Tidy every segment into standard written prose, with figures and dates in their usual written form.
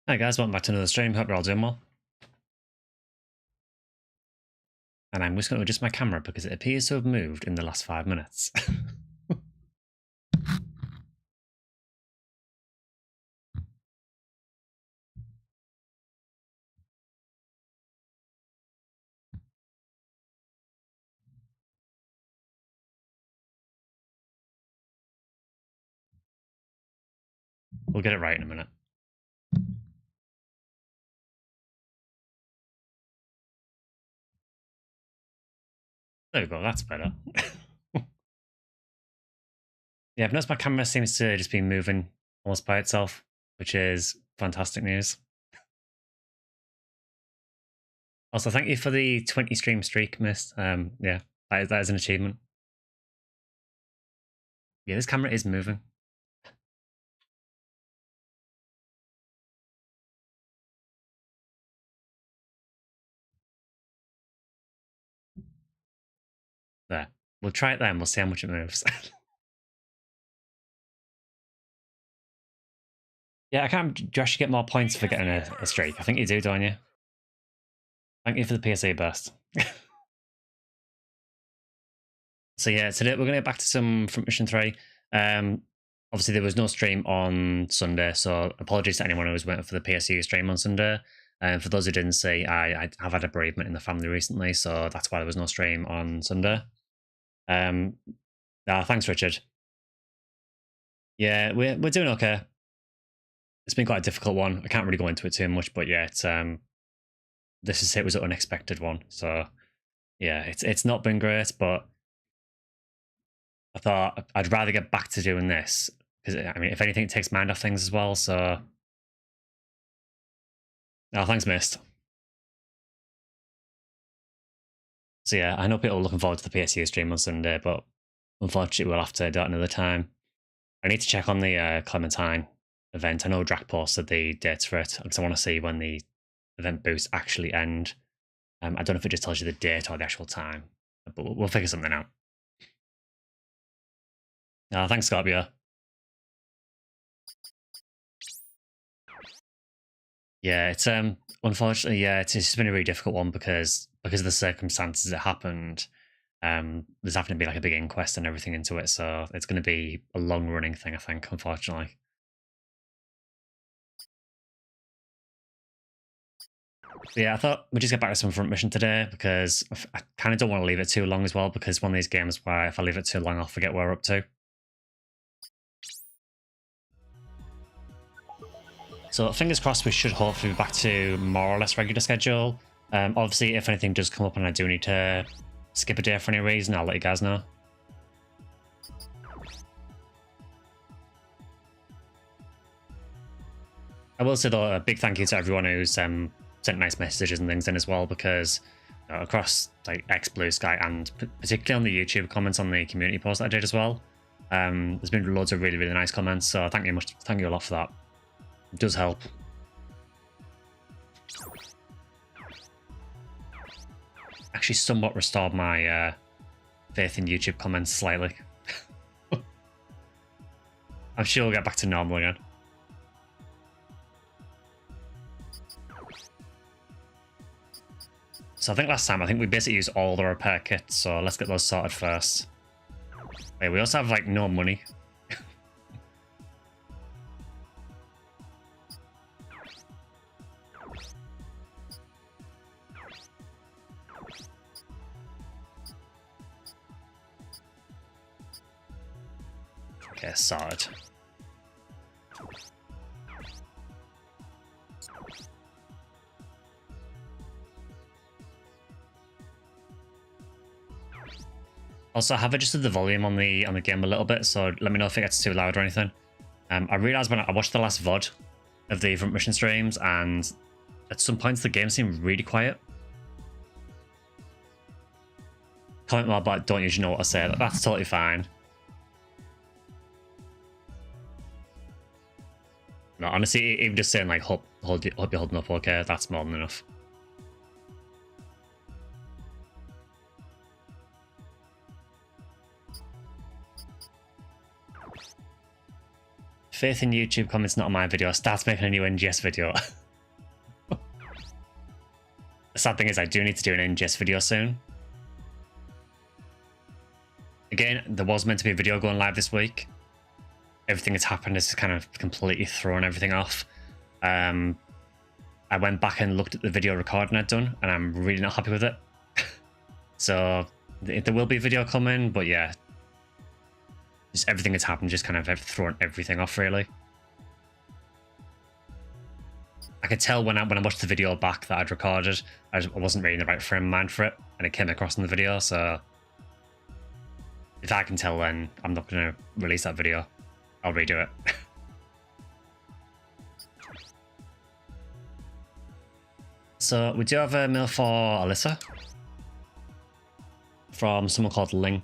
Hi guys, welcome back to another stream. Hope you're all doing well. And I'm just going to adjust my camera because it appears to have moved in the last 5 minutes. We'll get it right in a minute. There we go, that's better. Yeah, I've noticed my camera seems to just be moving almost by itself, which is fantastic news. Also, thank you for the 20 stream streak, Mist. Yeah, that is an achievement. Yeah, this camera is moving. There. We'll try it then, we'll see how much it moves. Yeah, I can't. Do you actually get more points for getting a streak? I think you do, don't you? Thank you for the PSA burst. So yeah, today we're going to get back to some from Mission 3. Obviously, there was no stream on Sunday, so apologies to anyone who was waiting for the PSU stream on Sunday. And for those who didn't see, I have had a bereavement in the family recently, so that's why there was no stream on Sunday. Thanks, Richard. Yeah, we're doing okay. It's been quite a difficult one. I can't really go into it too much, but yeah, it's it was an unexpected one. So yeah, it's not been great, but I thought I'd rather get back to doing this because I mean, if anything, it takes mind off things as well. So, oh, thanks, Mist. So yeah, I know people are looking forward to the PSU stream on Sunday, but unfortunately, we'll have to do it another time. I need to check on the Clementine event. I know Drac posted the dates for it because I want to see when the event boosts actually end. I don't know if it just tells you the date or the actual time, but we'll figure something out. Thanks, Scorpio. Yeah, it's unfortunately, yeah, it's just been a really difficult one because of the circumstances it happened. There's having to be like a big inquest and everything into it, so it's going to be a long running thing, I think, unfortunately. But yeah, I thought we'd just get back to some front mission today because I kind of don't want to leave it too long as well because one of these games where if I leave it too long, I'll forget where we're up to. So fingers crossed, we should hopefully be back to more or less regular schedule. Obviously, if anything does come up and I do need to skip a day for any reason, I'll let you guys know. I will say though, a big thank you to everyone who's sent nice messages and things in as well, because across like Bluesky and particularly on the YouTube comments on the community post that I did as well, there's been loads of really nice comments. So thank you a lot for that. It does help. Actually, somewhat restored my faith in YouTube comments slightly. I'm sure we'll get back to normal again. So I think last time, we basically used all the repair kits, so let's get those sorted first. Wait, we also have, like, no money. Okay, sorted. Also, I have adjusted the volume on the game a little bit, so let me know if it gets too loud or anything. I realised when I watched the last VOD of the front mission streams, and at some points the game seemed really quiet. Comment more about don't usually know what to say. That's totally fine. No, honestly, even just saying like hope you're holding up okay, that's more than enough. Faith in YouTube comments not on my video. Starts making a new NGS video. The sad thing is I do need to do an NGS video soon. Again, there was meant to be a video going live this week. Everything that's happened has kind of completely thrown everything off. I went back and looked at the video recording I'd done, and I'm really not happy with it. So there will be a video coming, but yeah, just everything that's happened just kind of thrown everything off, really. I could tell when I watched the video back that I'd recorded, I wasn't really in the right frame of mind for it, and it came across in the video, so if I can tell, then I'm not going to release that video. I'll redo it. So we do have a mail for Alisa from someone called Ling.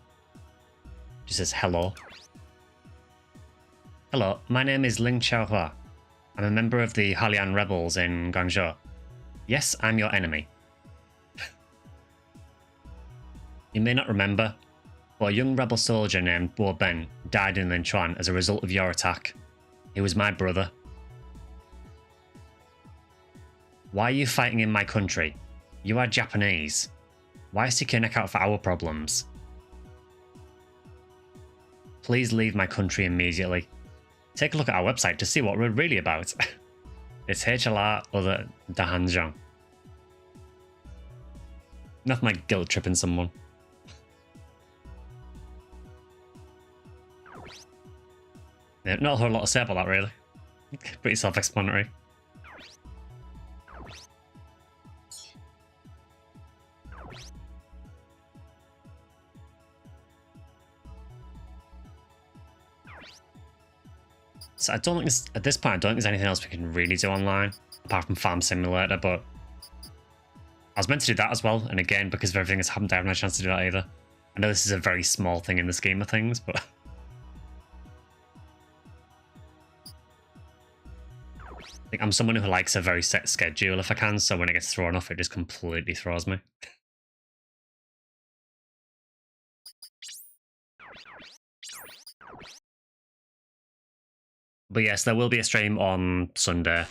She says, hello. Hello, my name is Ling Xiaohua. I'm a member of the Halian rebels in Guangzhou. Yes, I'm your enemy. You may not remember, but a young rebel soldier named Bo Ben died in Linchuan as a result of your attack. He was my brother. Why are you fighting in my country? You are Japanese. Why stick your neck out for our problems? Please leave my country immediately. Take a look at our website to see what we're really about. It's HLR other Dahanzhong. Enough my guilt tripping someone. Yeah, not a whole lot to say about that, really. Pretty self-explanatory. So I don't think at this point, I don't think there's anything else we can really do online, apart from Farm Simulator, but I was meant to do that as well, and again, because of everything that's happened, I haven't had a chance to do that either. I know this is a very small thing in the scheme of things, but I'm someone who likes a very set schedule if I can, so when it gets thrown off, it just completely throws me. But yes, there will be a stream on Sunday.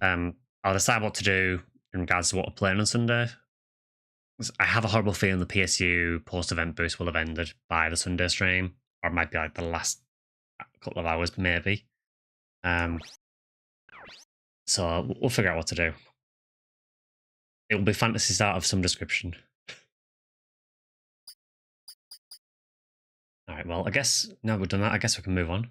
I'll decide what to do in regards to what we're playing on Sunday. I have a horrible feeling the PSU post-event boost will have ended by the Sunday stream, or it might be like the last couple of hours, maybe. So we'll figure out what to do. It will be Fantasy Star of some description. Alright, well, I guess now we've done that, I guess we can move on.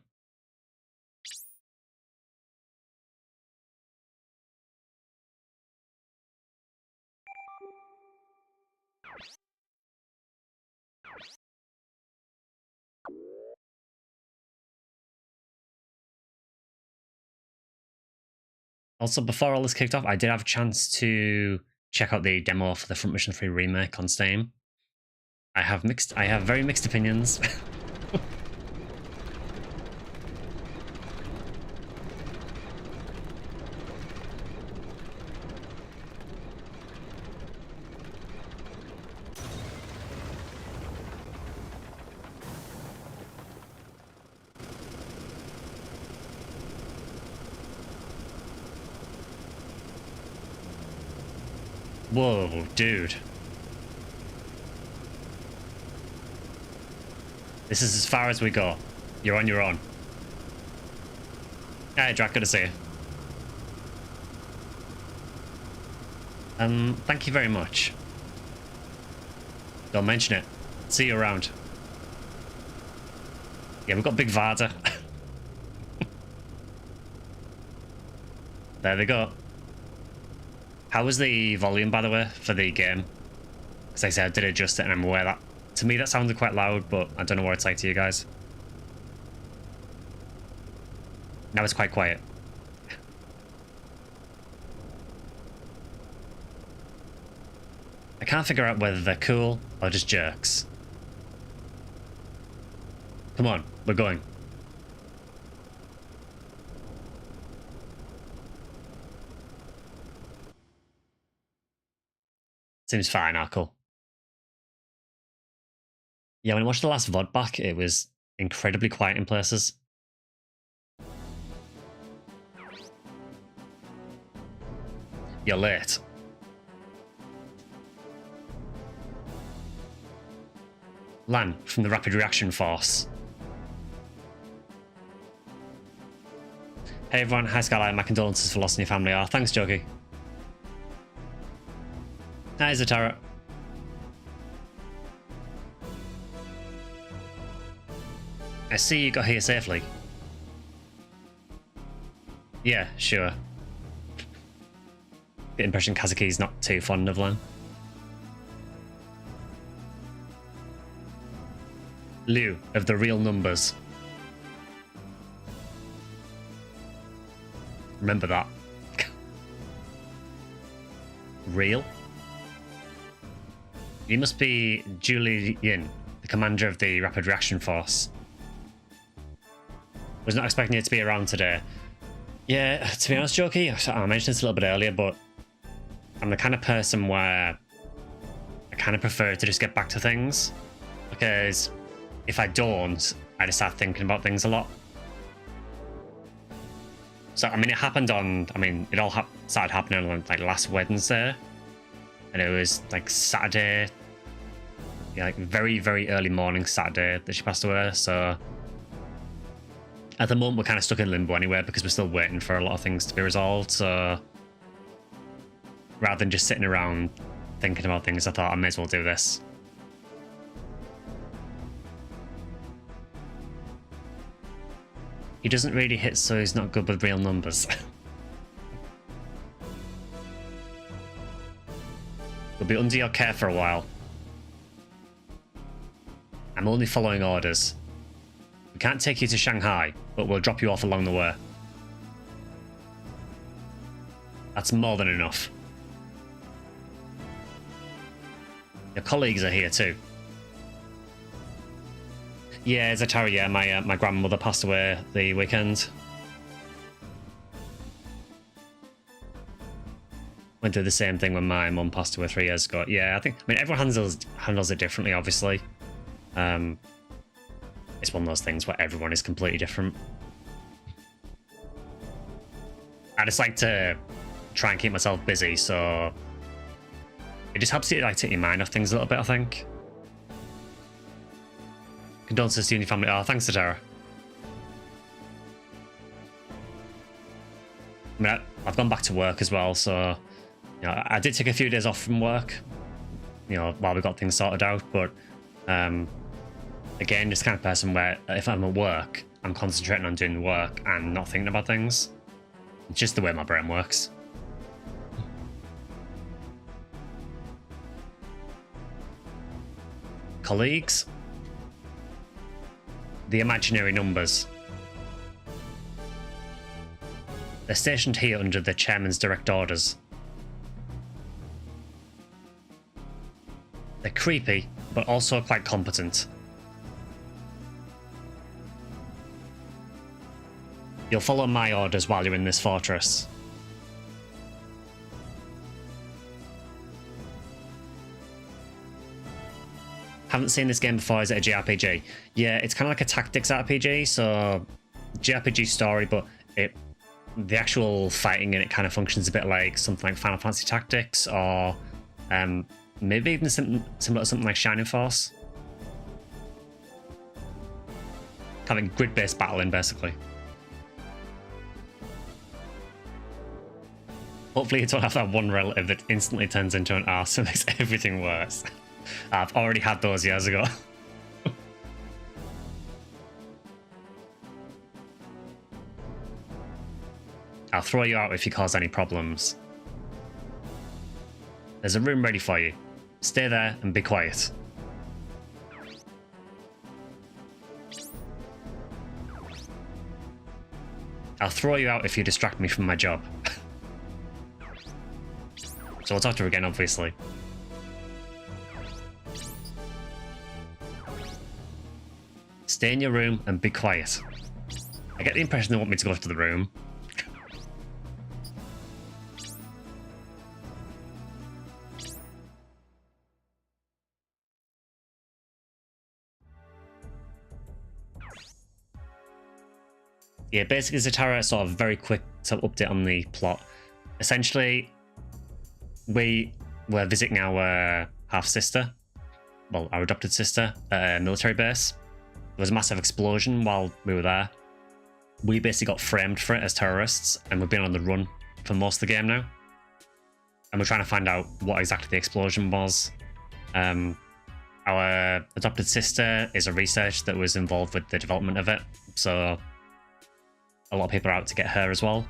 Also, before all this kicked off, I did have a chance to check out the demo for the Front Mission 3 remake on Steam. I have very mixed opinions. Whoa, dude. This is as far as we go. You're on your own. Hey, Drac, good to see you. Thank you very much. Don't mention it. See you around. Yeah, we've got Big Vada. There they go. How was the volume, by the way, for the game? Because like I said, I did adjust it, and I'm aware that, to me, that sounded quite loud, but I don't know what it's like to you guys. Now it's quite quiet. I can't figure out whether they're cool or just jerks. Come on, we're going. Seems fine, Arkle. Yeah, when I watched the last VOD back, it was incredibly quiet in places. You're late. Lan from the Rapid Reaction Force. Hey everyone, hi Skyly, my condolences for loss in your family. Oh, thanks, Jokey. Hi, Zatara. I see you got here safely. Yeah, sure. The impression Kazuki's not too fond of Lan. Liu, of the real numbers. Remember that. Real? You must be Julie Yin, the commander of the Rapid Reaction Force. Was not expecting you to be around today. Yeah, to be honest, Jokey, I mentioned this a little bit earlier, but I'm the kind of person where I kind of prefer to just get back to things, because if I don't, I just start thinking about things a lot. So, I mean, it happened on, it all started happening on, like, last Wednesday. And it was, like, Saturday. Yeah, like, very, very early morning Saturday that she passed away. So, at the moment, we're kind of stuck in limbo anyway, because we're still waiting for a lot of things to be resolved. So, rather than just sitting around thinking about things, I thought I may as well do this. He doesn't really hit, so he's not good with real numbers. We'll be under your care for a while. I'm only following orders. We can't take you to Shanghai, but we'll drop you off along the way. That's more than enough. Your colleagues are here too. Yeah, Zatara, yeah, my grandmother passed away the weekend. Went through the same thing when my mum passed away 3 years ago. Yeah, I mean, everyone handles it differently, obviously. It's one of those things where everyone is completely different. I just like to try and keep myself busy, so it just helps you like take your mind off things a little bit, I think. Condolences to you and your family. Oh, thanks, Zatara. I mean, I've gone back to work as well, so you know, I did take a few days off from work, you know, while we got things sorted out. But again, just kind of person where if I'm at work, I'm concentrating on doing the work and not thinking about things. It's just the way my brain works. Colleagues? The imaginary numbers. They're stationed here under the chairman's direct orders. They're creepy, but also quite competent. You'll follow my orders while you're in this fortress. Haven't seen this game before. Is it a JRPG? Yeah, it's kind of like a tactics RPG, so JRPG story, but the actual fighting in it kind of functions a bit like something like Final Fantasy Tactics, or maybe even similar to something like Shining Force. Kind of grid-based battling, basically. Hopefully you don't have that one relative that instantly turns into an arse and makes everything worse. I've already had those years ago. I'll throw you out if you cause any problems. There's a room ready for you. Stay there and be quiet. I'll throw you out if you distract me from my job. So we'll talk to her again, obviously. Stay in your room and be quiet. I get the impression they want me to go to the room. Yeah, basically Zatara, sort of very quick update on the plot. Essentially, we were visiting our half-sister, well, our adopted sister, at a military base. There was a massive explosion while we were there. We basically got framed for it as terrorists, and we've been on the run for most of the game now. And we're trying to find out what exactly the explosion was. Our adopted sister is a researcher that was involved with the development of it, so a lot of people are out to get her as well.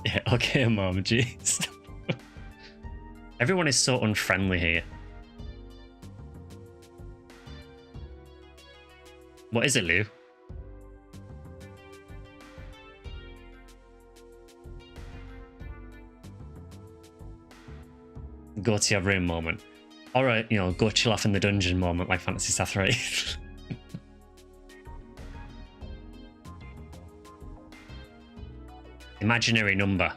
Yeah, okay, Mom, jeez. Everyone is so unfriendly here. What is it, Lou? Go to your room moment. Alright, you know, go chill off in the dungeon moment like Fantasy Star 3. Imaginary number.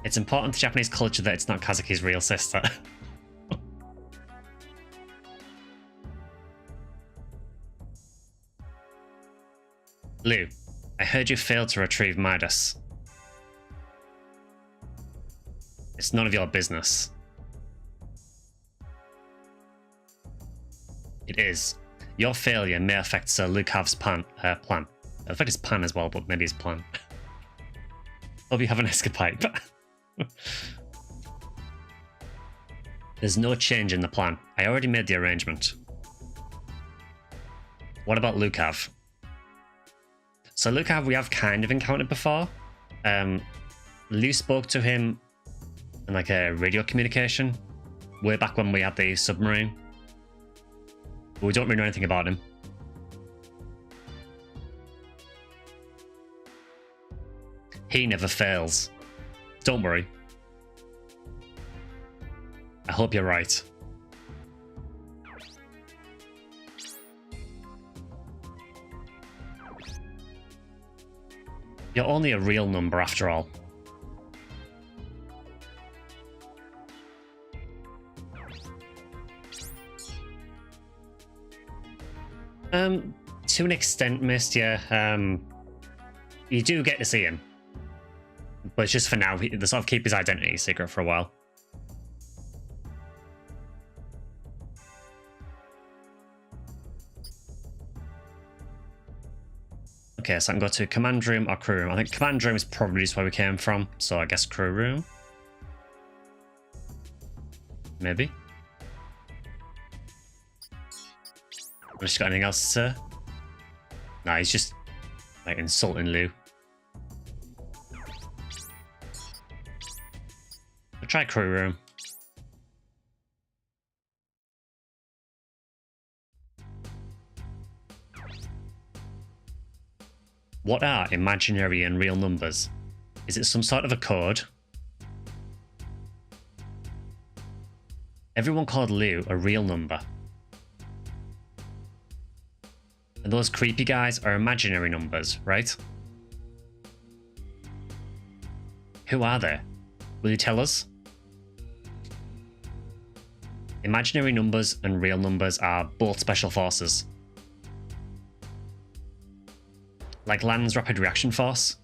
It's important to Japanese culture that it's not Kazuki's real sister. Lou, I heard you failed to retrieve Midas. It's none of your business. It is. Your failure may affect Sir Lukav's plan. It'll affect his pan as well, but maybe his plan. Hope you have an escapade. There's no change in the plan. I already made the arrangement. What about Lukav? So Lukav we have kind of encountered before. Lou spoke to him in like a radio communication way back when we had the submarine. But we don't really know anything about him. He never fails. Don't worry. I hope you're right. You're only a real number after all. To an extent, Mist, yeah. You do get to see him. But it's just for now, they sort of keep his identity secret for a while. Okay, so I can go to command room or crew room. I think command room is probably just where we came from, so I guess crew room. Maybe. Just got anything else to say? Nah, he's just like insulting Lou. I'll try crew room. What are imaginary and real numbers? Is it some sort of a code? Everyone called Lou a real number. And those creepy guys are imaginary numbers, right? Who are they? Will you tell us? Imaginary numbers and real numbers are both special forces. Like Land's Rapid Reaction Force.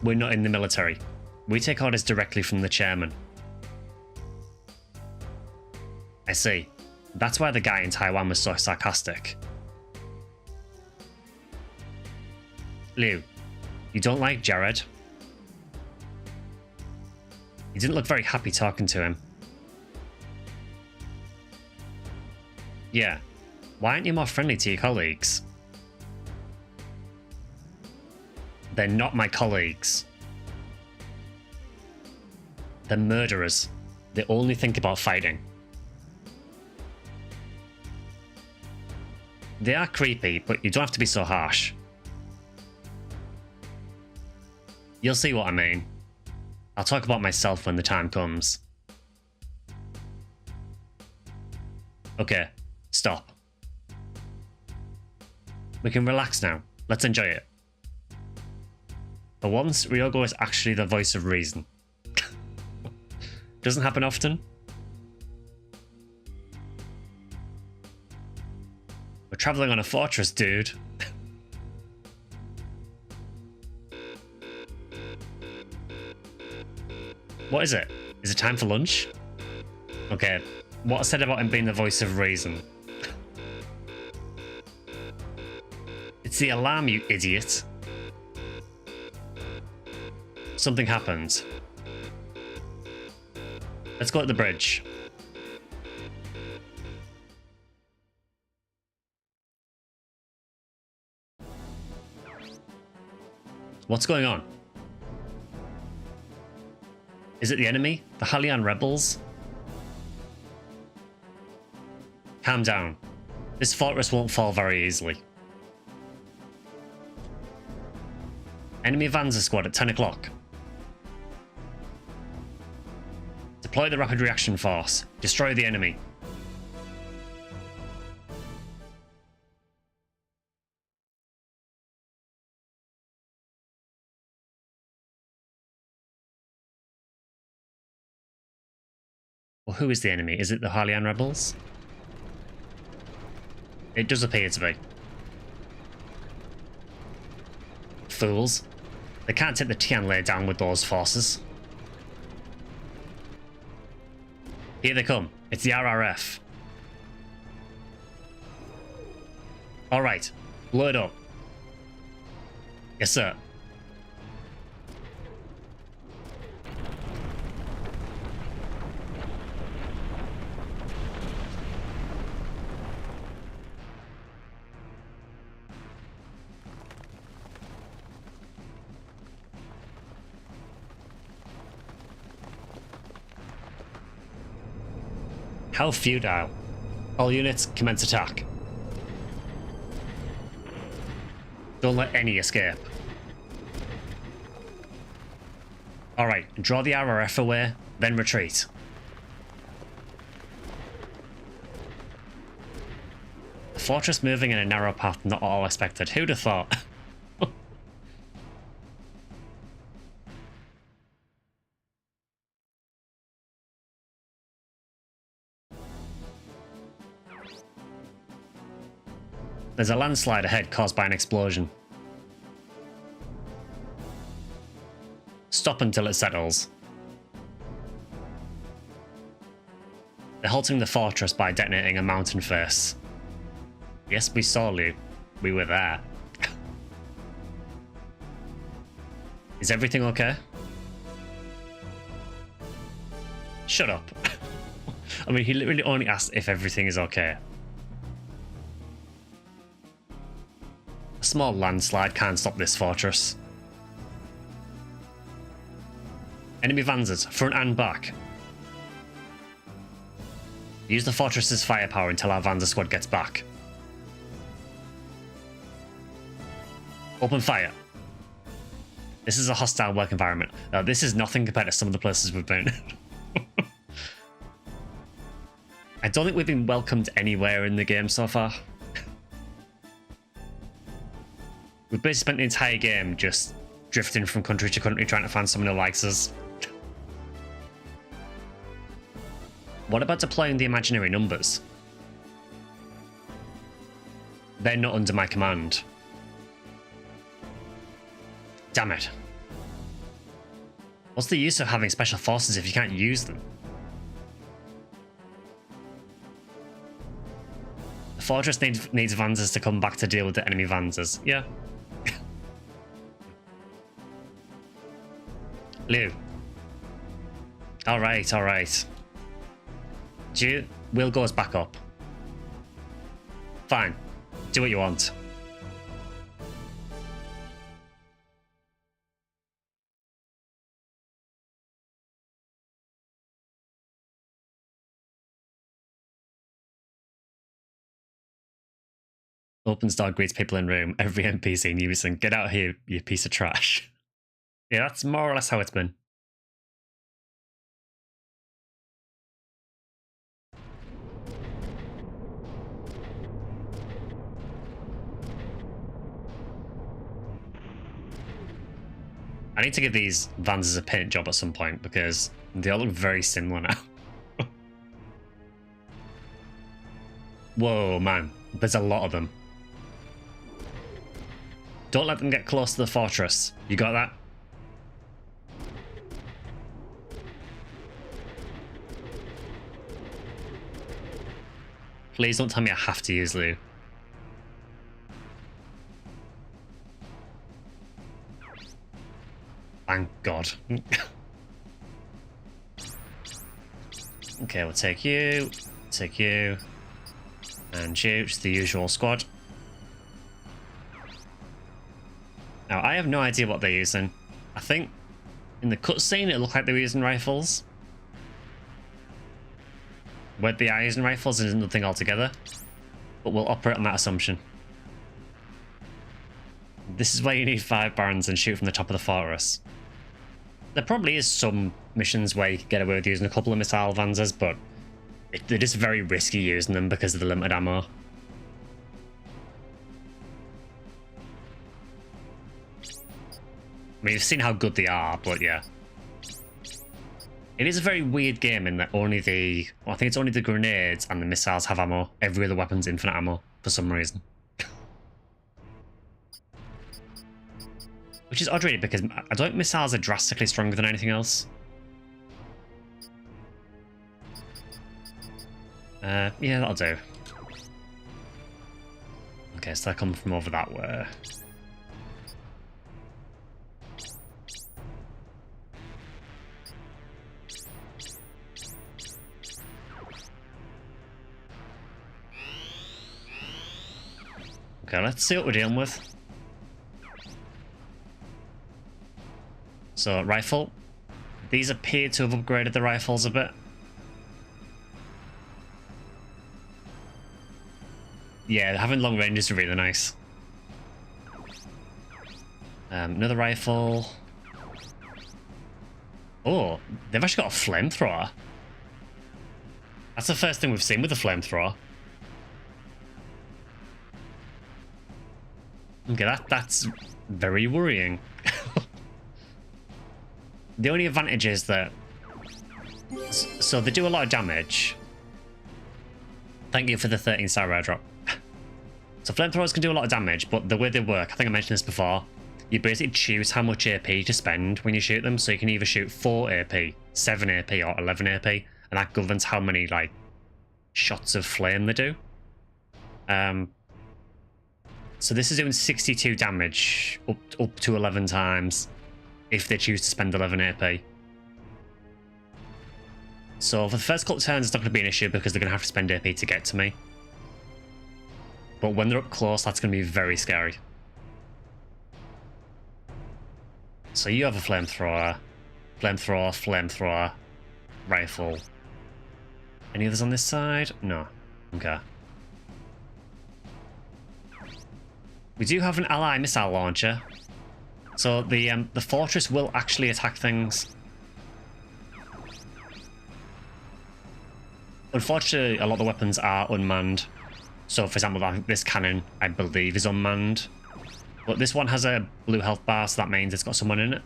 We're not in the military. We take orders directly from the chairman. I see. That's why the guy in Taiwan was so sarcastic. Liu, you don't like Jared? You didn't look very happy talking to him. Yeah. Why aren't you more friendly to your colleagues? They're not my colleagues. They're murderers. They only think about fighting. They are creepy, but you don't have to be so harsh. You'll see what I mean. I'll talk about myself when the time comes. Okay, stop. We can relax now. Let's enjoy it. For once, Ryogo is actually the voice of reason. Doesn't happen often. We're traveling on a fortress, dude. What is it? Is it time for lunch? Okay, what I said about him being the voice of reason. It's the alarm, you idiot. Something happened. Let's go at the bridge. What's going on? Is it the enemy? The Halian rebels? Calm down. This fortress won't fall very easily. Enemy Vanza squad at 10 o'clock. Deploy the rapid reaction force. Destroy the enemy. Well, who is the enemy? Is it the Halian rebels? It does appear to be. Fools. They can't take the Tianlei down with those forces. Here they come. It's the RRF. Alright. Blow it up. Yes, sir. How futile. All units, commence attack. Don't let any escape. Alright, draw the RRF away, then retreat. The fortress moving in a narrow path, not all expected. Who'd have thought? There's a landslide ahead caused by an explosion. Stop until it settles. They're halting the fortress by detonating a mountain face. Yes, we saw you. We were there. Is everything okay? Shut up. I mean, he literally only asked if everything is okay. A small landslide can't stop this fortress. Enemy Vanzas, front and back. Use the fortress's firepower until our Vanza squad gets back. Open fire. This is a hostile work environment. This is nothing compared to some of the places we've been. I don't think we've been welcomed anywhere in the game so far. We've basically spent the entire game just drifting from country to country trying to find someone who likes us. What about deploying the imaginary numbers? They're not under my command. Damn it. What's the use of having special forces if you can't use them? The fortress needs Vanzas to come back to deal with the enemy Vanzas. Yeah. Lou. Alright, alright. Will goes back up. Fine. Do what you want. Opens door, greets people in room. Every NPC in unison. Get out of here, you piece of trash. Yeah, that's more or less how it's been. I need to give these Vanzas a paint job at some point because they all look very similar now. Whoa, man. There's a lot of them. Don't let them get close to the fortress. You got that? Please don't tell me I have to use Lou. Thank God. Okay, we'll take you, and shoot the usual squad. Now, I have no idea what they're using. I think in the cutscene it looked like they were using rifles. Whether they are using rifles is nothing altogether, but we'll operate on that assumption. This is why you need 5 barons and shoot from the top of the fortress. There probably is some missions where you can get away with using a couple of missile vanzers, but it is very risky using them because of the limited ammo. I mean, you've seen how good they are, but yeah. It is a very weird game in that only the... Well, I think it's only the grenades and the missiles have ammo. Every other weapon's infinite ammo, for some reason. Which is odd, really, because I don't think missiles are drastically stronger than anything else. Yeah, that'll do. Okay, so they come from over that way. Okay, let's see what we're dealing with. So, rifle. These appear to have upgraded the rifles a bit. Yeah, having long range is really nice. Another rifle. Oh, they've actually got a flamethrower. That's the first thing we've seen with the flamethrower. Okay, that's very worrying. The only advantage is that... So they do a lot of damage. Thank you for the 13-star airdrop. So flamethrowers can do a lot of damage, but the way they work, I think I mentioned this before, you basically choose how much AP to spend when you shoot them, so you can either shoot 4 AP, 7 AP, or 11 AP, and that governs how many, like, shots of flame they do. So this is doing 62 damage, up to 11 times, if they choose to spend 11 AP. So for the first couple of turns, it's not going to be an issue because they're going to have to spend AP to get to me. But when they're up close, that's going to be very scary. So you have a flamethrower, flamethrower, rifle. Any others on this side? No. Okay. We do have an ally missile launcher. So the fortress will actually attack things. Unfortunately, a lot of the weapons are unmanned. So, for example, this cannon, I believe, is unmanned. But this one has a blue health bar, so that means it's got someone in it.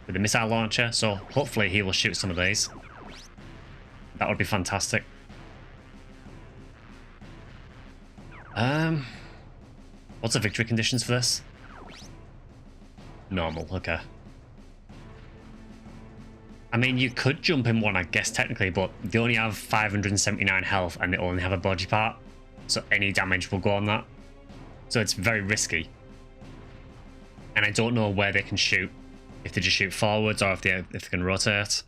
With a missile launcher, so hopefully he will shoot some of these. That would be fantastic. What's the victory conditions for this? Normal, okay. I mean, you could jump in one, I guess, technically, but they only have 579 health and they only have a body part. So any damage will go on that. So it's very risky. And I don't know where they can shoot. If they just shoot forwards or if they can rotate.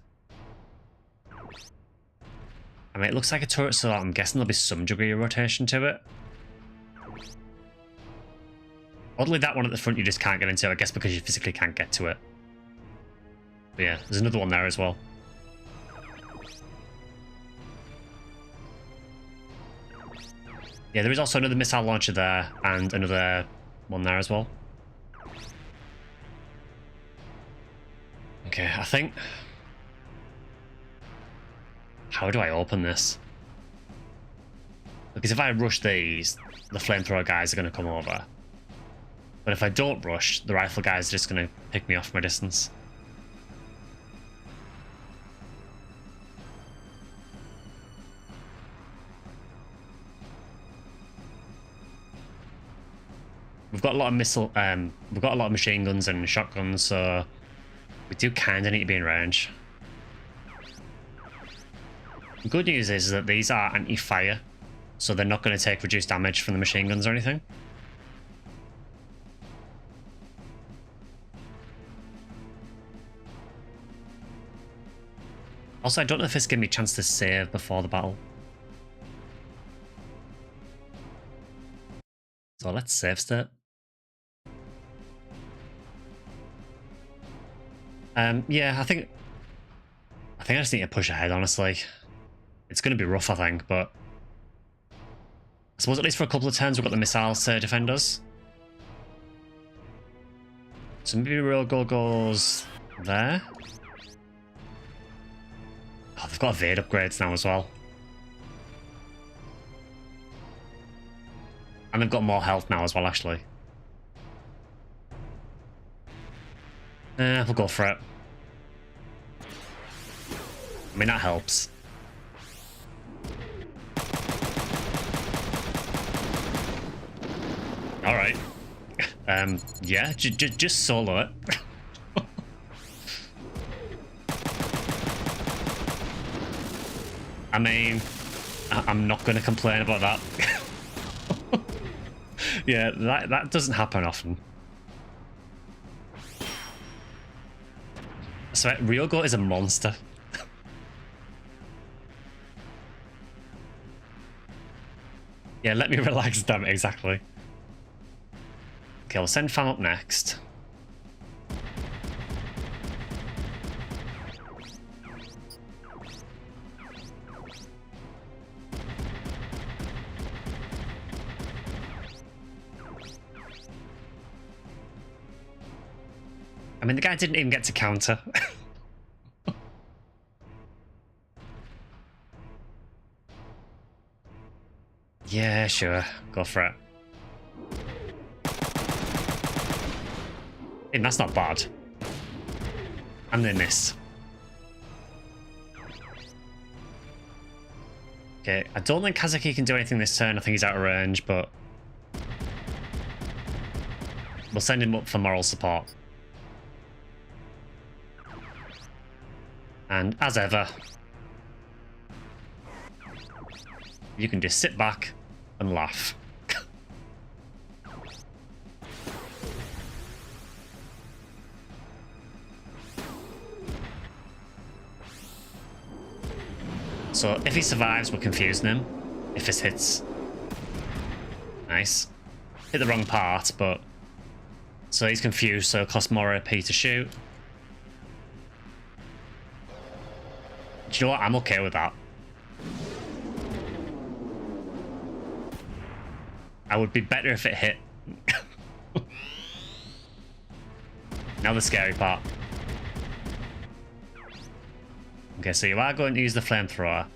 I mean, it looks like a turret, so I'm guessing there'll be some degree of rotation to it. Oddly, that one at the front you just can't get into, I guess because you physically can't get to it. But yeah, there's another one there as well. Yeah, there is also another missile launcher there and another one there as well. Okay, I think... How do I open this? Because if I rush these, the flamethrower guys are going to come over. But if I don't rush, the rifle guys are just going to pick me off from a distance. we've got a lot of we've got a lot of machine guns and shotguns, so we do kind of need to be in range. The good news is that these are anti-fire, so they're not going to take reduced damage from the machine guns or anything. Also, I don't know if it's giving me a chance to save before the battle. So let's save state. Yeah, I think I just need to push ahead, honestly. It's going to be rough, I think, but I suppose at least for a couple of turns we've got the missiles to defend us. So maybe real goal goes there. Oh, they've got evade upgrades now as well. And they've got more health now as well, actually. We'll go for it. I mean, that helps. Alright. Yeah, just solo it. I mean, I'm not going to complain about that. Yeah, that doesn't happen often. So Ryogo is a monster. Yeah, let me relax, damn it, exactly. Okay, we'll send Fam up next. I mean, the guy didn't even get to counter. Yeah, sure. Go for it. Hey, that's not bad. And they missed. Okay, I don't think Kazuki can do anything this turn. I think he's out of range, but we'll send him up for moral support. And as ever, you can just sit back and laugh. So if he survives, we're confusing him. If this hits... Nice. Hit the wrong part, but... So he's confused, so it costs more AP to shoot. Do you know what? I'm okay with that. I would be better if it hit. Now the scary part. Okay, so you are going to use the flamethrower.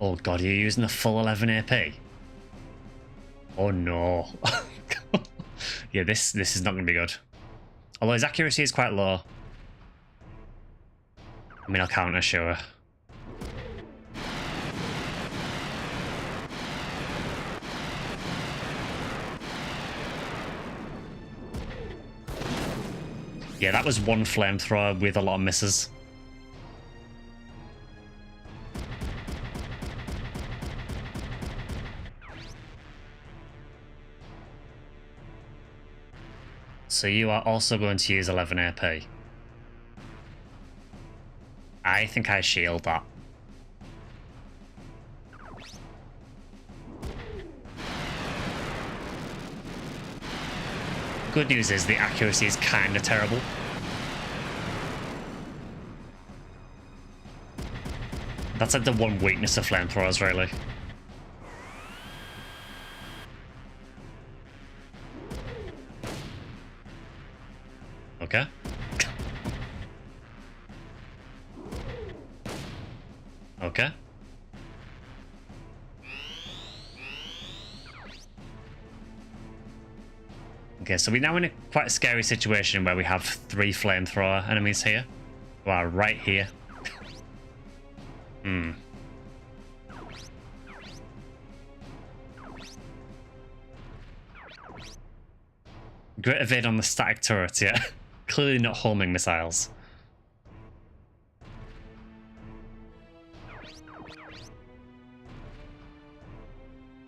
Oh god, you're using the full 11 AP? Oh no. Yeah, this is not going to be good. Although his accuracy is quite low. I mean, I'll counter, sure. Yeah, that was one flamethrower with a lot of misses. So you are also going to use 11 AP. I think I shield that. Good news is the accuracy is kind of terrible. That's like the one weakness of flamethrowers, really. Okay. Okay. Okay, so we're now in a quite a scary situation where we have 3 flamethrower enemies here. Who are right here. Great evade on the static turret, yeah. Clearly not homing missiles.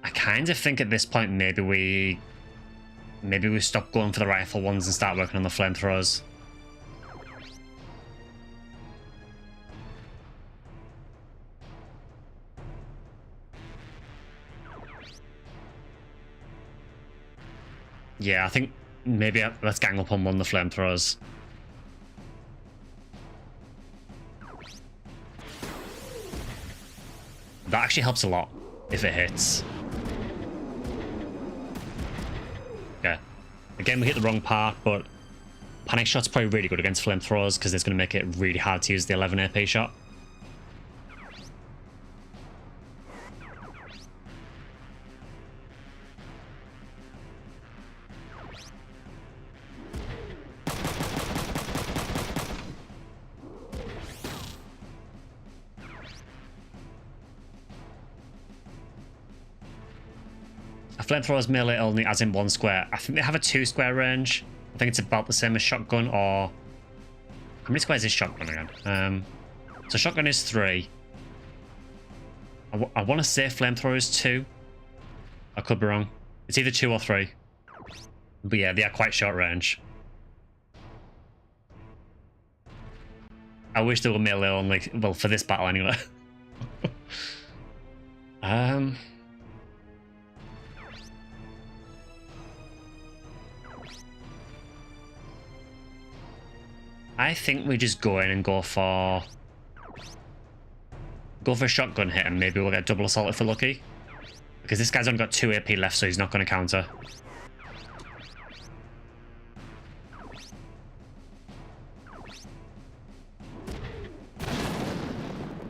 I kind of think at this point maybe we stop going for the rifle ones and start working on the flamethrowers. Yeah, I think maybe let's gang up on one of the flamethrowers. That actually helps a lot if it hits. Okay. Again, we hit the wrong part, but panic shot's probably really good against flamethrowers because it's going to make it really hard to use the 11 AP shot. A flamethrower's melee only as in 1 square. I think they have a 2 square range. I think it's about the same as shotgun, or... How many squares is shotgun again? So shotgun is 3. I want to say flamethrower is 2. I could be wrong. It's either 2 or 3. But yeah, they are quite short range. I wish they were melee only. Well, for this battle anyway. I think we just go in and go for a shotgun hit and maybe we'll get double assault if we're lucky. Because this guy's only got 2 AP left, so he's not going to counter.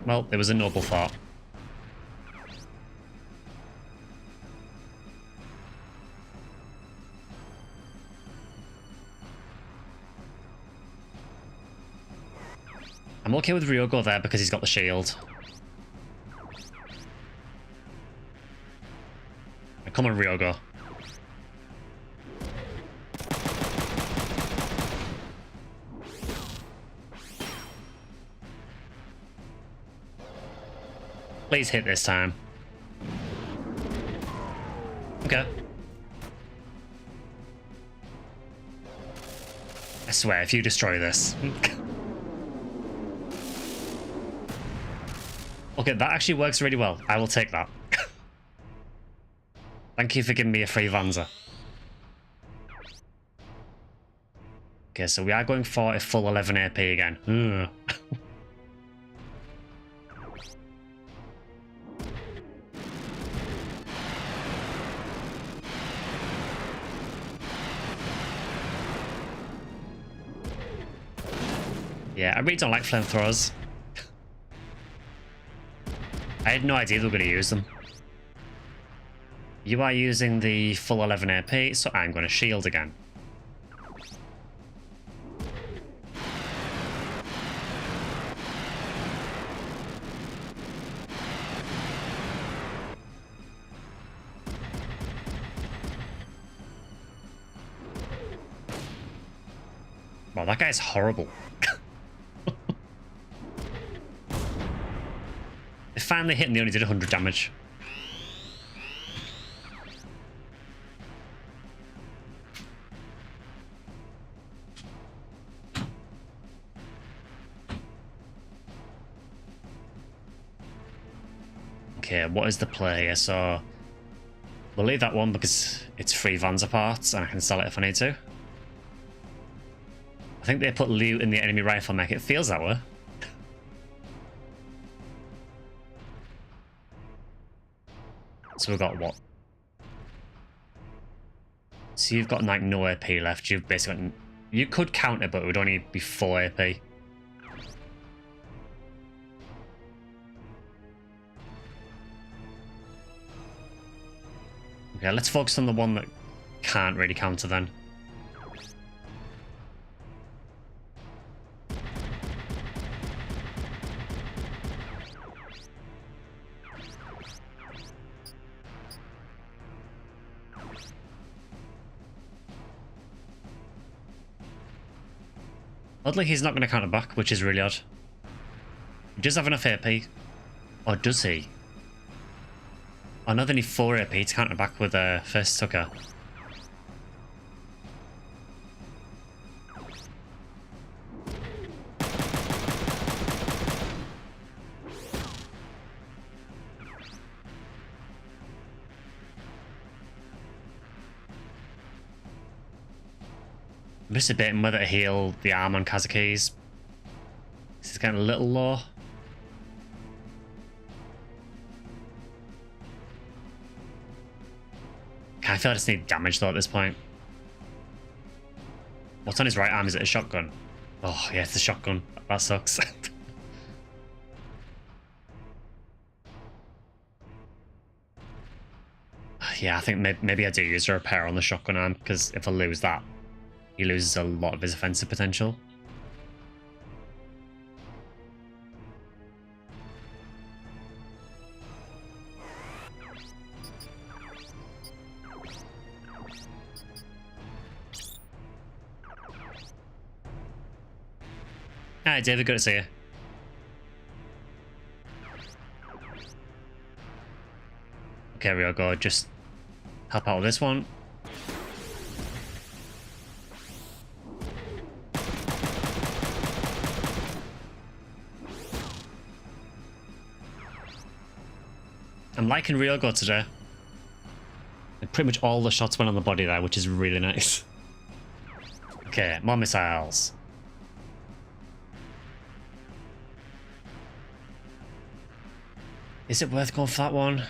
Well, it was a noble thought. I'm okay with Ryogo there because he's got the shield. Come on, Ryogo. Please hit this time. Okay. I swear, if you destroy this... Okay, that actually works really well. I will take that. Thank you for giving me a free Vanza. Okay, so we are going for a full 11 AP again. Yeah, I really don't like flamethrowers. I had no idea they were going to use them. You are using the full 11 AP, so I'm going to shield again. Wow, that guy's horrible. They finally hit and they only did 100 damage. Okay, what is the play here? So we'll leave that one because it's free Vanza parts and I can sell it if I need to. I think they put loot in the enemy rifle mech. It feels that way. So we've got what? So you've got like no AP left. You've basically got... You could counter, but it would only be 4 AP. Okay, let's focus on the one that can't really counter then. Oddly, he's not going to counter back, which is really odd. He does have enough AP. Or does he? Oh no, they need 4 AP to counter back with first Tucker. I'm just debating whether to heal the arm on Kazuki's. This is getting a little low. I feel I just need damage though at this point. What's on his right arm? Is it a shotgun? Oh yeah, it's a shotgun. That sucks. Yeah, I think maybe I do use a repair on the shotgun arm, because if I lose that, he loses a lot of his offensive potential. Hi, David. Good to see you. Okay, we all go. Just help out with this one. I'm liking Ryogo today. And pretty much all the shots went on the body there, which is really nice. Okay, more missiles. Is it worth going for that one?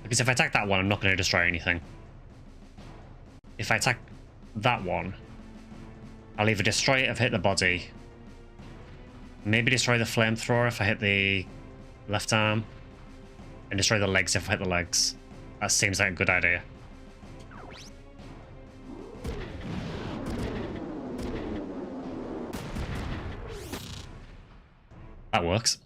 Because if I attack that one, I'm not going to destroy anything. If I attack that one, I'll either destroy it if I hit the body. Maybe destroy the flamethrower if I hit the left arm. And destroy the legs if I hit the legs. That seems like a good idea. That works.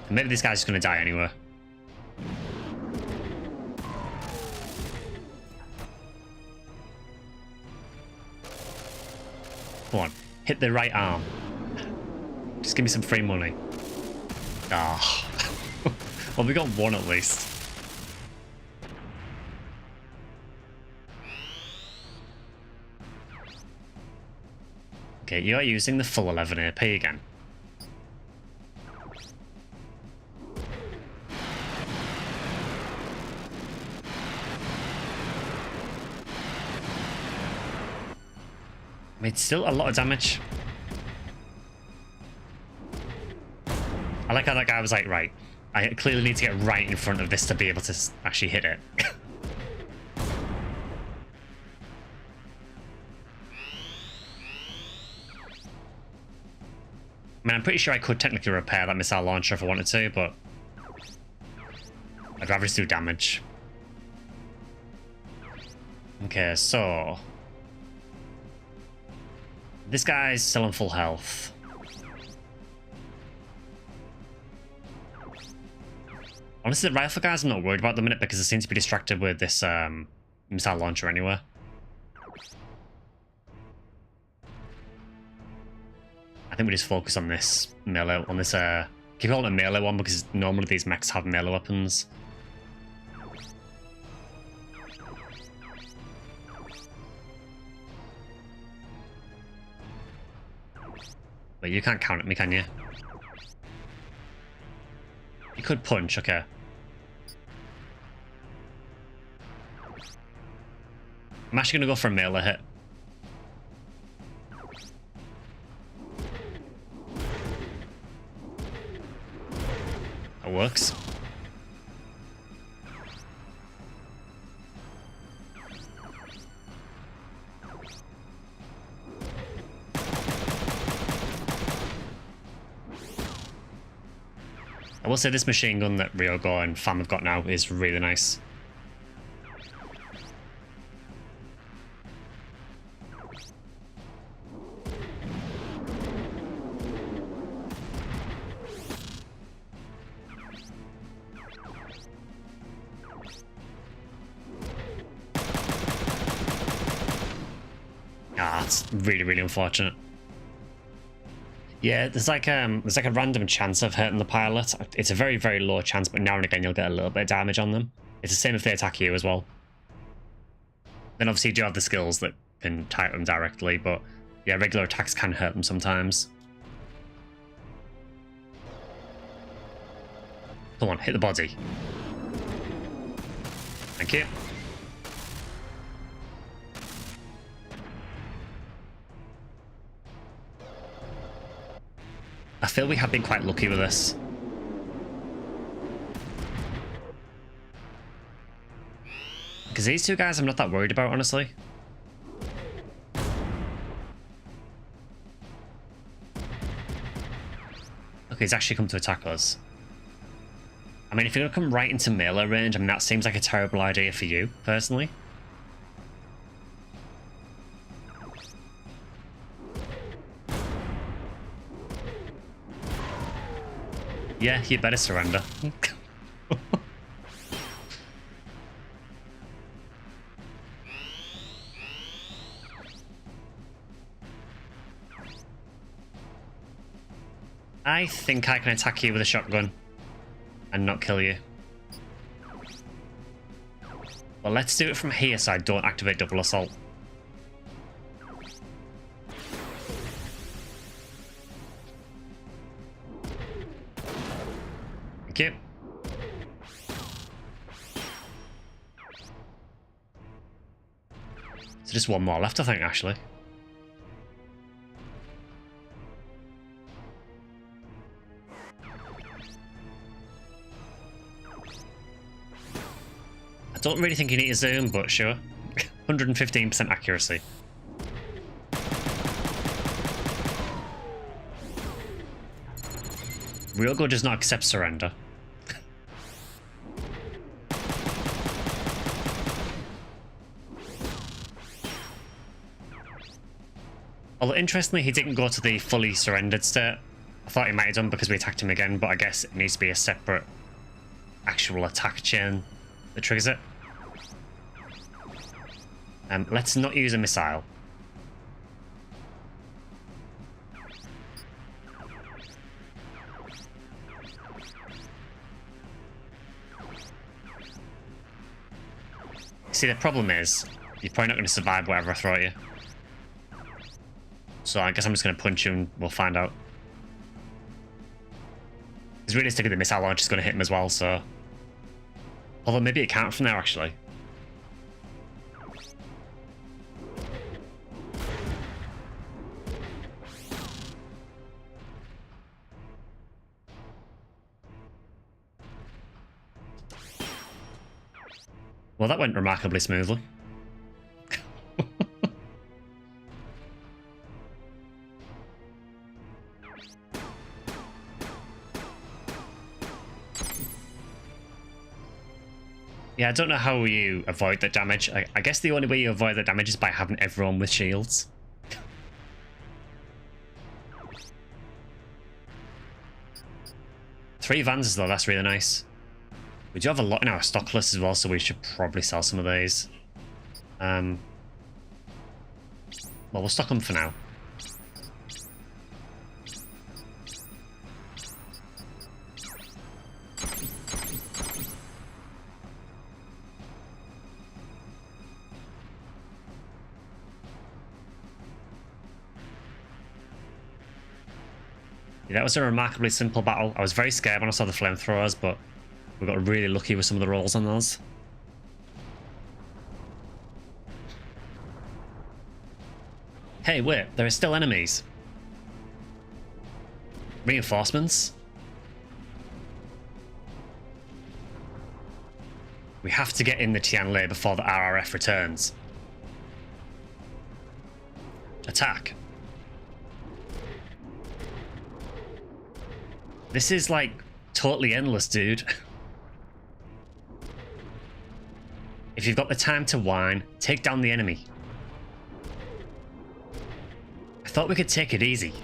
And maybe this guy's just going to die anyway. Come on, hit the right arm. Just give me some free money. Ah. Well, we got one at least. Okay, you are using the full 11 AP again. Made still a lot of damage. I like how that guy was like, right, I clearly need to get right in front of this to be able to actually hit it. I mean, I'm pretty sure I could technically repair that missile launcher if I wanted to, but I'd rather just do damage. Okay, so this guy's still on full health. Honestly, the rifle guys I'm not worried about at the minute because they seem to be distracted with this missile launcher anyway. I think we just focus on this melee, on this, keep it on a melee one because normally these mechs have melee weapons. But you can't count at me, can you? You could punch, okay. I'm actually going to go for a melee hit. That works. I will say this machine gun that Ryogo and Fam have got now is really nice. Ah, it's really, really unfortunate. Yeah, there's like a random chance of hurting the pilot. It's a very, very low chance, but now and again you'll get a little bit of damage on them. It's the same if they attack you as well. Then obviously you do have the skills that can target them directly, but yeah, regular attacks can hurt them sometimes. Come on, hit the body. Thank you. I feel we have been quite lucky with this. Because these two guys I'm not that worried about, honestly. Okay, he's actually come to attack us. I mean, if you're going to come right into melee range, I mean, that seems like a terrible idea for you, personally. Yeah, you better surrender. I think I can attack you with a shotgun and not kill you. Well, let's do it from here so I don't activate double assault. Thank you. So just one more left, I think, actually. I don't really think you need to zoom, but sure. 115% accuracy. Ryogo does not accept surrender. Although, interestingly, he didn't go to the fully surrendered state. I thought he might have done because we attacked him again, but I guess it needs to be a separate actual attack chain that triggers it. Let's not use a missile. See, the problem is, you're probably not going to survive whatever I throw at you. So I guess I'm just going to punch you and we'll find out. Because realistically, the missile launch is going to hit him as well, so... Although maybe it can't from there, actually. Well, that went remarkably smoothly. Yeah, I don't know how you avoid that damage. I guess the only way you avoid that damage is by having everyone with shields. 3 Vanses though, that's really nice. We do have a lot in our stock list as well, so we should probably sell some of these. Well, we'll stock them for now. Yeah, that was a remarkably simple battle. I was very scared when I saw the flamethrowers, but we got really lucky with some of the rolls on those. Hey, wait, there are still enemies. Reinforcements? We have to get in the Tianle before the RRF returns. Attack. This is like totally endless, dude. If you've got the time to whine, take down the enemy. I thought we could take it easy.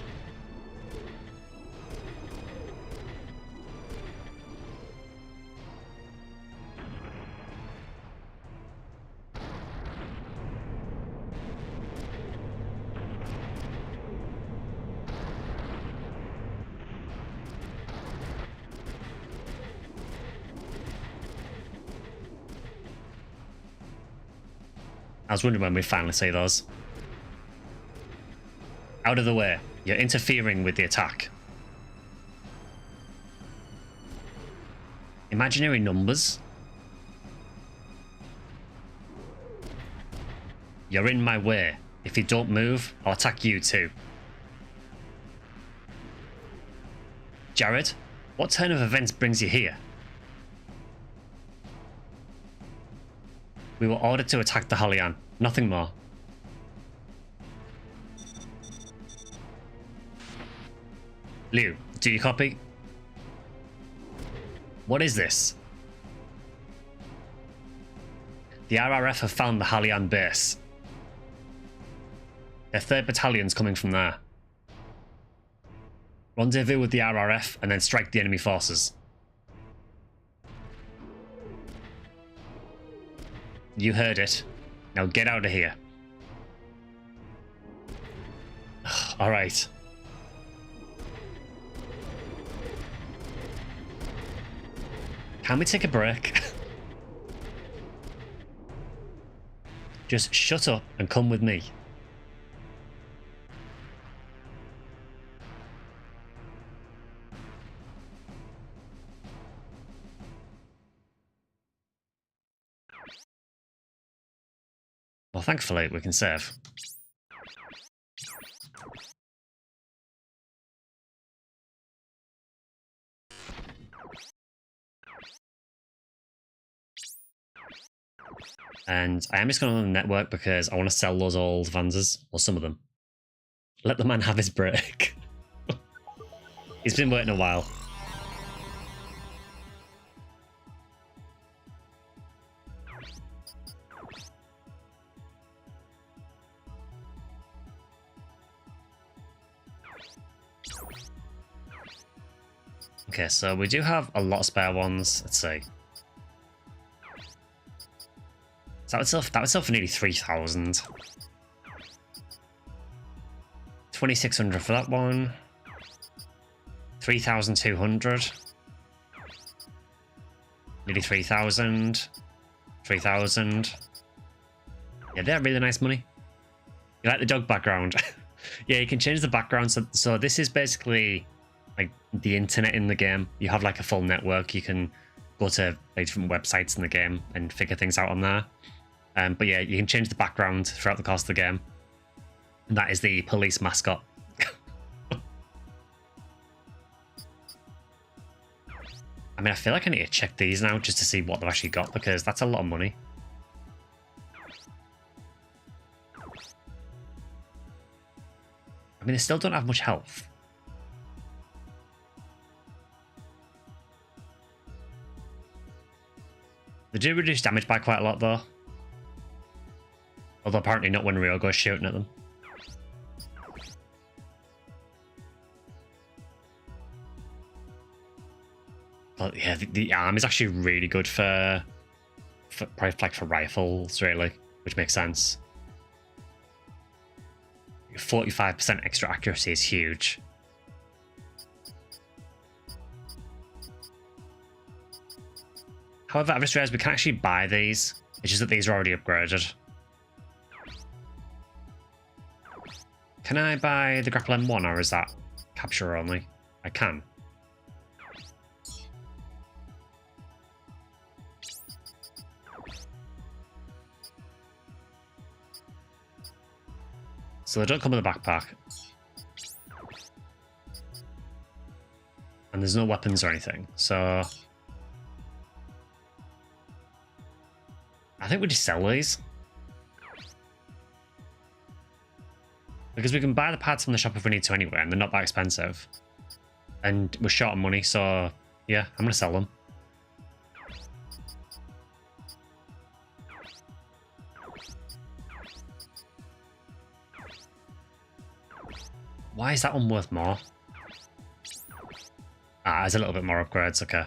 I was wondering when we finally see those. Out of the way. You're interfering with the attack. Imaginary numbers. You're in my way. If you don't move, I'll attack you too. Jared, what turn of events brings you here? We were ordered to attack the Halian, nothing more. Liu, do you copy? What is this? The RRF have found the Halian base. Their 3rd Battalion's coming from there. Rendezvous with the RRF and then strike the enemy forces. You heard it. Now get out of here. Alright. Can we take a break? Just shut up and come with me. Well, thankfully, we can save. And I am just going on the network because I want to sell those old Vanzers, or some of them. Let the man have his break. He's been waiting a while. Okay, so we do have a lot of spare ones. Let's see. So that would sell for nearly 3,000. 2,600 for that one. 3,200. Nearly 3,000. 3,000. Yeah, they're really nice money. You like the dog background? Yeah, you can change the background. So this is basically like the internet in the game. You have like a full network. You can go to like different websites in the game and figure things out on there. But yeah, you can change the background throughout the course of the game. And that is the police mascot. I mean, I feel like I need to check these now just to see what they've actually got, because that's a lot of money. I mean, they still don't have much health. They do reduce damage by quite a lot, though. Although apparently not when Rio goes shooting at them. But yeah, the arm is actually really good for probably like for rifles, really, which makes sense. 45% extra accuracy is huge. However, I've just realized we can actually buy these. It's just that these are already upgraded. Can I buy the Grapple M1, or is that capture only? I can. So they don't come with a backpack. And there's no weapons or anything, so I think we just sell these. Because we can buy the pads from the shop if we need to anyway, and they're not that expensive. And we're short on money, so yeah, I'm going to sell them. Why is that one worth more? Ah, there's a little bit more upgrades, okay.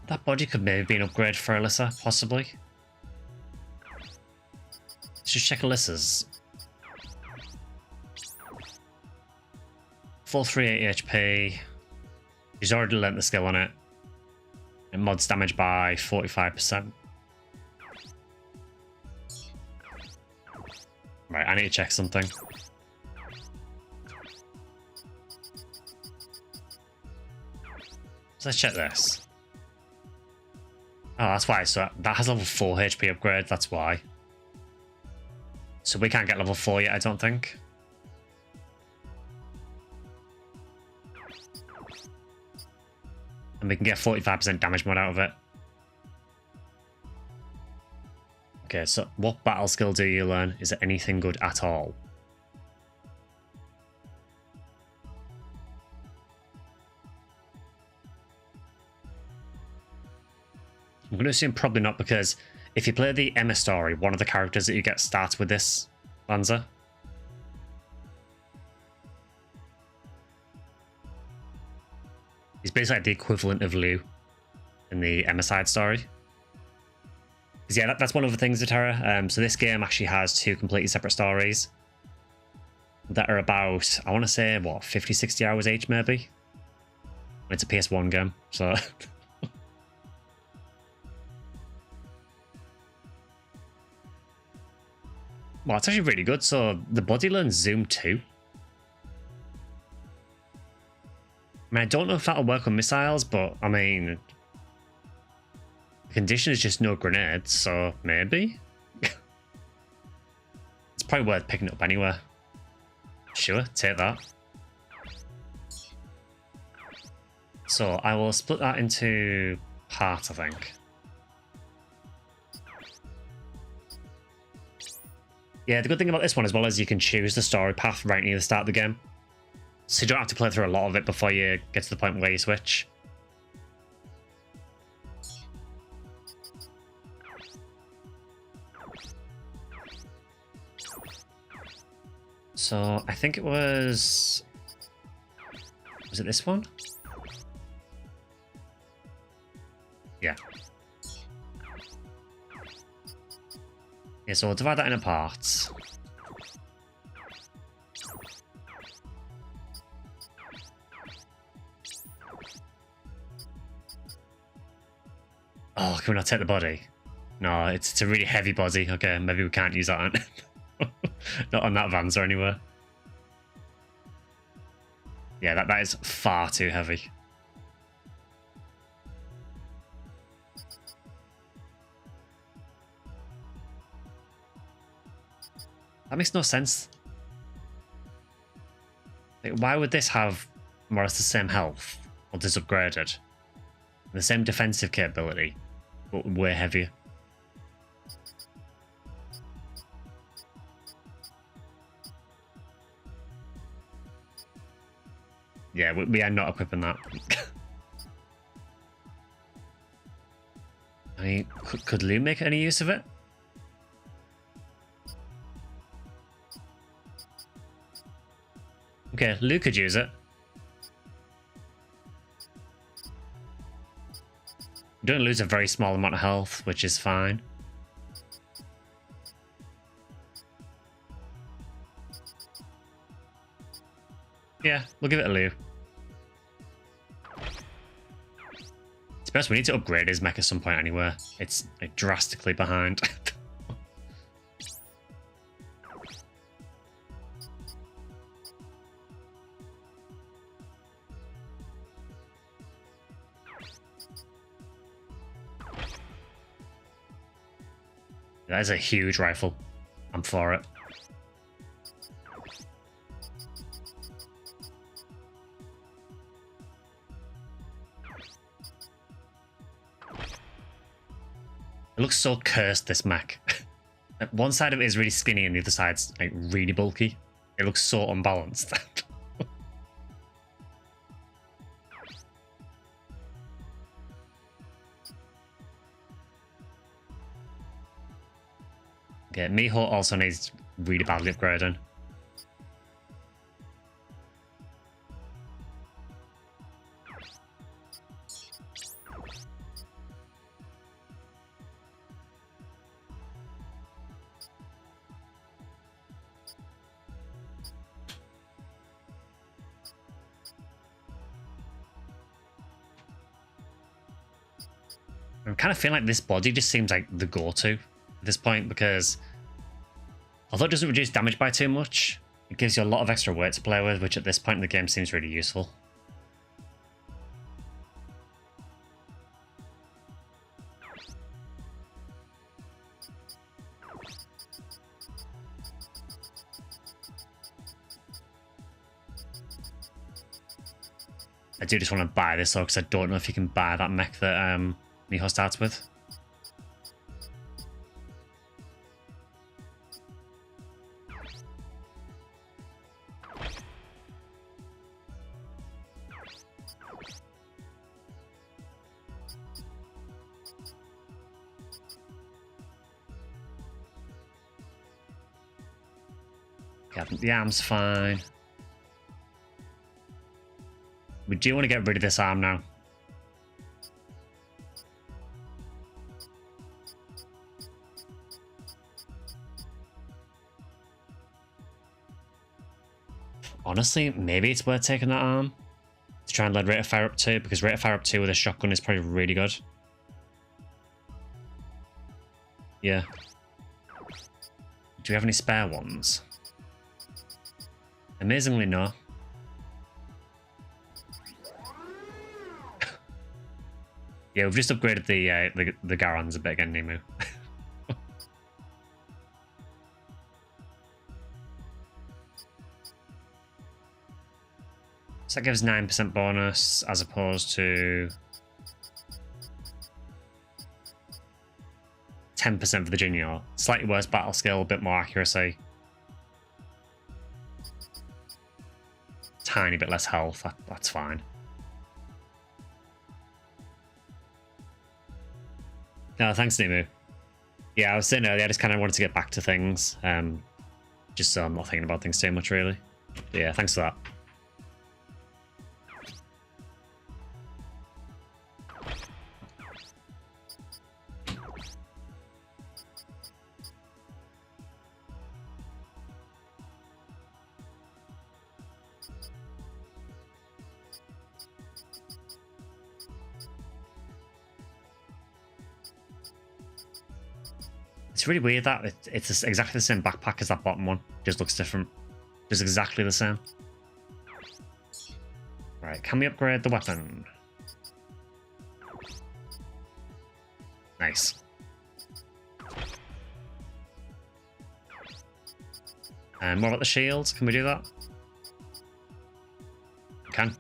That body could maybe be an upgrade for Alisa, possibly. Let's just check Alisa's. Full 380 HP. She's already learnt the skill on it. It mods damage by 45%. Right, I need to check something. So let's check this. Oh, that's why. So that has level 4 HP upgrade. That's why. So we can't get level 4 yet, I don't think. And we can get 45% damage mod out of it. Okay, so what battle skill do you learn? Is it anything good at all? I'm going to assume probably not, because if you play the Emma story, one of the characters that you get starts with this Lanza. He's basically like the equivalent of Liu in the Emma side story. Yeah, that's one of the things, Zatara. So this game actually has 2 completely separate stories that are about, I want to say, what, 50, 60 hours each, maybe? It's a PS1 game, so... Well, it's actually really good. So the body learns Zoom too. I mean, I don't know if that'll work on missiles, but I mean, the condition is just no grenades, so maybe. It's probably worth picking up anyway. Sure, take that. So I will split that into parts, I think. Yeah, the good thing about this one as well is you can choose the story path right near the start of the game. So you don't have to play through a lot of it before you get to the point where you switch. So I think it was... Was it this one? Yeah. Yeah, so we'll divide that into parts. Oh, can we not take the body? No, it's a really heavy body. Okay, maybe we can't use that on not on that Vanza anywhere. Yeah, that is far too heavy. That makes no sense. Like, why would this have more or less the same health, or this upgraded? The same defensive capability, but way heavier. Yeah, we are not equipping that. I mean, could Liu make any use of it? Okay, Liu could use it. You don't lose a very small amount of health, which is fine. Yeah, we'll give it a Liu. To be honest, we need to upgrade his mech at some point anyway. It's like, drastically behind. That is a huge rifle. I'm for it. It looks so cursed, this mech. One side of it is really skinny and the other side's like really bulky. It looks so unbalanced. Okay, Miho also needs really badly upgrading. I'm kind of feeling like this body just seems like the go-to at this point, because although it doesn't reduce damage by too much, it gives you a lot of extra weight to play with, which at this point in the game seems really useful. I do just want to buy this though, because I don't know if you can buy that mech that Miho starts with. Yeah, I think the arm's fine. We do want to get rid of this arm now. Honestly, maybe it's worth taking that arm to try and lead rate of fire up 2, because rate of fire up 2 with a shotgun is probably really good. Yeah. Do we have any spare ones? Amazingly, no. Yeah, we've just upgraded the Garons a bit again, Nemu. So that gives 9% bonus as opposed to 10% for the junior. Slightly worse battle skill, a bit more accuracy. Tiny bit less health, that's fine. No, thanks, Nemu. Yeah, I was saying earlier, I just kind of wanted to get back to things. Just so I'm not thinking about things too much, really. But yeah, thanks for that. It's really weird that it's exactly the same backpack as that bottom one. Just looks different. Just exactly the same. Right, can we upgrade the weapon? Nice. And what about the shields? Can we do that? We can.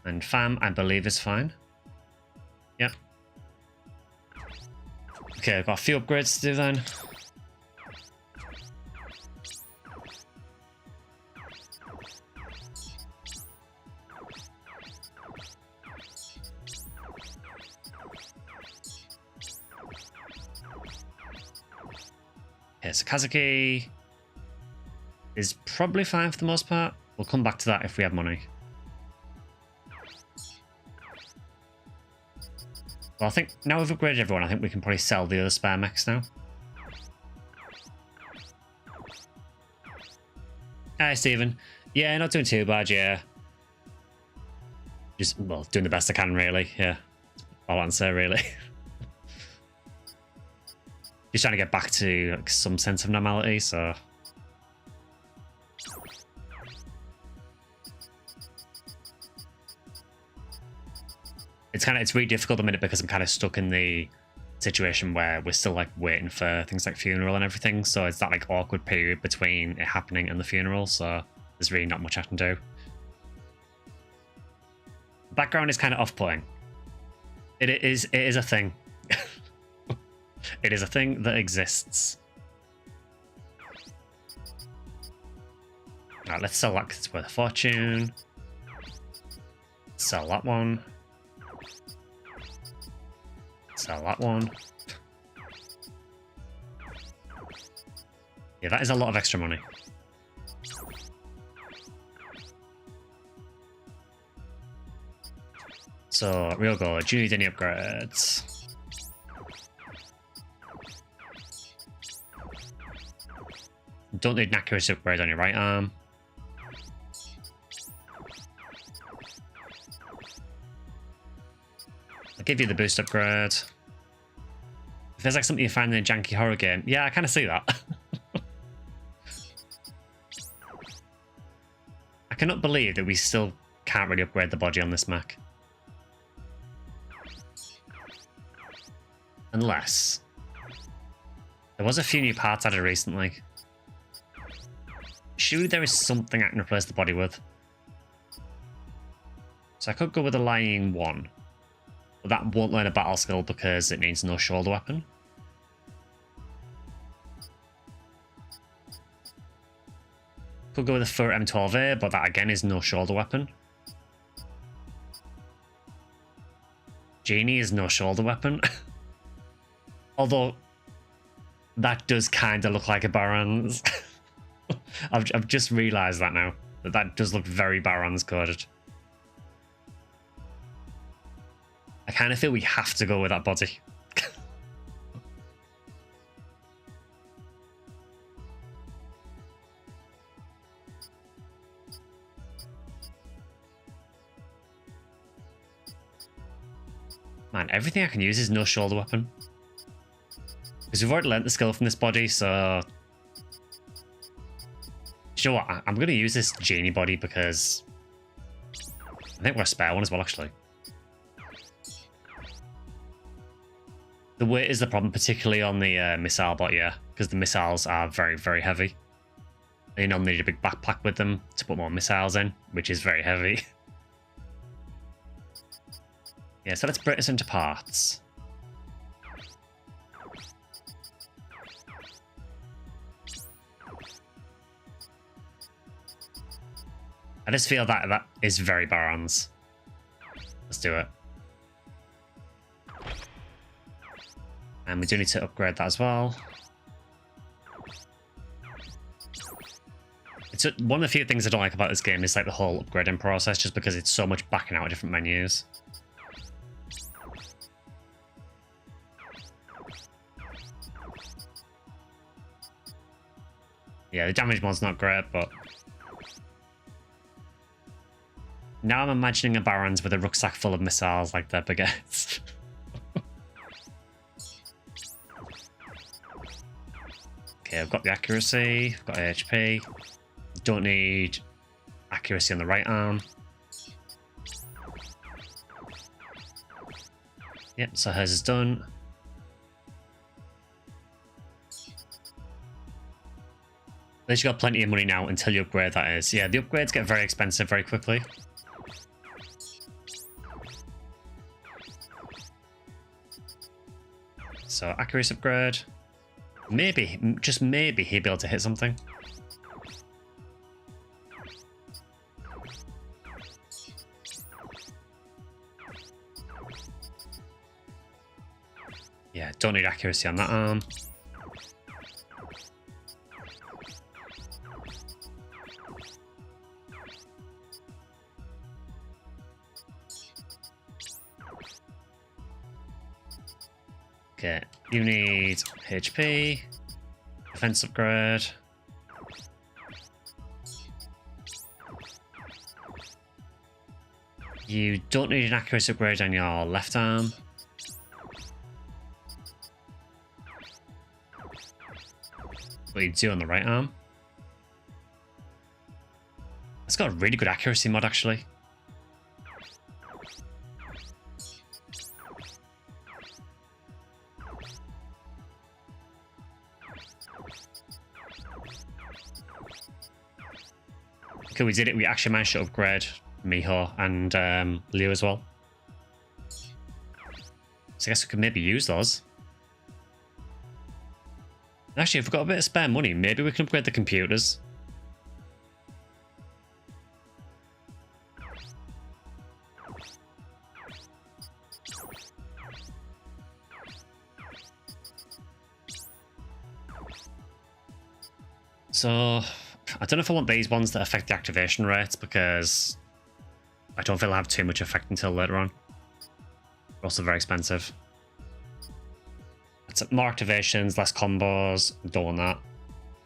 And fam, I believe, is fine. Yep. Okay, I've got a few upgrades to do then. Okay, so Kazuki is probably fine for the most part. We'll come back to that if we have money. Well, I think now we've upgraded everyone, I think we can probably sell the other spare mechs now. Hi, Stephen. Yeah, not doing too bad, yeah. Just, well, doing the best I can, really, yeah. All I can say, really. Just trying to get back to like, some sense of normality, so... It's really difficult at the minute because I'm kind of stuck in the situation where we're still like waiting for things like funeral and everything. So it's that like awkward period between it happening and the funeral. So there's really not much I can do. The background is kind of off-putting. It is a thing. It is a thing that exists. Alright, let's sell that because it's worth a fortune. Sell that one. Sell that one. Yeah, that is a lot of extra money. So, real go. Do you need any upgrades? Don't need an accuracy upgrade on your right arm. I'll give you the boost upgrade. It feels like something you find in a janky horror game. Yeah, I kind of see that. I cannot believe that we still can't really upgrade the body on this mech. Unless... there was a few new parts added recently. Surely there is something I can replace the body with. So I could go with a lying one. But that won't learn a battle skill because it needs no shoulder weapon. Could go with a fur M12A, but that again is no shoulder weapon. Genie is no shoulder weapon. Although, that does kind of look like a Baron's. I've just realised that now. That does look very Baron's coded. I kind of feel we have to go with that body. Man, everything I can use is no shoulder weapon. Because we've already learnt the skill from this body, so... you know what? I'm going to use this genie body because... I think we're a spare one as well, actually. The weight is the problem, particularly on the missile bot, yeah. Because the missiles are very, very heavy. You normally need a big backpack with them to put more missiles in, which is very heavy. Yeah, so let's break this into parts. I just feel that that is very Baron's. Let's do it. And we do need to upgrade that as well. It's one of the few things I don't like about this game is like the whole upgrading process, just because it's so much backing out of different menus. Yeah, the damage mod's not great, but... now I'm imagining a Baron's with a rucksack full of missiles like their baguettes. Okay, I've got the accuracy, I've got HP. Don't need accuracy on the right arm. Yep, so hers is done. At least you've got plenty of money now until you upgrade, that is. Yeah, the upgrades get very expensive very quickly. So, accuracy upgrade. Maybe, just maybe he'll be able to hit something. Yeah, don't need accuracy on that arm. Okay, you need HP, defense upgrade. You don't need an accuracy upgrade on your left arm. But you do on the right arm. It's got a really good accuracy mod, actually. Okay, we did it. We actually managed to upgrade Miho and Liu as well. So I guess we could maybe use those. Actually, if we've got a bit of spare money, maybe we can upgrade the computers. So, I don't know if I want these ones that affect the activation rates, because I don't feel they'll have too much effect until later on. They're also very expensive. It's more activations, less combos. Don't want that.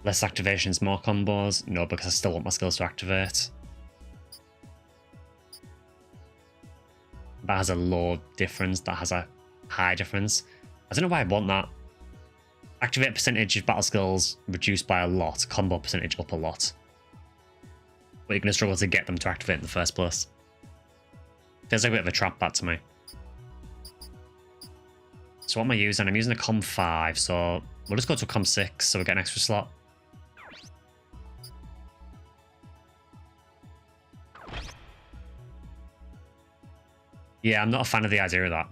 Less activations, more combos. No, because I still want my skills to activate. That has a low difference. That has a high difference. I don't know why I want that. Activate percentage of battle skills reduced by a lot. Combo percentage up a lot. But you're going to struggle to get them to activate in the first place. Feels like a bit of a trap, that to me. So what am I using? I'm using a Com 5, so we'll just go to a Com 6 so we get an extra slot. Yeah, I'm not a fan of the idea of that.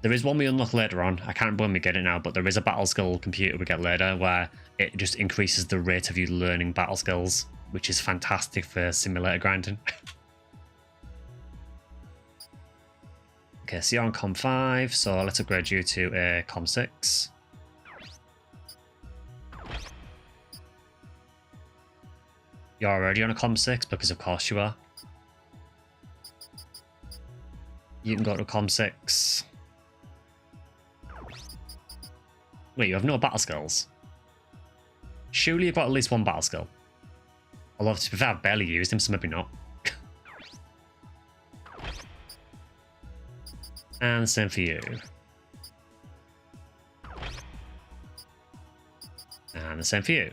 There is one we unlock later on. I can't remember when we get it now, but there is a battle skill computer we get later where it just increases the rate of you learning battle skills, which is fantastic for simulator grinding. Okay, so you're on Com 5, so let's upgrade you to a Com 6. You're already on a Com 6 because of course you are. You can go to Com 6. Wait, you have no battle skills? Surely you've got at least one battle skill. Although, to be fair, I've barely used him, so maybe not. And the same for you. And the same for you.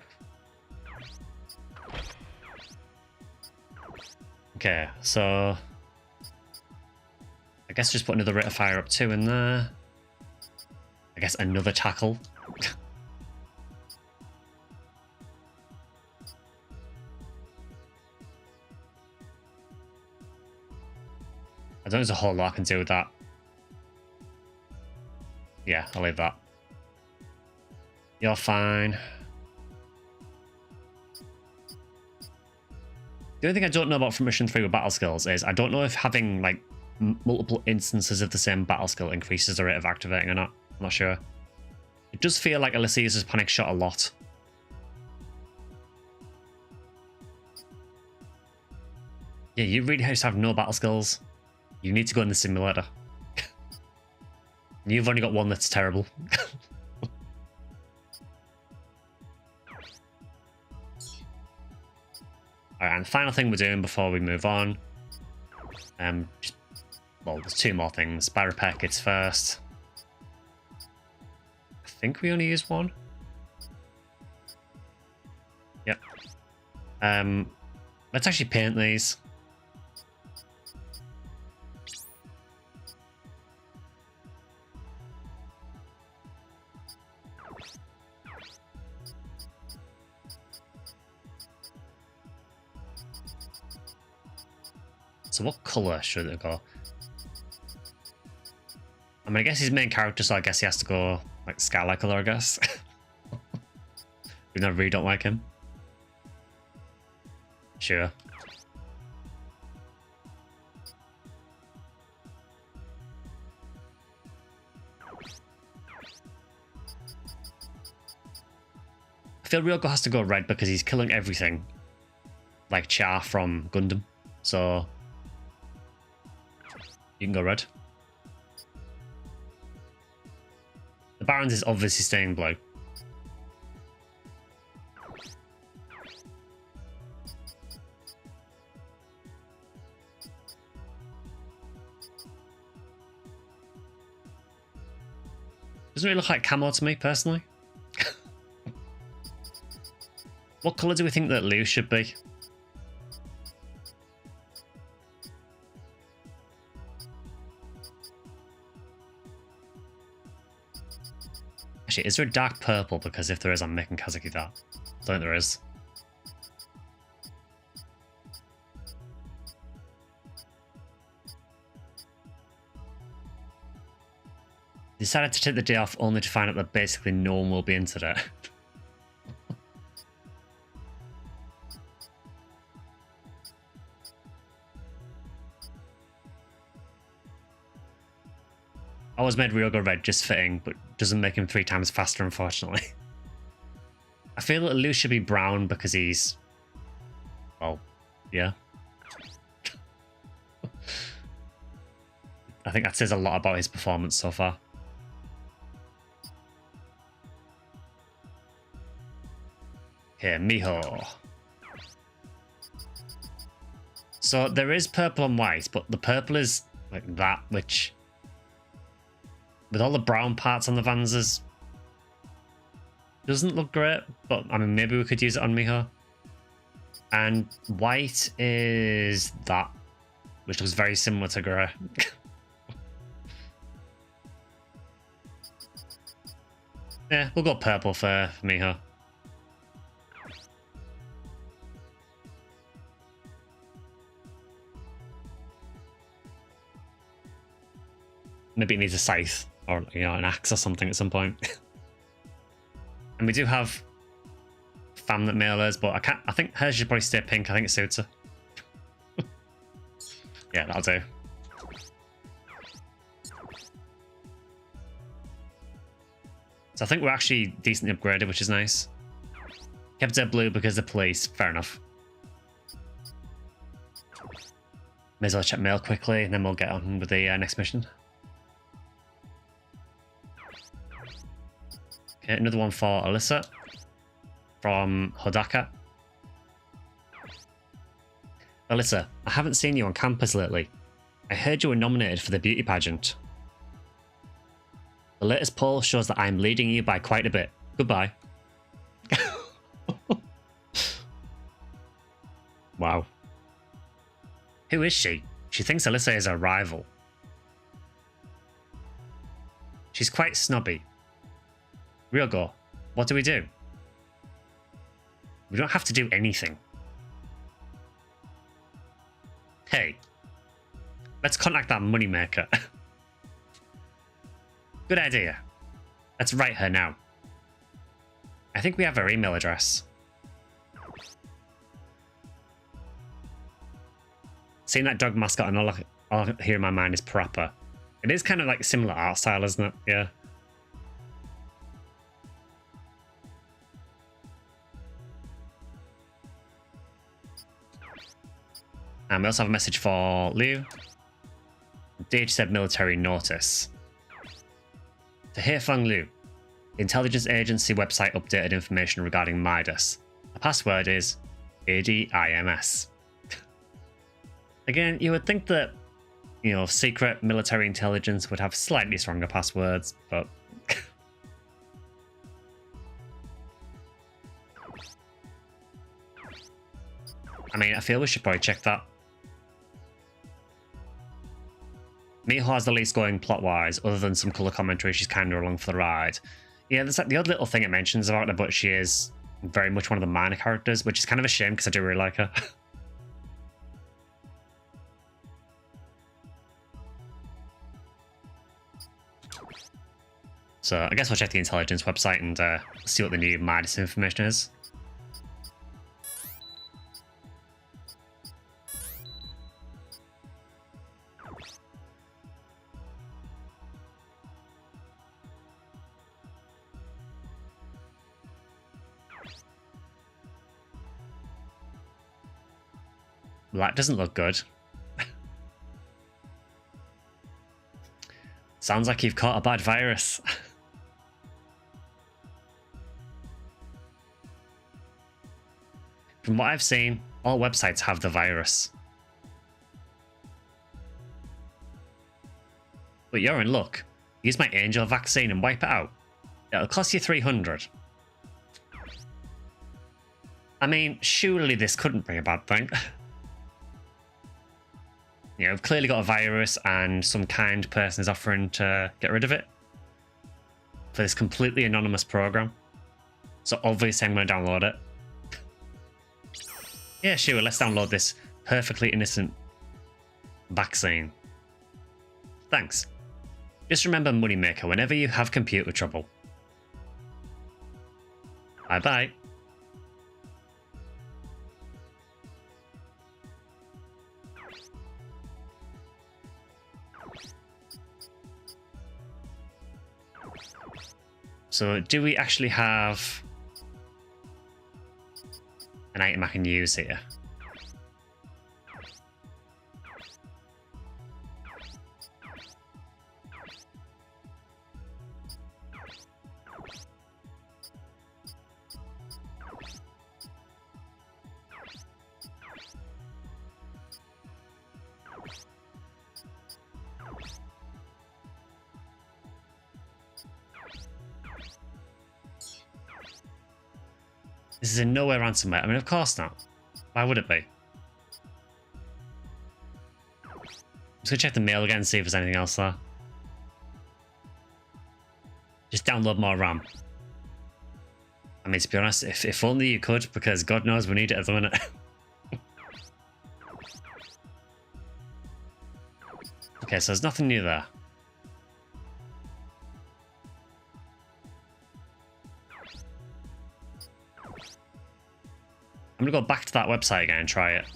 Okay, so... I guess just put another rate of fire up 2 in there. I guess another tackle. I don't think there's a whole lot I can do with that. Yeah, I'll leave that. You're fine. The only thing I don't know about from Mission 3 with battle skills is I don't know if having like multiple instances of the same battle skill increases the rate of activating or not. I'm not sure. It does feel like Alisa uses Panic Shot a lot. Yeah, you really just have no battle skills. You need to go in the simulator. You've only got one that's terrible. Alright, and the final thing we're doing before we move on. Well, there's 2 more things. By repair kits first. I think we only use 1. Yep. Let's actually paint these. So what colour should it go? I mean, I guess he's main character, so I guess he has to go like Skyly colour, I guess. Even though I really don't like him. Sure. I feel Ryoko has to go red because he's killing everything. Like Char from Gundam. So you can go red. The Barons is obviously staying blue. Doesn't really look like camo to me, personally. What colour do we think that Liu should be? Actually, is there a dark purple? Because if there is, I'm making Kazuki that. I don't think there is. Decided to take the day off only to find out that basically no one will be in today. I always made Ryogo red just fitting, but doesn't make him 3 times faster, unfortunately. I feel that Liu should be brown because he's... well, yeah. I think that says a lot about his performance so far. Okay, Miho. So there is purple and white, but the purple is like that, which with all the brown parts on the Vanzas doesn't look great, but I mean, maybe we could use it on Miho. And white is that, which looks very similar to grey. Yeah, we'll go purple for Miho. Maybe it needs a scythe or, you know, an axe or something at some point. And we do have famlet mailers, but I think hers should probably stay pink. I think it suits her. Yeah, that'll do. So I think we're actually decently upgraded, which is nice. Kept it blue because of the police. Fair enough. May as well check mail quickly, and then we'll get on with the next mission. Okay, another one for Alisa from Hodaka. Alisa, I haven't seen you on campus lately. I heard you were nominated for the beauty pageant. The latest poll shows that I'm leading you by quite a bit. Goodbye. Wow. Who is she? She thinks Alisa is her rival. She's quite snobby. Ryogo, what do? We don't have to do anything. Hey, let's contact that moneymaker. Good idea. Let's write her now. I think we have her email address. Seeing that dog mascot and all I hear in my mind is Parappa. It is kind of like similar art style, isn't it? Yeah. And we also have a message for Liu. DH said military notice. To Heifeng Liu, the intelligence agency website updated information regarding Midas. The password is ADIMS. Again, you would think that, you know, secret military intelligence would have slightly stronger passwords, but... I mean, I feel we should probably check that. Miho has the least going plot-wise, other than some colour commentary. She's kind of along for the ride. Yeah, there's like the odd little thing it mentions about her, but she is very much one of the minor characters, which is kind of a shame because I do really like her. So I guess we'll check the intelligence website and see what the new Midas information is. Well, that doesn't look good. Sounds like you've caught a bad virus. From what I've seen, all websites have the virus. But you're in luck. Use my angel vaccine and wipe it out. It'll cost you 300. I mean, surely this couldn't be a bad thing. You know, we've clearly got a virus and some kind person is offering to get rid of it for this completely anonymous program. So obviously I'm going to download it. Yeah, sure, let's download this perfectly innocent vaccine. Thanks. Just remember Moneymaker whenever you have computer trouble. Bye-bye. So do we actually have an item I can use here? This is in no way ransomware. I mean, of course not. Why would it be? Just gonna check the mail again and see if there's anything else there. Just download more RAM. I mean, to be honest, if only you could, because God knows we need it at the minute. Okay, so there's nothing new there. I'm gonna go back to that website again and try it.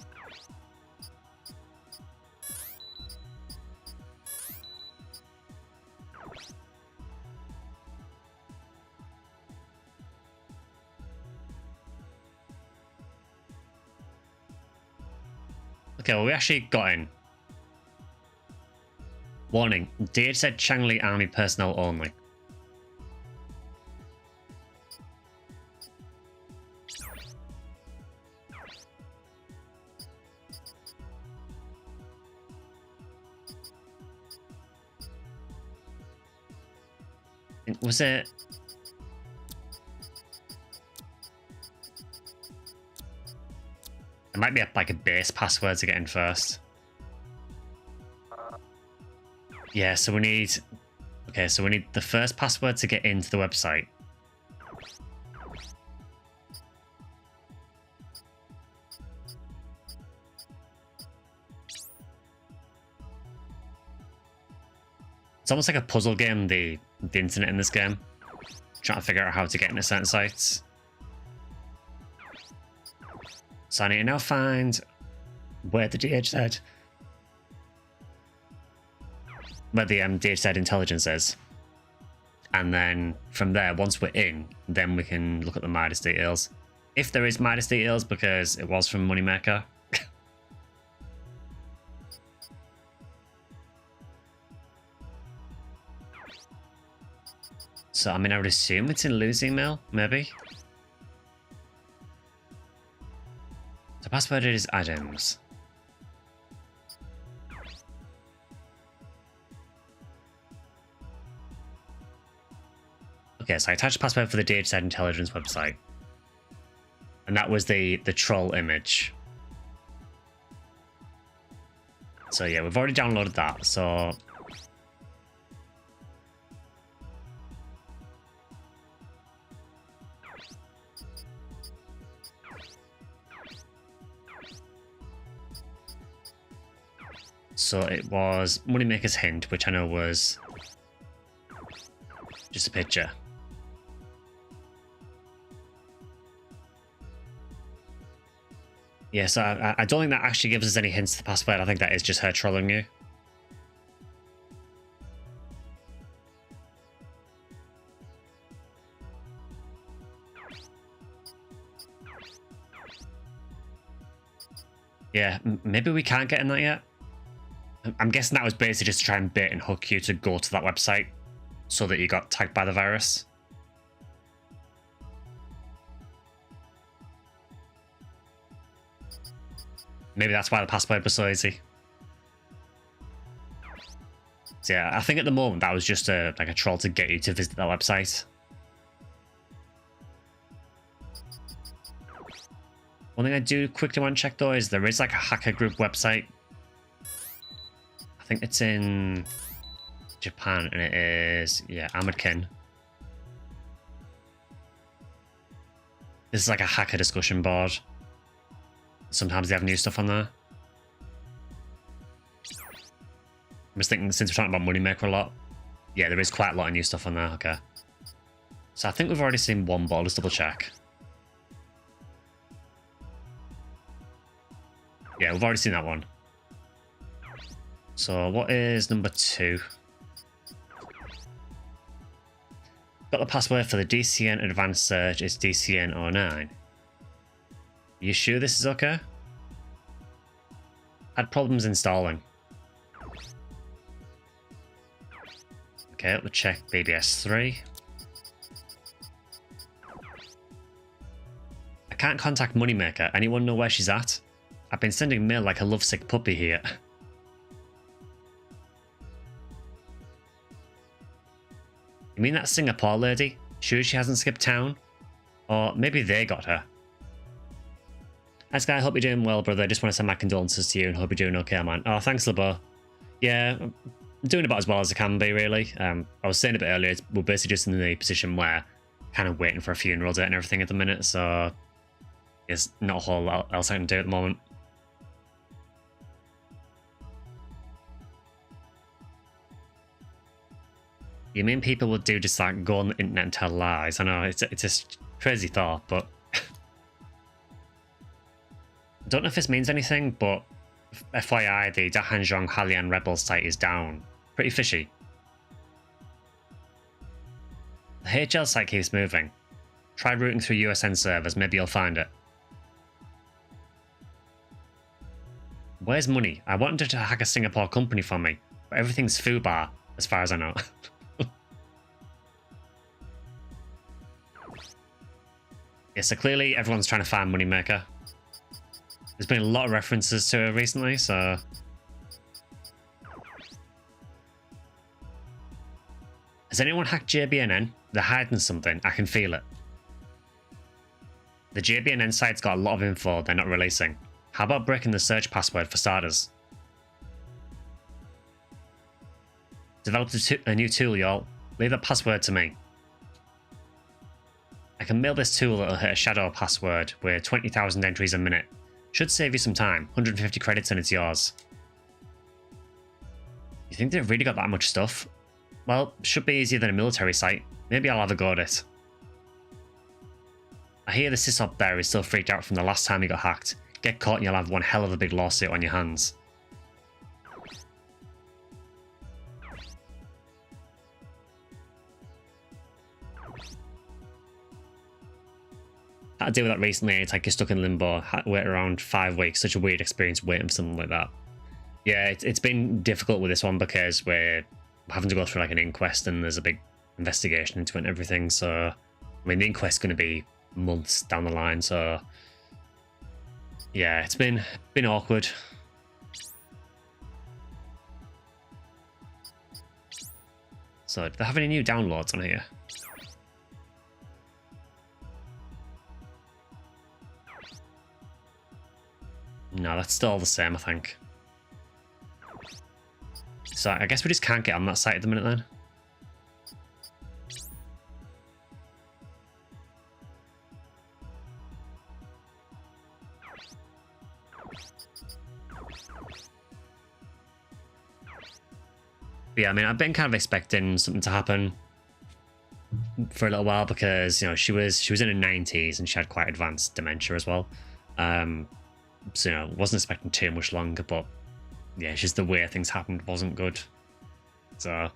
Okay, well, we actually got in. Warning, DH said Changli Army personnel only. Was it... It might be like a base password to get in first. Yeah, so we need... Okay, so we need the first password to get into the website. It's almost like a puzzle game, the internet in this game. Trying to figure out how to get into certain sites. So I need to now find where the DH said... where the DH said intelligence is. And then from there, once we're in, then we can look at the Midas details. If there is Midas details, because it was from Moneymaker. So, I mean, I would assume it's in Lou's email, maybe. The password is Adams. Okay, so I attached the password for the DHZ intelligence website. And that was the troll image. So yeah, we've already downloaded that, so... So it was Moneymaker's hint, which I know was just a picture. Yeah, so I don't think that actually gives us any hints to the password. I think that is just her trolling you. Yeah, maybe we can't get in that yet. I'm guessing that was basically just to try and bait and hook you to go to that website so that you got tagged by the virus. Maybe that's why the password was so easy. So yeah, I think at the moment that was just like a troll to get you to visit that website. One thing I do quickly want to check though is there is like a hacker group website. I think it's in Japan and it is, yeah, Ahmedkin. This is like a hacker discussion board. Sometimes they have new stuff on there. I'm just thinking, since we're talking about Moneymaker a lot, yeah, there is quite a lot of new stuff on there. Okay. So I think we've already seen one ball. Let's double check. Yeah, we've already seen that one. So what is number 2? Got the password for the DCN advanced search. It's DCN09. You sure this is okay? Had problems installing. Okay, we'll check BBS3. I can't contact Moneymaker. Anyone know where she's at? I've been sending mail like a lovesick puppy here. You mean that Singapore lady? Sure she hasn't skipped town? Or maybe they got her. Hi Sky, I hope you're doing well, brother. I just want to send my condolences to you and hope you're doing okay, man. Oh, thanks, Lebo. Yeah, I'm doing about as well as I can be, really. I was saying a bit earlier, we're basically just in the position where kind of waiting for a funeral date and everything at the minute, so there's not a whole lot else I can do at the moment. You mean people would do just like go on the internet and tell lies? I know, it's a crazy thought, but I don't know if this means anything, but FYI, the Dahanzhong Halian Rebel site is down. Pretty fishy. The HL site keeps moving. Try routing through USN servers, maybe you'll find it. Where's money? I wanted to hack a Singapore company for me, but everything's FUBAR, as far as I know. Yeah, so clearly everyone's trying to find Moneymaker. There's been a lot of references to her recently, so... Has anyone hacked JBNN? They're hiding something, I can feel it. The JBNN site's got a lot of info they're not releasing. How about breaking the search password for starters? Developed a new tool, y'all. Leave that password to me. I can mail this tool that'll hit a shadow password with 20,000 entries a minute. Should save you some time. 150 credits and it's yours. You think they've really got that much stuff? Well, should be easier than a military site. Maybe I'll have a go at it. I hear the sysop there is still freaked out from the last time he got hacked. Get caught and you'll have one hell of a big lawsuit on your hands. I had to deal with that recently. It's like you're stuck in limbo. Had to wait around 5 weeks. Such a weird experience waiting for something like that. Yeah, it's been difficult with this one because we're having to go through like an inquest and there's a big investigation into it and everything. So, I mean, the inquest's going to be months down the line. So, yeah, it's been awkward. So, do they have any new downloads on here? No, that's still all the same, I think. So I guess we just can't get on that site at the minute then. But yeah, I mean, I've been kind of expecting something to happen for a little while because, you know, she was in her 90s and she had quite advanced dementia as well. So, you know, wasn't expecting too much longer, but yeah, it's just the way things happened wasn't good. So,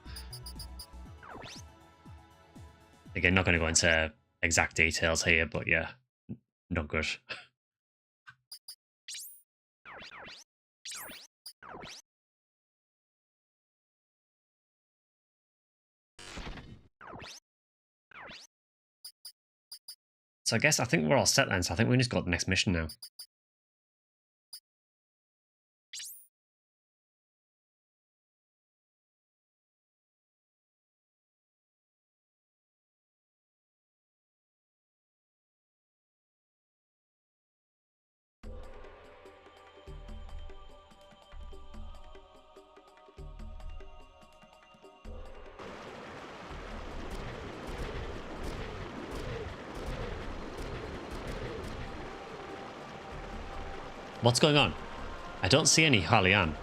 again, not going to go into exact details here, but yeah, not good. So I think we're all set then, so I think we just got the next mission now. What's going on? I don't see any Halian.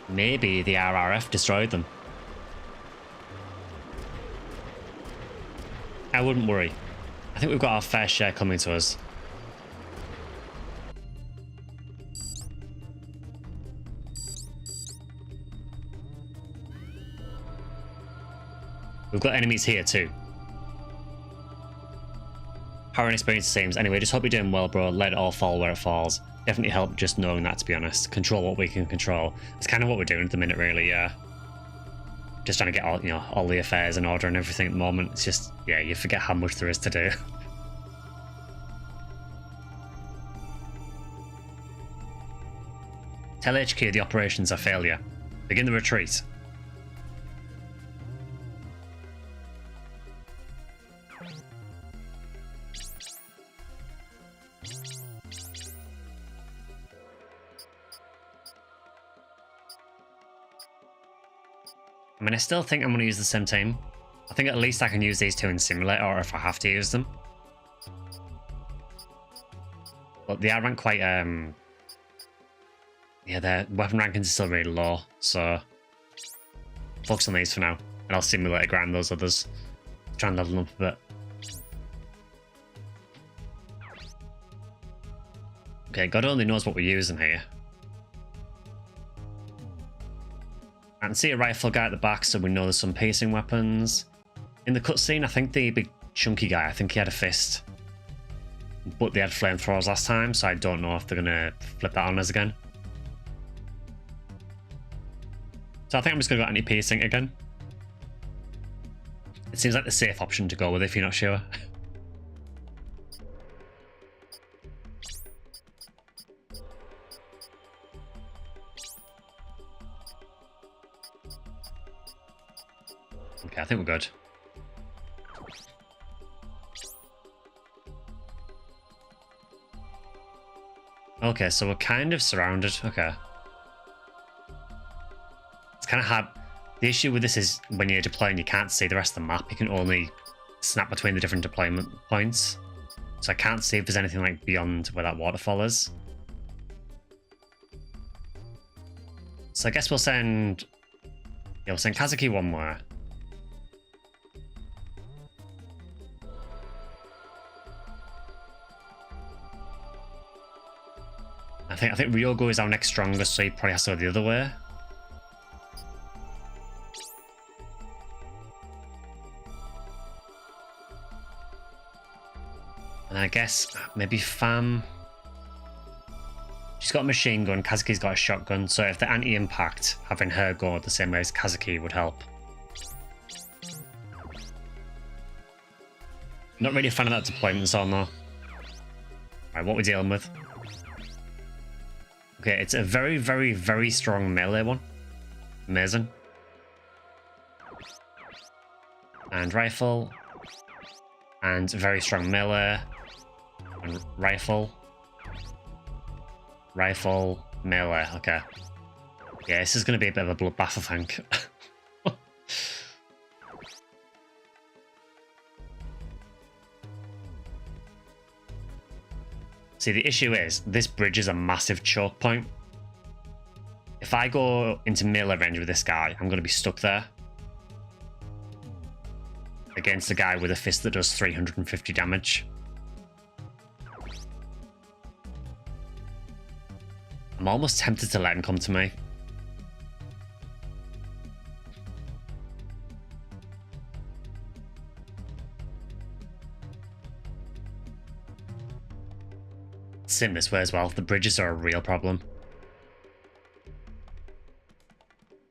Maybe the RRF destroyed them. I wouldn't worry. I think we've got our fair share coming to us. We've got enemies here too. How inexperienced it seems. Anyway, just hope you're doing well, bro. Let it all fall where it falls. Definitely help just knowing that, to be honest. Control what we can control. It's kind of what we're doing at the minute, really, yeah. Just trying to get all, you know, all the affairs in order and everything at the moment. It's just, yeah, you forget how much there is to do. Tell HQ the operation's a failure. Begin the retreat. I mean, I still think I'm going to use the same team. I think at least I can use these two in Simulator, or if I have to use them. But they aren't quite, yeah, their weapon rankings is still really low, so focus on these for now. And I'll Simulator grind those others. Try and level them up a bit. Okay, God only knows what we're using here. I can see a rifle guy at the back, so we know there's some piercing weapons. In the cutscene, I think the big chunky guy, I think he had a fist. But they had flamethrowers last time, so I don't know if they're going to flip that on us again. So I think I'm just going to go anti-piercing again. It seems like the safe option to go with if you're not sure. Okay, I think we're good. Okay, so we're kind of surrounded. Okay. It's kind of hard. The issue with this is when you're deploying, you can't see the rest of the map. You can only snap between the different deployment points. So I can't see if there's anything like beyond where that waterfall is. So I guess we'll send... Yeah, we'll send Kazuki one more. I think Ryogo is our next strongest, so he probably has to go the other way. And I guess maybe Fam. She's got a machine gun, Kazuki's got a shotgun, so if the anti-impact, having her go the same way as Kazuki would help. Not really a fan of that deployment zone though. Right, what we're dealing with. Okay, it's a very, very, very strong melee one. Amazing. And rifle. And very strong melee. And rifle. Rifle, melee, okay. Yeah, this is going to be a bit of a bloodbath, I think. See, the issue is, this bridge is a massive choke point. If I go into melee range with this guy, I'm going to be stuck there. Against a guy with a fist that does 350 damage. I'm almost tempted to let him come to me. Sim this way as well. The bridges are a real problem.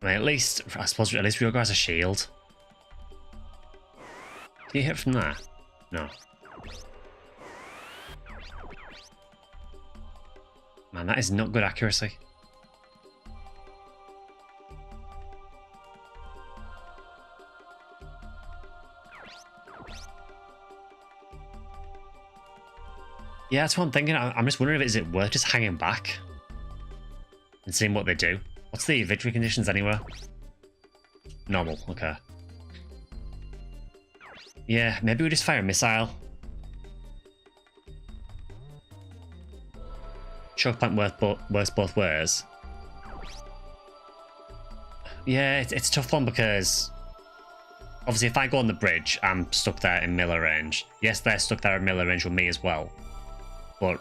I mean, I suppose at least Ryogo has a shield. Can you hit from there? No. Man, that is not good accuracy. Yeah, that's what I'm thinking. I'm just wondering if is it worth just hanging back and seeing what they do. What's the victory conditions anyway? Normal, okay. Yeah, maybe we just fire a missile. Choke point works both ways. Yeah, it's a tough one because obviously if I go on the bridge, I'm stuck there in melee range. Yes, they're stuck there in melee range with me as well. But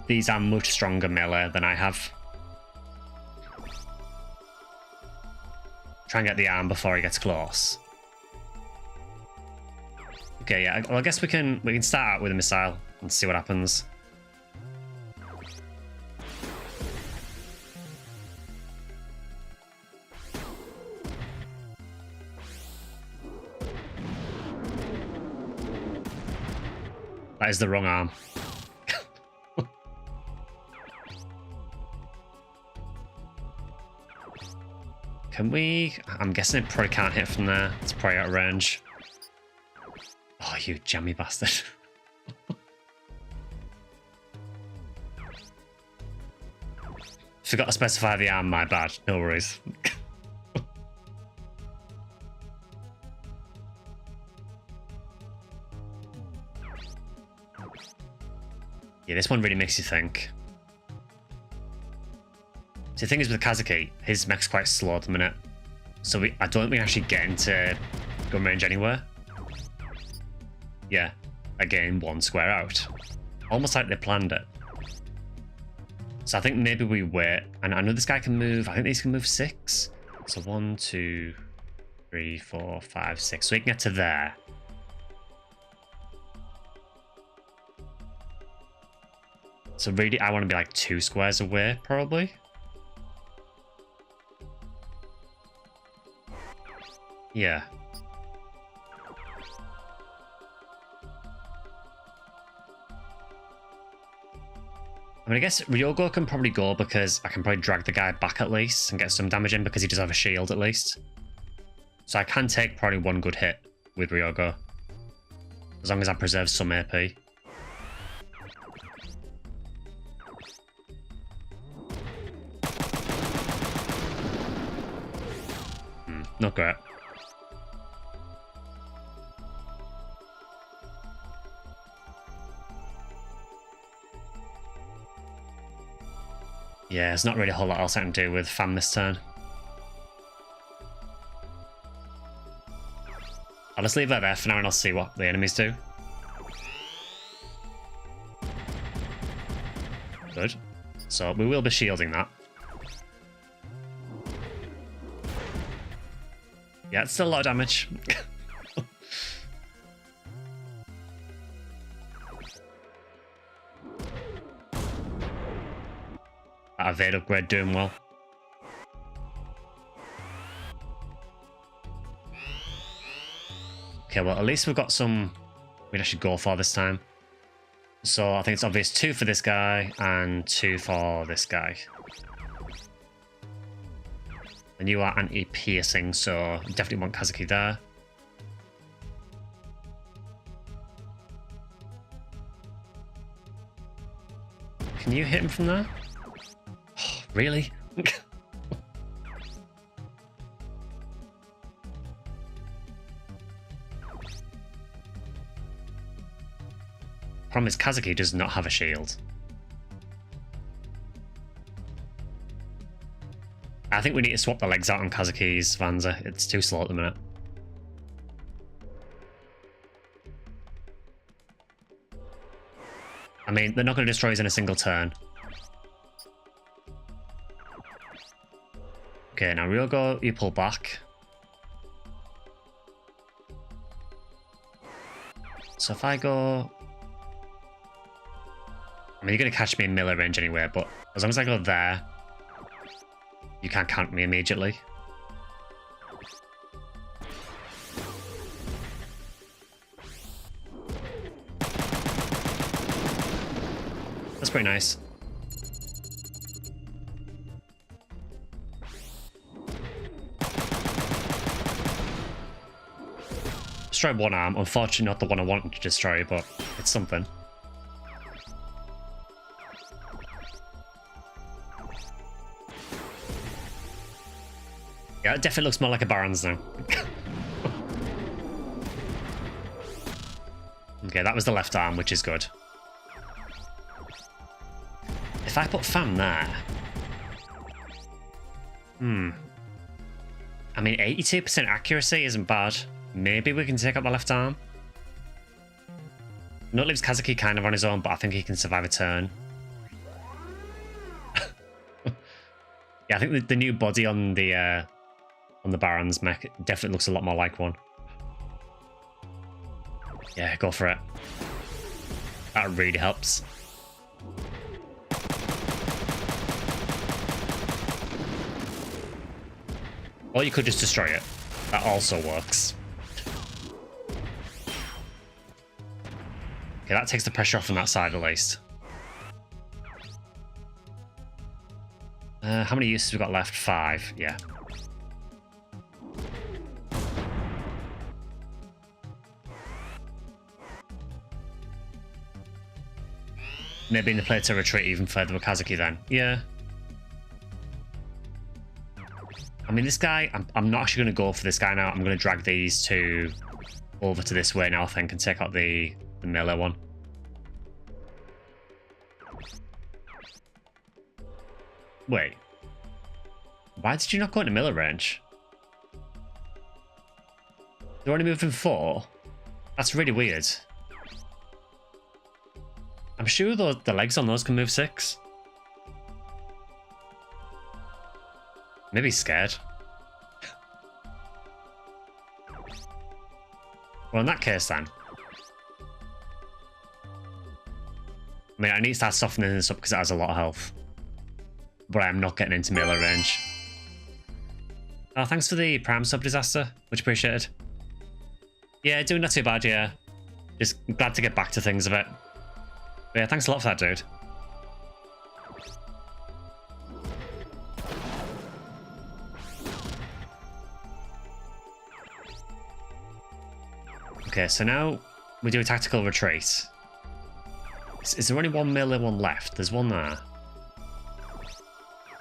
these are much stronger melee than I have. Try and get the arm before he gets close. Okay, yeah, well, I guess we can start out with a missile and see what happens. That is the wrong arm. Can we? I'm guessing it probably can't hit from there. It's probably out of range. Oh, you jammy bastard. Forgot to specify the arm, my bad. No worries. Yeah, this one really makes you think. See, the thing is with Kazuki, his mech's quite slow at the minute. So I don't think we actually get into gun range anywhere. Yeah, again, 1 square out. Almost like they planned it. So I think maybe we wait. And I know this guy can move, I think these can move 6. So 1, 2, 3, 4, 5, 6. So we can get to there. So really, I want to be like 2 squares away, probably. Yeah. I mean, I guess Ryogo can probably go because I can probably drag the guy back at least and get some damage in because he does have a shield at least. So I can take probably 1 good hit with Ryogo. As long as I preserve some AP. Not great. Yeah, there's not really a whole lot else I can do with Fam this turn. I'll just leave that there for now and I'll see what the enemies do. Good. So we will be shielding that. Yeah, it's still a lot of damage. That evade upgrade doing well. Okay, well, at least we've got some we'd actually go for this time. So I think it's obvious 2 for this guy and 2 for this guy. And you are anti-piercing, so you definitely want Kazuki there. Can you hit him from there? Oh, really? Problem is, Kazuki does not have a shield. I think we need to swap the legs out on Kazuki's Vanza. It's too slow at the minute. I mean, they're not going to destroy us in a single turn. Okay, now Ryogo, you pull back. So if I go... I mean, you're going to catch me in melee range anyway, but as long as I go there, you can't count me immediately. That's pretty nice. Destroy 1 arm. Unfortunately, not the one I wanted to destroy, but it's something. Yeah, it definitely looks more like a Baron's now. Okay, that was the left arm, which is good. If I put Fam there... I mean, 82% accuracy isn't bad. Maybe we can take out the left arm. No, it leaves Kazuki kind of on his own, but I think he can survive a turn. Yeah, I think the new body on the Baron's mech definitely looks a lot more like one. Yeah, go for it. That really helps. Or you could just destroy it. That also works. Okay, that takes the pressure off on that side at least. How many uses have we got left? 5, yeah. Maybe in the play to retreat even further with Kazuki then. Yeah. I mean, this guy, I'm not actually going to go for this guy now. I'm going to drag these two over to this way now, I think, and take out the melee one. Wait. Why did you not go into melee range? They're only moving 4? That's really weird. I'm sure the legs on those can move 6. Maybe he's scared. Well, in that case then. I mean, I need to start softening this up because it has a lot of health. But I am not getting into melee range. Oh, thanks for the Prime sub, Disaster. Much appreciated. Yeah, doing not too bad, yeah. Just glad to get back to things a bit. But yeah, thanks a lot for that, dude. Okay, so now we do a tactical retreat. Is there only one melee one left? There's one there.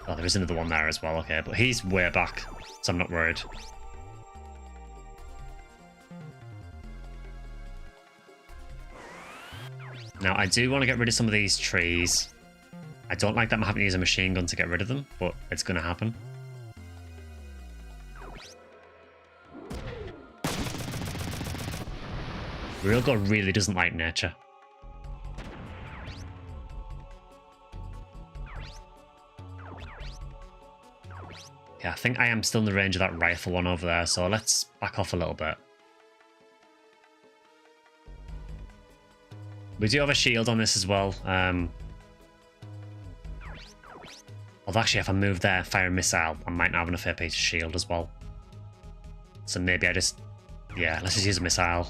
Oh, there is another one there as well, okay. But he's way back, so I'm not worried. Now, I do want to get rid of some of these trees. I don't like that I'm having to use a machine gun to get rid of them, but it's going to happen. Real God really doesn't like nature. Yeah, I think I am still in the range of that rifle one over there, so let's back off a little bit. We do have a shield on this as well. Although actually, if I move there, fire a missile, I might not have enough AP to shield as well. So maybe I just... Yeah, let's just use a missile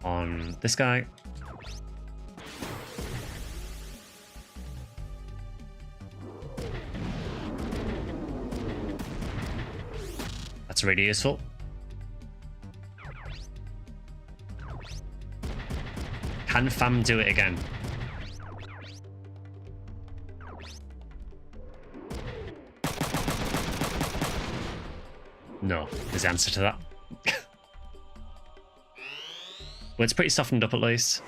on this guy. That's really useful. Can Fam do it again? No, is the answer to that. Well, it's pretty softened up at least.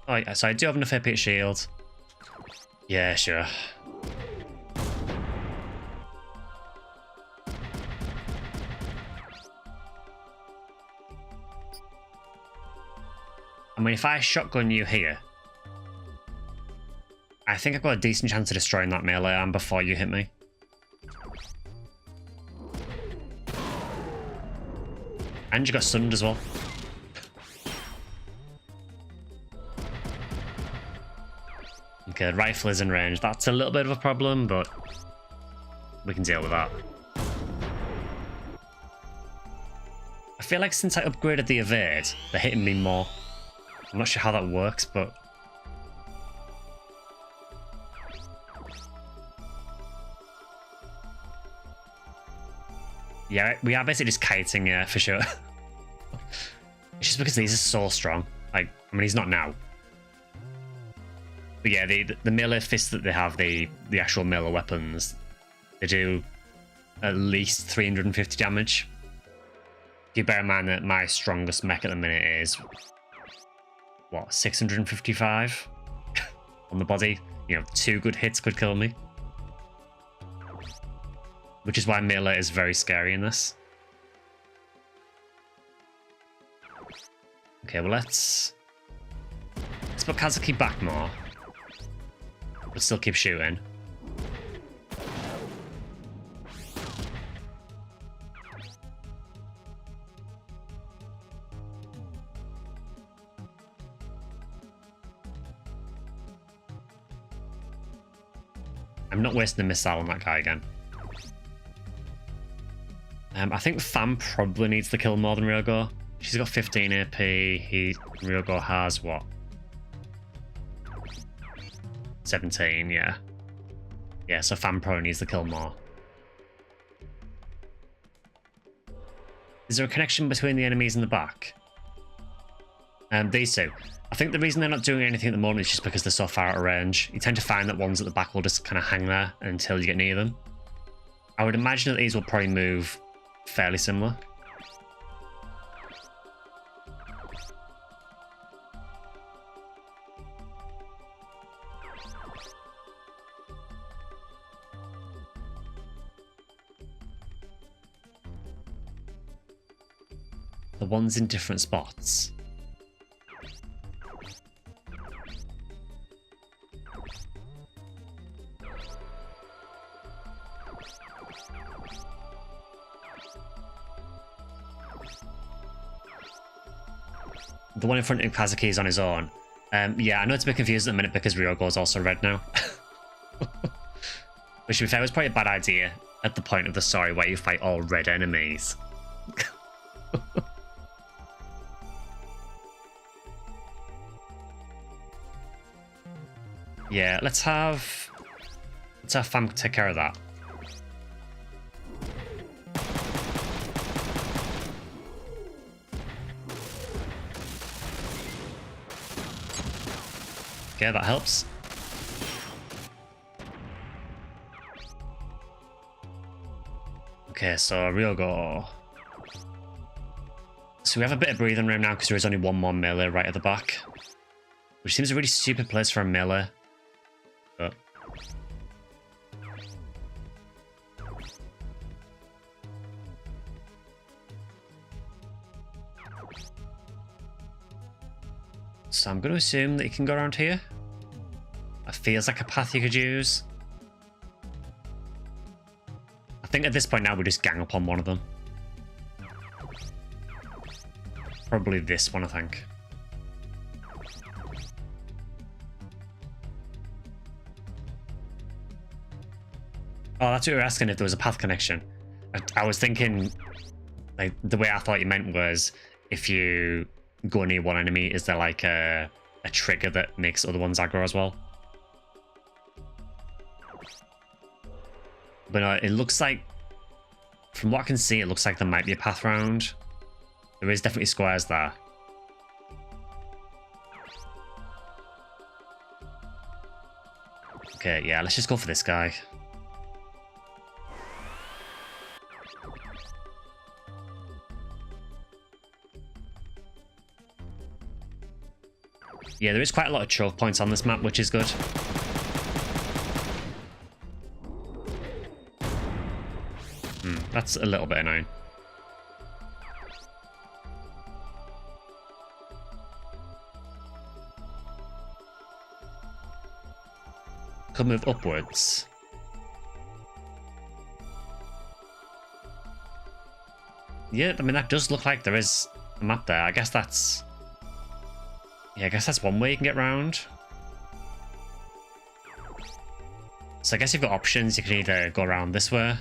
Oh, yeah, so I do have enough AP shield. Yeah, sure. I mean, if I shotgun you here, I think I've got a decent chance of destroying that melee arm before you hit me. And you got stunned as well. Okay, the rifle is in range. That's a little bit of a problem, but we can deal with that. I feel like since I upgraded the evade, they're hitting me more. I'm not sure how that works, but... Yeah, we are basically just kiting, yeah, for sure. It's just because these are so strong. Like, I mean, he's not now. But yeah, the melee fists that they have, the actual melee weapons, they do at least 350 damage. If you bear in mind that my strongest mech at the minute is... what, 655 on the body? You know, 2 good hits could kill me. Which is why melee is very scary in this. Okay, well let's put Kazuki back more. But still keep shooting. I'm not wasting a missile on that guy again. I think Fam probably needs to kill more than Ryogo. She's got 15 AP. Ryogo has what? 17, yeah. Yeah, so Fam probably needs to kill more. Is there a connection between the enemies in the back? These two. I think the reason they're not doing anything at the moment is just because they're so far out of range. You tend to find that ones at the back will just kind of hang there until you get near them. I would imagine that these will probably move fairly similar. The ones in different spots. The one in front of Kazuki is on his own. Yeah, I know it's a bit confused at the minute because Ryogo is also red now. Which, to be fair, was probably a bad idea at the point of the story where you fight all red enemies. Yeah, let's have Fam take care of that. Okay, that helps. Okay, so Ryogo. So we have a bit of breathing room now because there is only one more melee right at the back. Which seems a really stupid place for a melee. But so I'm going to assume that you can go around here. That feels like a path you could use. I think at this point now we just gang up on one of them. Probably this one, I think. Oh, that's what you were asking, if there was a path connection. I was thinking, like, the way I thought you meant was if you go near one enemy, is there like a trigger that makes other ones aggro as well? But no, it looks like, from what I can see, it looks like there might be a path round. There is definitely squares there. Okay, yeah, let's just go for this guy. Yeah, there is quite a lot of choke points on this map, which is good. That's a little bit annoying. Could move upwards. Yeah, I mean, that does look like there is a map there. I guess that's... Yeah, I guess that's one way you can get around. So I guess you've got options. You can either go around this way.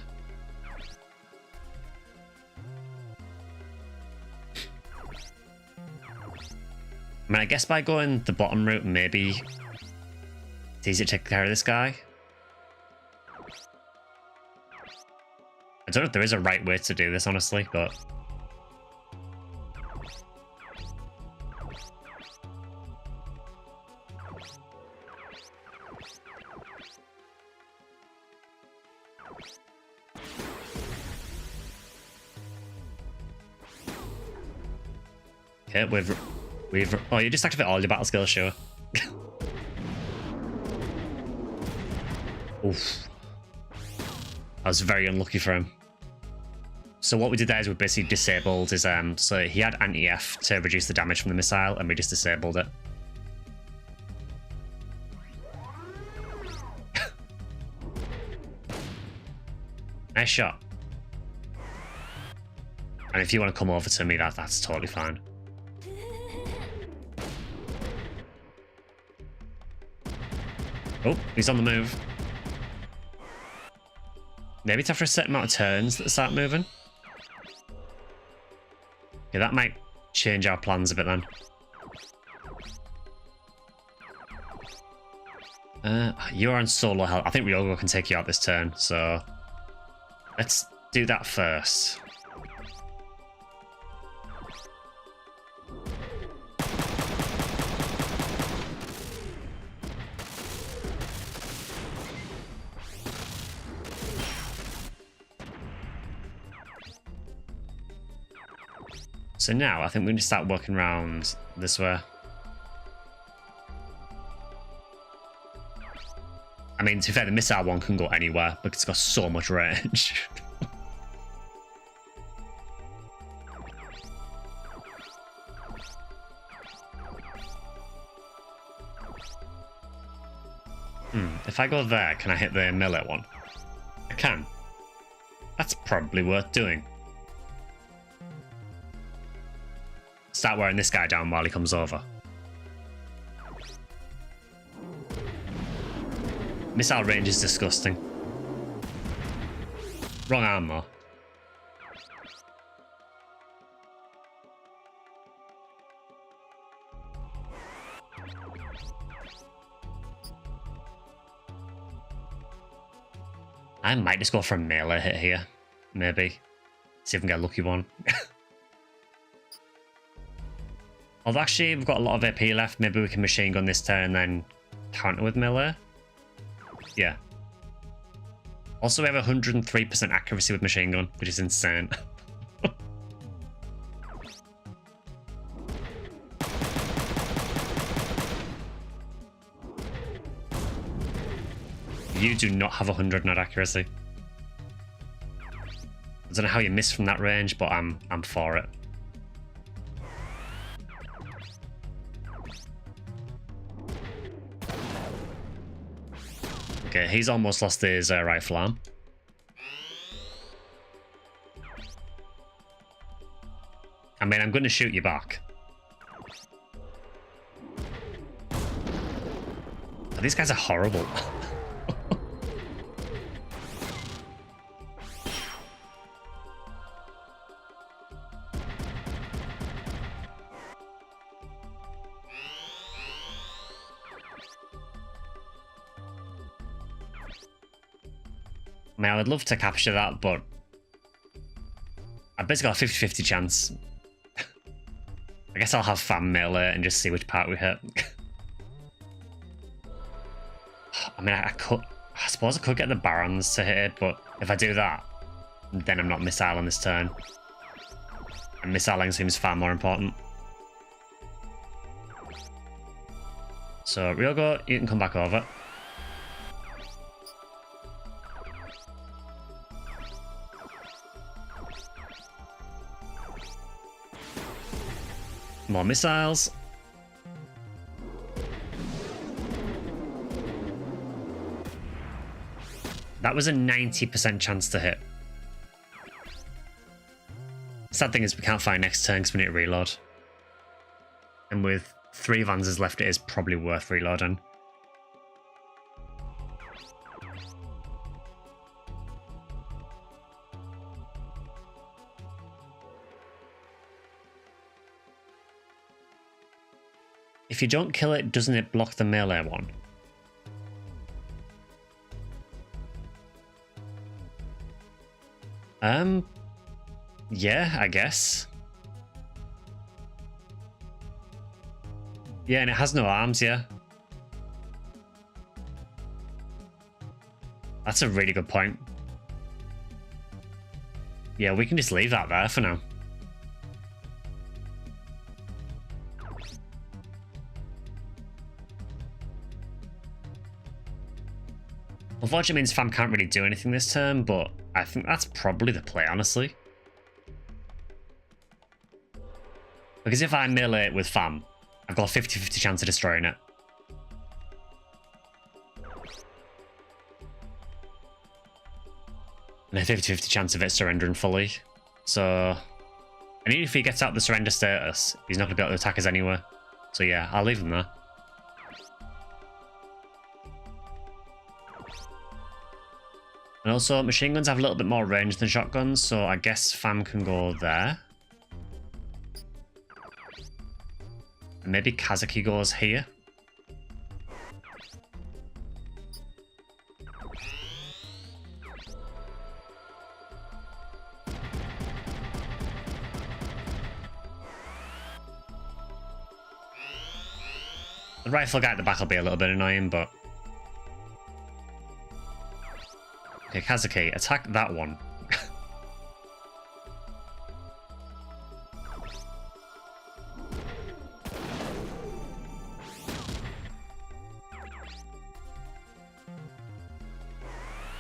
I mean, I guess by going the bottom route, maybe it's easier to take care of this guy. I don't know if there is a right way to do this, honestly, but... Okay, we've... Oh, you just activate all your battle skills, sure. Oof. I was very unlucky for him. So what we did there is we basically disabled his... So he had anti-F to reduce the damage from the missile, and we just disabled it. Nice shot. And if you want to come over to me, that's totally fine. Oh, he's on the move. Maybe it's after a certain amount of turns that start moving. Yeah, that might change our plans a bit then. You're on solo health. I think Ryogo can take you out this turn, so let's do that first. So now I think we need to start working around this way. I mean, to be fair, the missile one can go anywhere because it's got so much range. If I go there, can I hit the melee one? I can. That's probably worth doing. Start wearing this guy down while he comes over. Missile range is disgusting. Wrong arm though. I might just go for a melee hit here. Maybe. See if we can get a lucky one. Although actually we've got a lot of AP left. Maybe we can machine gun this turn and then counter with melee. Yeah. Also, we have 103% accuracy with machine gun, which is insane. You do not have 100 net accuracy. I don't know how you missed from that range, but I'm for it. Okay, he's almost lost his rifle arm. I mean, I'm going to shoot you back. Oh, these guys are horrible. I mean, I would love to capture that, but I've basically got a 50-50 chance. I guess I'll have fan melee and just see which part we hit. I mean, I suppose I could get the Barons to hit it, but if I do that, then I'm not missile on this turn. And missiling seems far more important. So, Ryogo, you can come back over. More missiles. That was a 90% chance to hit. Sad thing is we can't find next turn because we need to reload. And with 3 Vanzers left, it is probably worth reloading. If you don't kill it, doesn't it block the melee one? Yeah, I guess. Yeah, and it has no arms, yeah. That's a really good point. Yeah, we can just leave that there for now. Unfortunately, it means Fam can't really do anything this turn, but I think that's probably the play, honestly. Because if I melee it with Fam, I've got a 50-50 chance of destroying it. And a 50-50 chance of it surrendering fully. So, and even if he gets out the surrender status, he's not going to be able to attack us anyway. So yeah, I'll leave him there. And also, machine guns have a little bit more range than shotguns, so I guess Fam can go there. And maybe Kazuki goes here. The rifle guy at the back will be a little bit annoying, but... Okay, Kazuki, attack that one.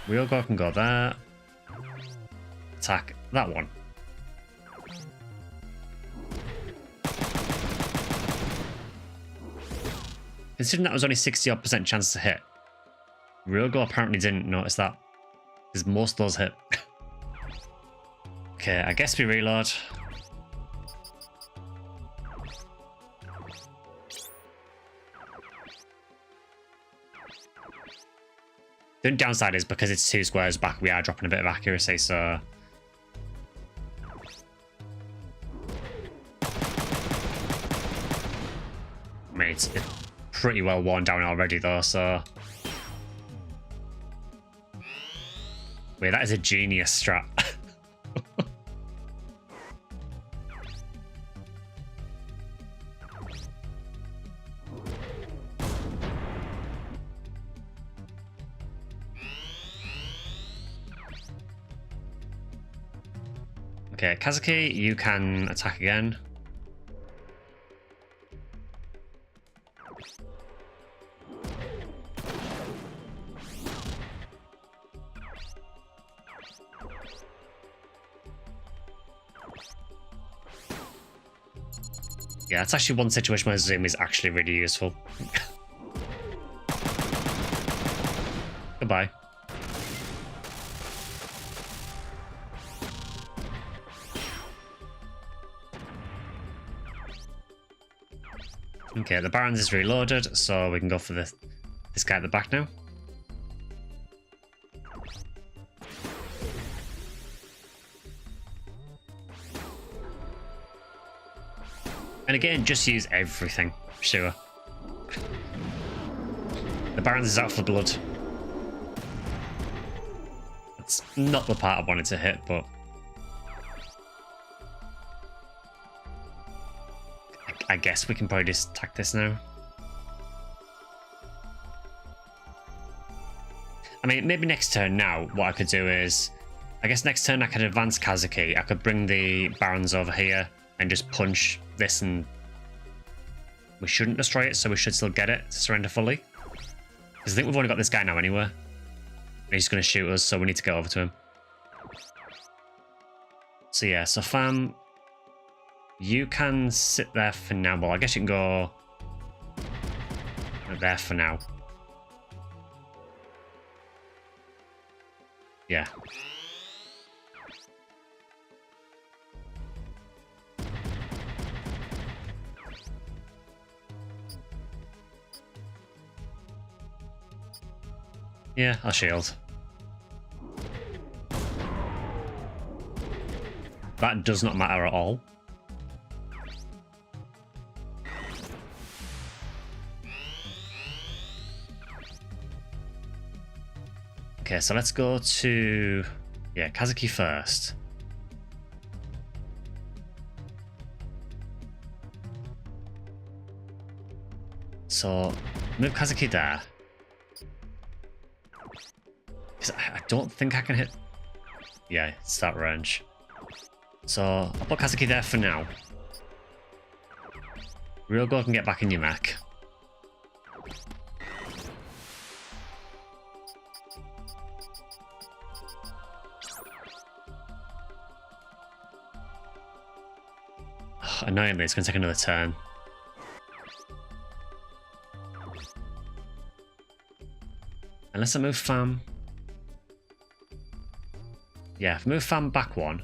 Ryugo can go there. Attack that one. Considering that was only 60% chance to hit, Ryugo apparently didn't notice that. Because most of those hit. Okay, I guess we reload. The downside is because it's 2 squares back, we are dropping a bit of accuracy, so... I mean, it's pretty well worn down already, though, so... Wait, that is a genius strat. Okay, Kazuki, you can attack again. Yeah, that's actually one situation where Zoom is actually really useful. Goodbye. Okay, the Barons is reloaded, so we can go for this guy at the back now. And again, just use everything, sure. The Barons is out for blood. That's not the part I wanted to hit, but... I guess we can probably just attack this now. I mean, maybe next turn now, what I could do is... I guess next turn I could advance Kazuki. I could bring the Barons over here and just punch this, and... we shouldn't destroy it, so we should still get it to surrender fully. Because I think we've only got this guy now anyway. And he's going to shoot us, so we need to get over to him. So yeah, so fam... you can sit there for now. Well, I guess you can go there for now. Yeah. Yeah, I'll shield. That does not matter at all. Okay, so let's go to... yeah, Kazuki first. So, move Kazuki there. Because I don't think I can hit... yeah, it's that range. So, I'll put Kazuki there for now. Ryugo can get back in your mech. Annoyingly, it's going to take another turn. Unless I move Fam. Yeah, if I move Fam back one.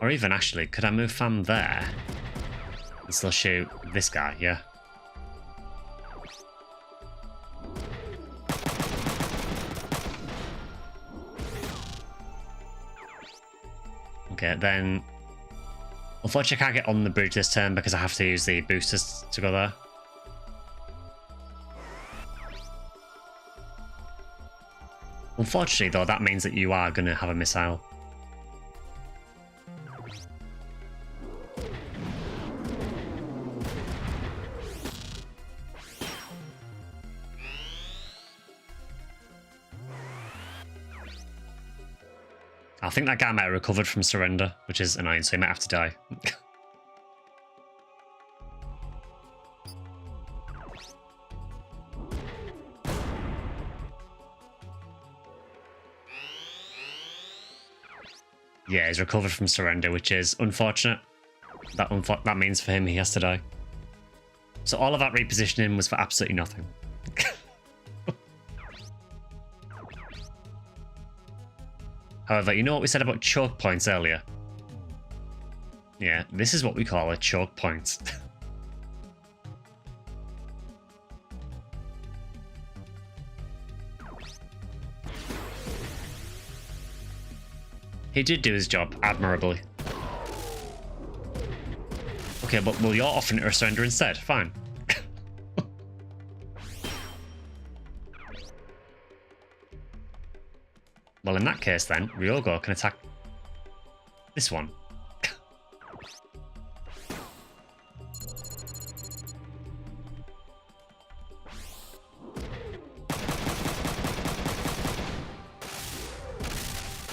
Or even actually, could I move Fam there? And still shoot this guy, yeah. Okay, then... unfortunately, I can't get on the bridge this turn because I have to use the boosters to go there. Unfortunately, though, that means that you are going to have a missile. I think that guy might have recovered from surrender, which is annoying, so he might have to die. Yeah, he's recovered from surrender, which is unfortunate. That means for him he has to die. So all of that repositioning was for absolutely nothing. However, you know what we said about choke points earlier? Yeah, this is what we call a choke point. He did do his job admirably. Okay, but well, you're offering it or surrender instead. Fine. Well, in that case, then, Ryogo can attack this one.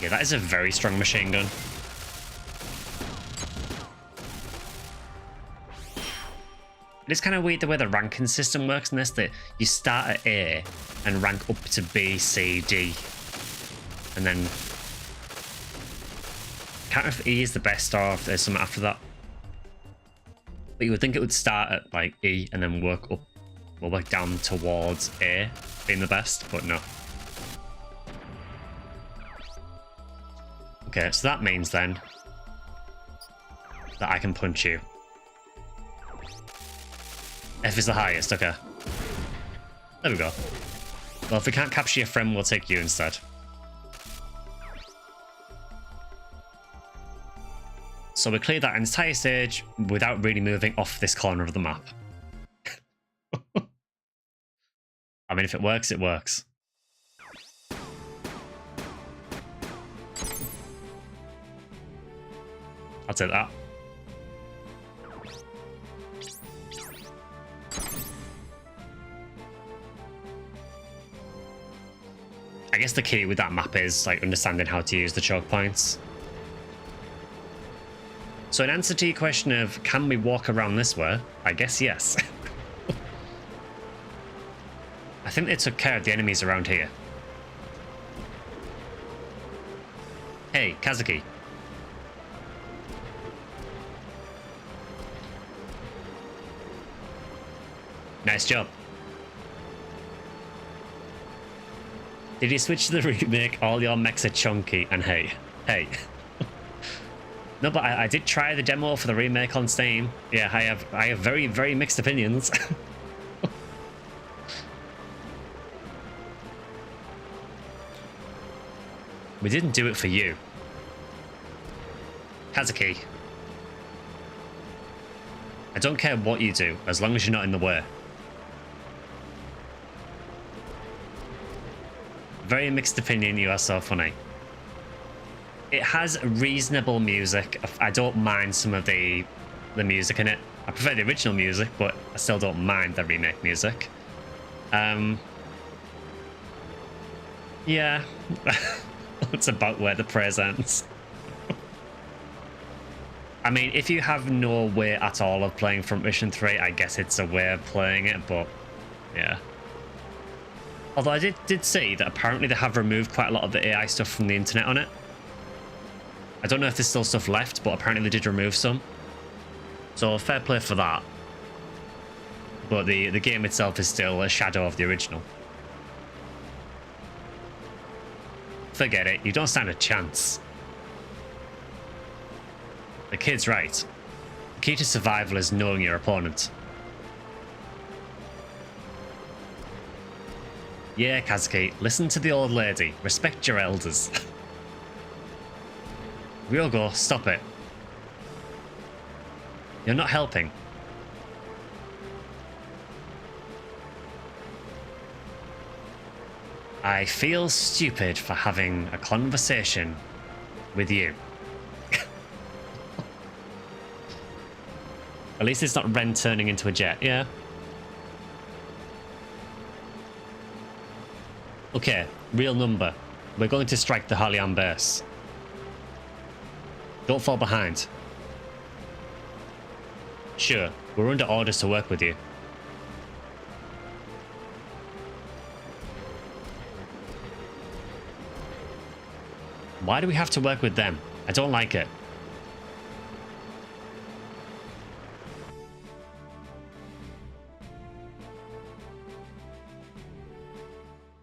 Yeah, that is a very strong machine gun. It's kind of weird the way the ranking system works in this, that you start at A and rank up to B, C, D. And then... I can't remember if E is the best or if there's something after that. But you would think it would start at like E and then work up, or work down towards A being the best, but no. Okay, so that means then that I can punch you. F is the highest, okay. There we go. Well, if we can't capture your friend, we'll take you instead. So we cleared that entire stage without really moving off this corner of the map. I mean, if it works, it works. I'll take that. I guess the key with that map is like understanding how to use the choke points. So in answer to your question of can we walk around this way, I guess yes. I think they took care of the enemies around here. Hey, Kazuki. Nice job. Did you switch to the remake? All your mechs are chunky and hey. No, but I did try the demo for the remake on Steam. Yeah, I have very, very mixed opinions. We didn't do it for you. Kazuki. I don't care what you do, as long as you're not in the way. Very mixed opinion, you are so funny. It has reasonable music. I don't mind some of the music in it. I prefer the original music, but I still don't mind the remake music. Yeah. That's about where the praise ends. I mean, if you have no way at all of playing Front Mission 3, I guess it's a way of playing it, but yeah. Although I did see that apparently they have removed quite a lot of the AI stuff from the internet on it. I don't know if there's still stuff left, but apparently they did remove some. So fair play for that. But the game itself is still a shadow of the original. Forget it, you don't stand a chance. The kid's right. The key to survival is knowing your opponent. Yeah, Kazuki, listen to the old lady. Respect your elders. Ryogo, stop it. You're not helping. I feel stupid for having a conversation with you. At least it's not Ren turning into a jet, yeah? Okay, real number. We're going to strike the Harlian base. Don't fall behind. Sure, we're under orders to work with you. Why do we have to work with them? I don't like it.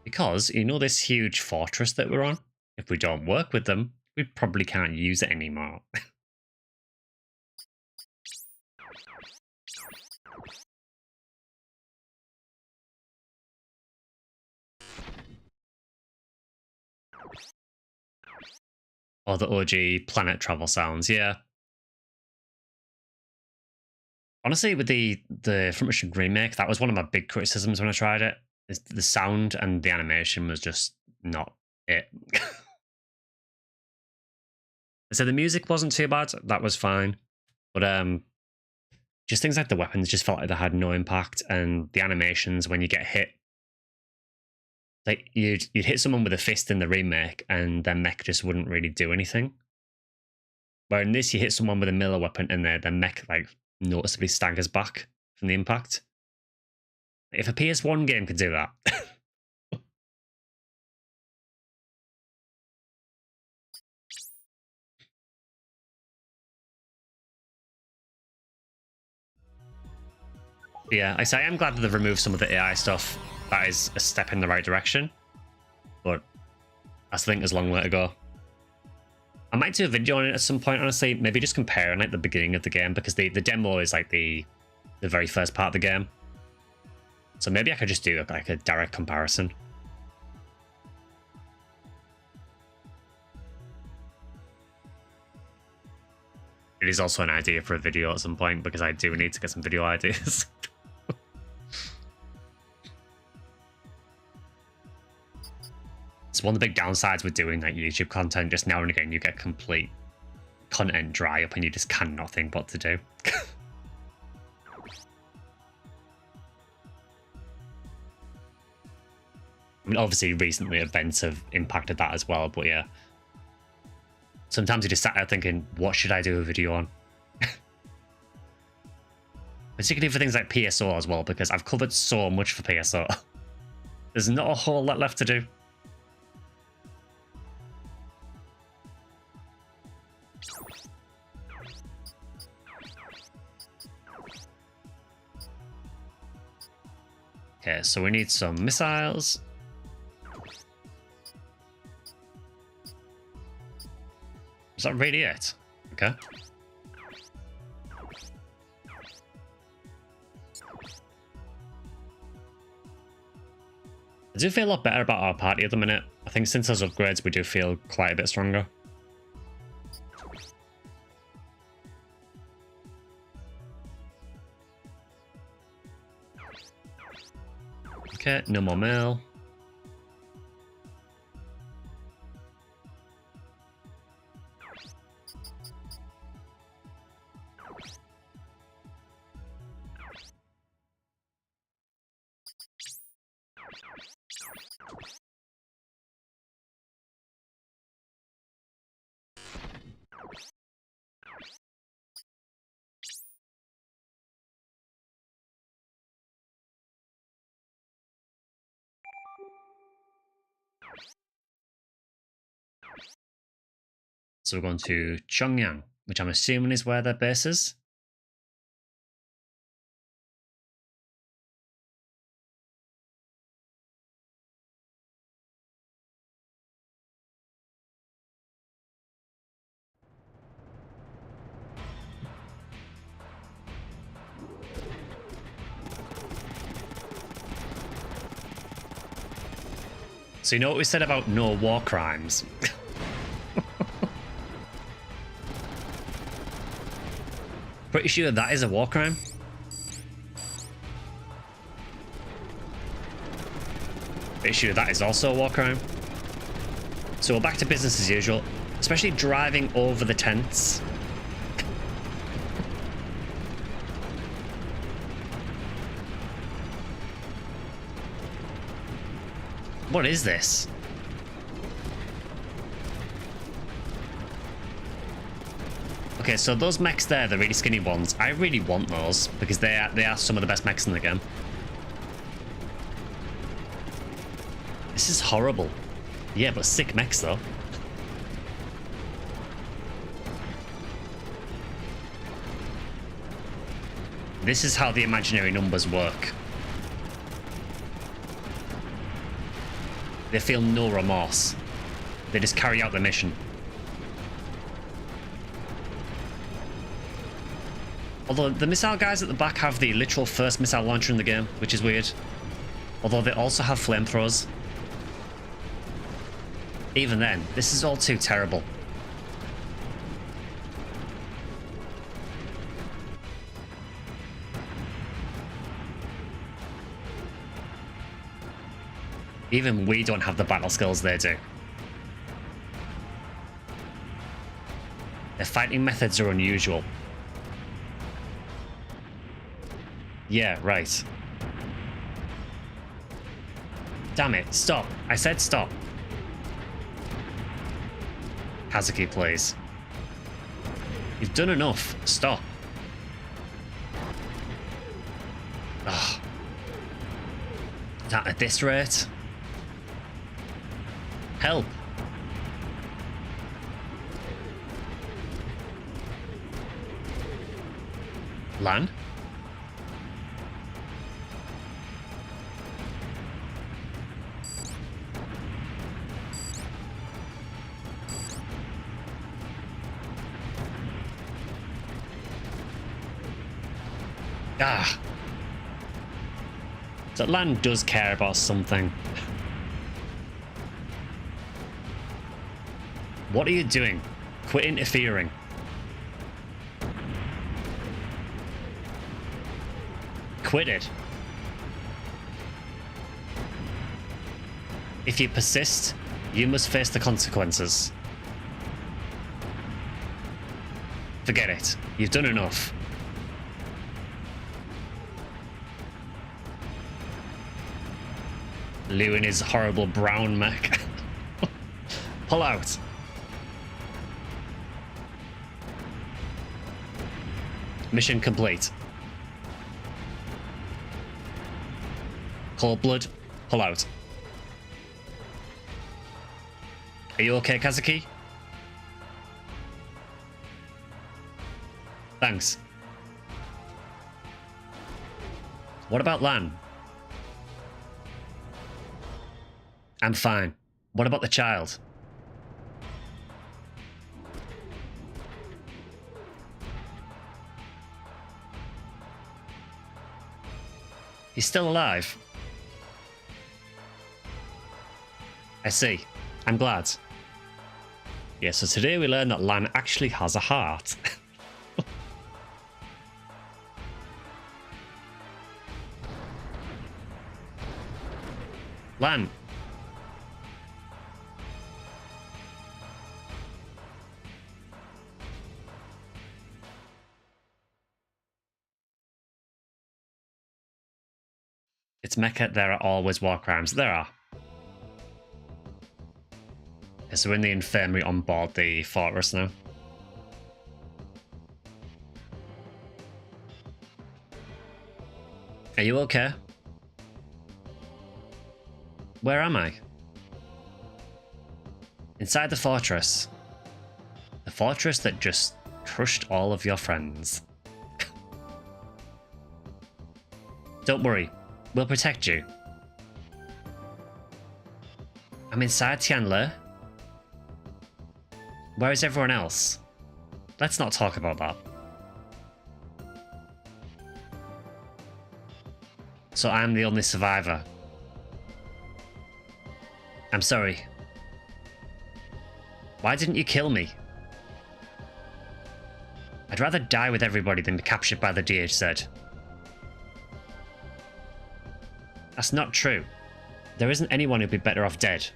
Because, you know, this huge fortress that we're on? If we don't work with them, we probably can't use it anymore. Or the OG planet travel sounds, yeah. Honestly, with the Front Mission remake, that was one of my big criticisms when I tried it. The sound and the animation was just not it. So the music wasn't too bad, that was fine. But just things like the weapons just felt like they had no impact, and the animations when you get hit. Like you'd hit someone with a fist in the remake and their mech just wouldn't really do anything. Where in this you hit someone with a melee weapon and their mech like noticeably staggers back from the impact. If a PS1 game could do that. Yeah, I say I'm glad that they've removed some of the AI stuff. That is a step in the right direction. But I think there's a long way to go. I might do a video on it at some point, honestly. Maybe just comparing like the beginning of the game, because the demo is like the very first part of the game. So maybe I could just do like a direct comparison. It is also an idea for a video at some point, because I do need to get some video ideas. It's one of the big downsides with doing like YouTube content. Just now and again, you get complete content dry up and you just cannot think what to do. I mean, obviously, recently events have impacted that as well, but yeah. Sometimes you just sat there thinking, what should I do a video on? Particularly for things like PSO as well, because I've covered so much for PSO. There's not a whole lot left to do. Okay, so we need some missiles. Is that really it? Okay. I do feel a lot better about our party at the minute. I think since those upgrades, we do feel quite a bit stronger. Okay, no more mail. So we're going to Chongyang, which I'm assuming is where their base is. So you know what we said about no war crimes? Pretty sure that is a war crime. Pretty sure that is also a war crime. So we're back to business as usual, especially driving over the tents. What is this? Okay, so those mechs there, the really skinny ones, I really want those because they are some of the best mechs in the game. This is horrible. Yeah, but sick mechs though. This is how the imaginary numbers work. They feel no remorse. They just carry out the mission. Although the missile guys at the back have the literal first missile launcher in the game, which is weird. Although they also have flamethrowers. Even then, this is all too terrible. Even we don't have the battle skills they do. Their fighting methods are unusual. Yeah, right. Damn it, stop. I said stop. Hazuki, please. You've done enough. Stop. Ugh. That at this rate? Help. Lan? Ah. So Lan does care about something. What are you doing? Quit interfering. Quit it. If you persist, you must face the consequences. Forget it. You've done enough. Liu in his horrible brown mech. Pull out. Mission complete. Cold blood, pull out. Are you okay, Kazuki? Thanks. What about Lan? I'm fine. What about the child? He's still alive. I see. I'm glad. Yeah, so today we learned that Lan actually has a heart. Lan. It's Mecha, there are always war crimes. There are. Okay, so we're in the infirmary on board the fortress now. Are you okay? Where am I? Inside the fortress. The fortress that just crushed all of your friends. Don't worry. We'll protect you. I'm inside Tianle. Where is everyone else? Let's not talk about that. So I'm the only survivor. I'm sorry. Why didn't you kill me? I'd rather die with everybody than be captured by the DHZ. That's not true. There isn't anyone who'd be better off dead.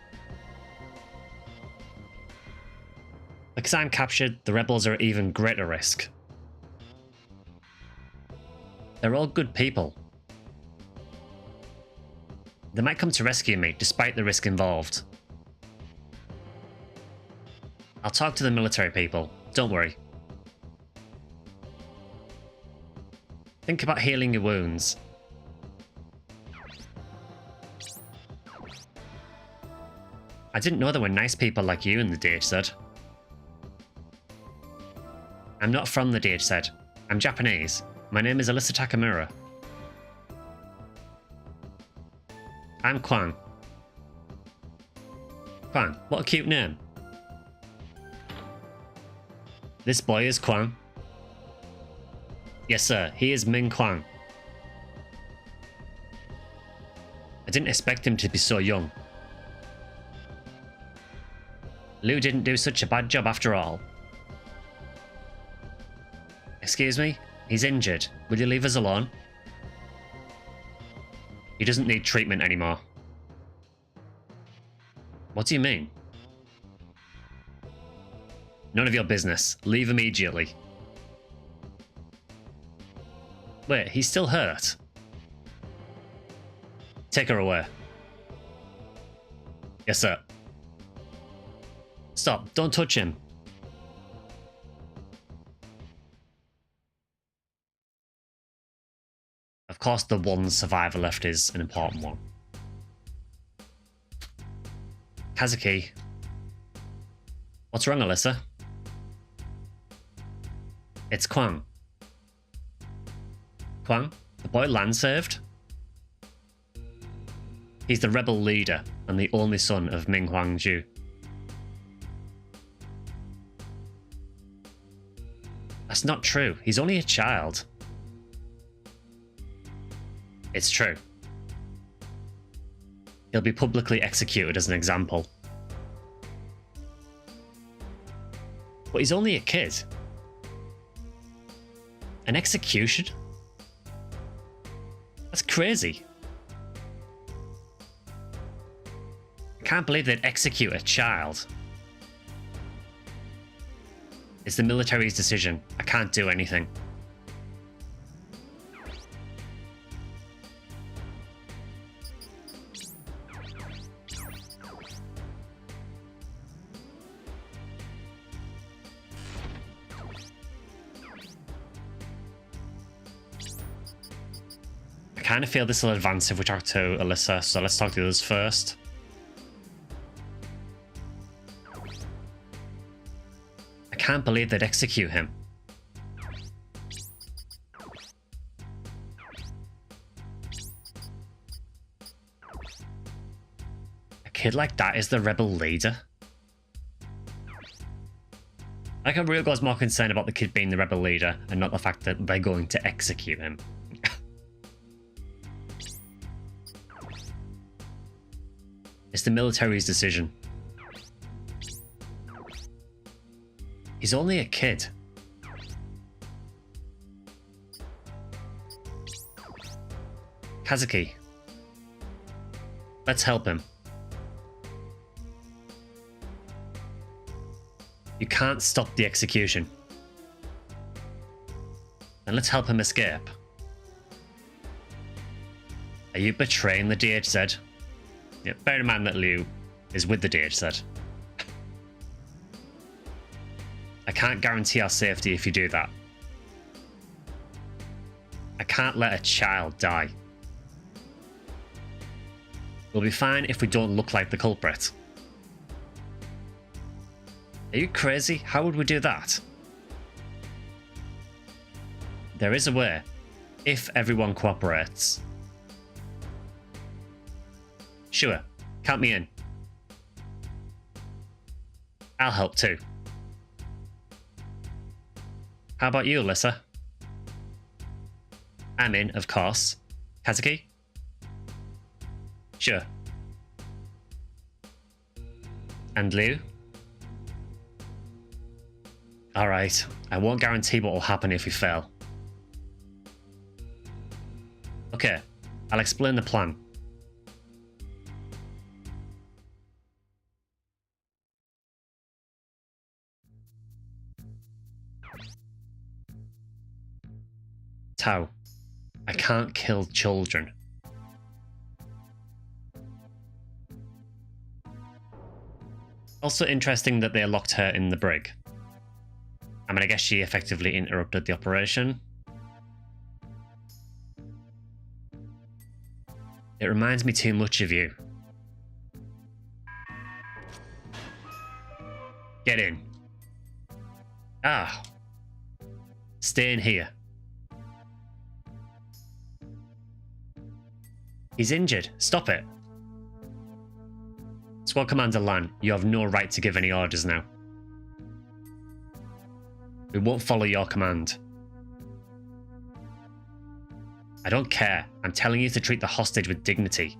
Because I'm captured, the rebels are at even greater risk. They're all good people. They might come to rescue me, despite the risk involved. I'll talk to the military people. Don't worry. Think about healing your wounds. I didn't know there were nice people like you in the DHZ. I'm not from the DHZ. I'm Japanese. My name is Alisa Takamura. I'm Kwang. Kwang, what a cute name. This boy is Kwang. Yes, sir, he is Ming Kwang. I didn't expect him to be so young. Liu didn't do such a bad job after all. Excuse me? He's injured. Will you leave us alone? He doesn't need treatment anymore. What do you mean? None of your business. Leave immediately. Wait, he's still hurt? Take her away. Yes, sir. Stop, don't touch him. Of course, the one survivor left is an important one. Kazuki. What's wrong, Alisa? It's Kwang. Kwang? The boy land served? He's the rebel leader and the only son of Ming Huangju. That's not true. He's only a child. It's true. He'll be publicly executed as an example. But he's only a kid. An execution? That's crazy. I can't believe they'd execute a child. It's the military's decision. I can't do anything. I kind of feel this will advance if we talk to Alisa, so let's talk to the others first. I can't believe they'd execute him. A kid like that is the rebel leader? Like a real guy's more concerned about the kid being the rebel leader and not the fact that they're going to execute him. It's the military's decision. He's only a kid. Kazuki. Let's help him. You can't stop the execution. And let's help him escape. Are you betraying the DHZ? Yeah, bear in mind that Liu is with the DHZ. I can't guarantee our safety if you do that. I can't let a child die. We'll be fine if we don't look like the culprit. Are you crazy? How would we do that? There is a way, if everyone cooperates. Sure, count me in. I'll help too. How about you, Alisa? I'm in, of course. Kazuki? Sure. And Liu? Alright, I won't guarantee what will happen if we fail. Okay, I'll explain the plan. Tao, I can't kill children. Also interesting that they locked her in the brig. I mean, I guess she effectively interrupted the operation. It reminds me too much of you. Get in. Ah. Stay in here. He's injured. Stop it. Squad Commander Lan, you have no right to give any orders now. We won't follow your command. I don't care. I'm telling you to treat the hostage with dignity.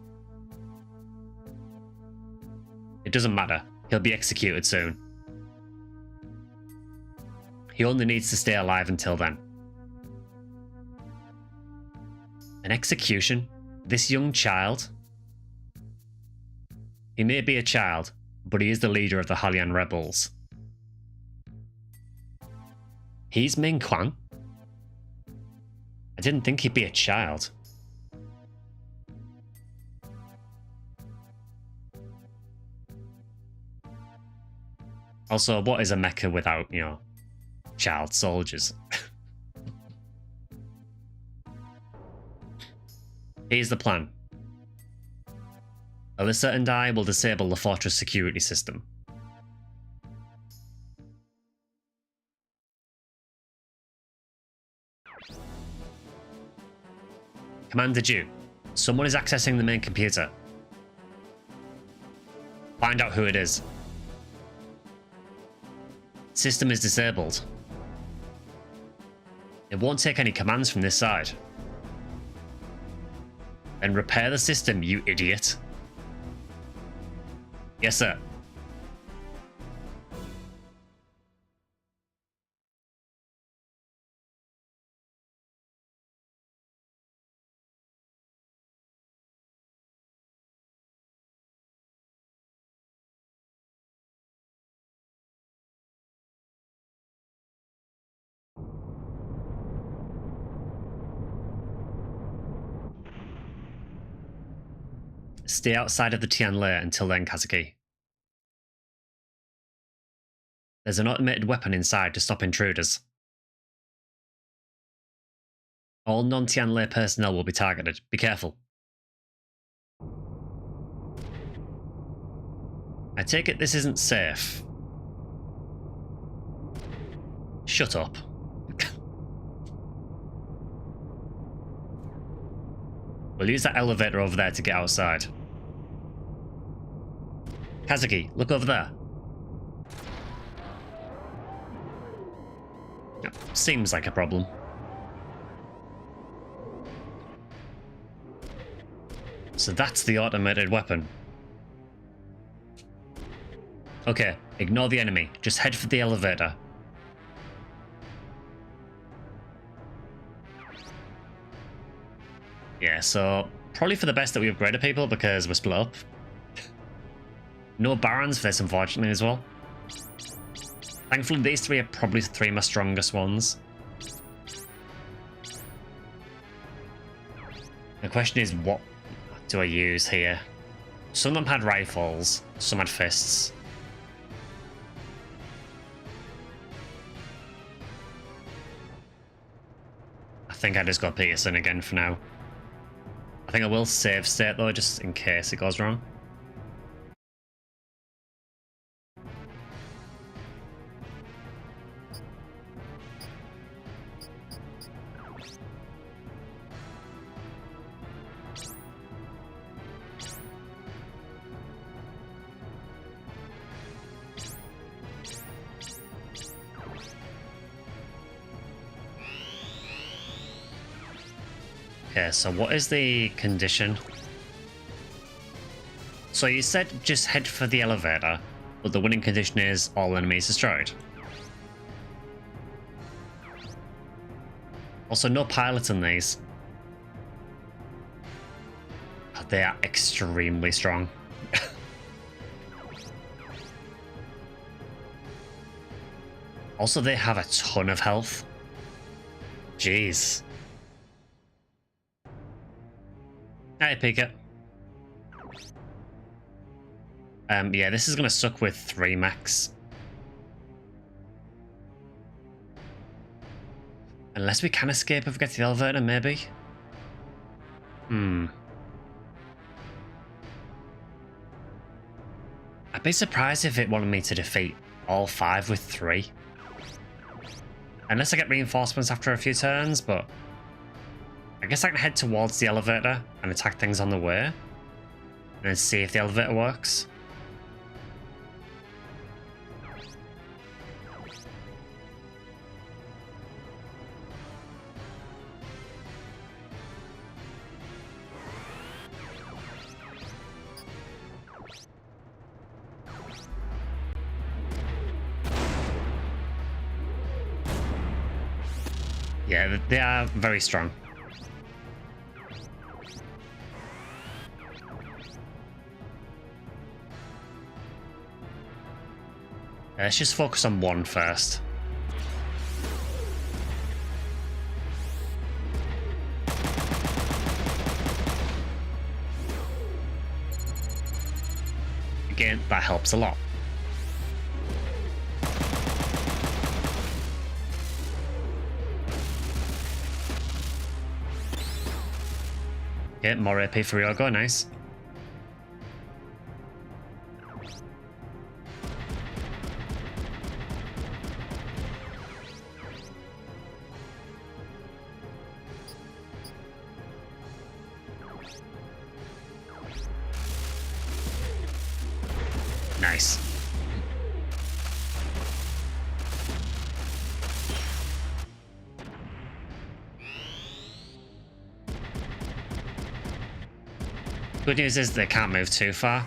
It doesn't matter. He'll be executed soon. He only needs to stay alive until then. An execution? This young child? He may be a child, but he is the leader of the Halian rebels. He's Ming Quan? I didn't think he'd be a child. Also, what is a mecha without, you know, child soldiers? Here's the plan. Alisa and I will disable the fortress security system. Commander Ju, someone is accessing the main computer. Find out who it is. System is disabled. It won't take any commands from this side. Then repair the system, you idiot. Yes, sir. Stay outside of the Tian lair until then, Kazuki. There's an automated weapon inside to stop intruders. All non-Tian lair personnel will be targeted. Be careful. I take it this isn't safe. Shut up. We'll use that elevator over there to get outside. Kazuki, look over there. Seems like a problem. So that's the automated weapon. Okay, ignore the enemy. Just head for the elevator. Yeah, so probably for the best that we upgraded people because we're split up. No Barons for this, unfortunately, as well. Thankfully, these three are probably three of my strongest ones. The question is, what do I use here? Some of them had rifles, some had fists. I think I just got Peterson again for now. I think I will save state though, just in case it goes wrong. Okay, so what is the condition? So you said just head for the elevator, but the winning condition is all enemies destroyed. Also, no pilots in these. They are extremely strong. Also, they have a ton of health. Jeez. Hi, Pika. Yeah, this is going to suck with 3 mechs. Unless we can escape if we get to the elevator, maybe? I'd be surprised if it wanted me to defeat all 5 with 3. Unless I get reinforcements after a few turns, but I guess I can head towards the elevator and attack things on the way. And then see if the elevator works. Yeah, they are very strong. Let's just focus on one first. Again, that helps a lot. Okay, more AP for Ryogo, nice. Nice. Good news is they can't move too far.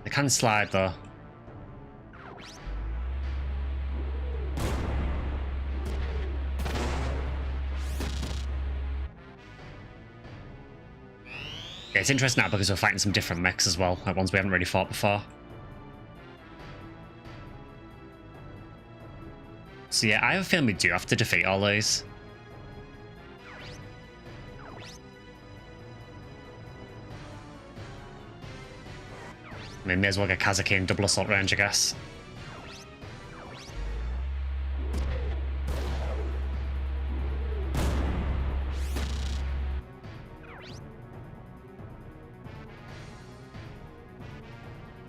They can slide though. Yeah, it's interesting now because we're fighting some different mechs as well, like ones we haven't really fought before. So yeah, I have a feeling we do have to defeat all these. I mean, may as well get Kazuki in double assault range, I guess.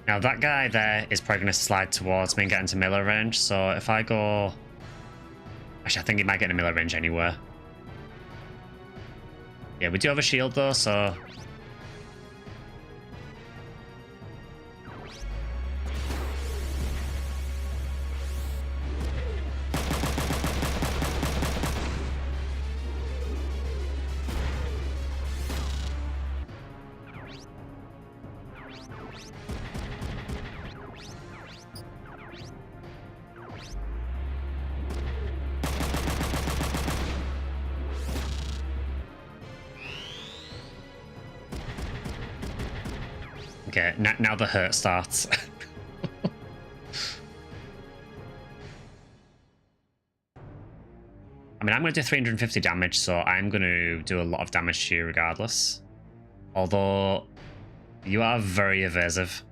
Now that guy there is probably going to slide towards me and get into melee range, so if I go... Actually, I think he might get into melee range anywhere. Yeah, we do have a shield though, so... Okay, now the hurt starts. I mean, I'm going to do 350 damage, so I'm going to do a lot of damage to you regardless. Although, you are very evasive.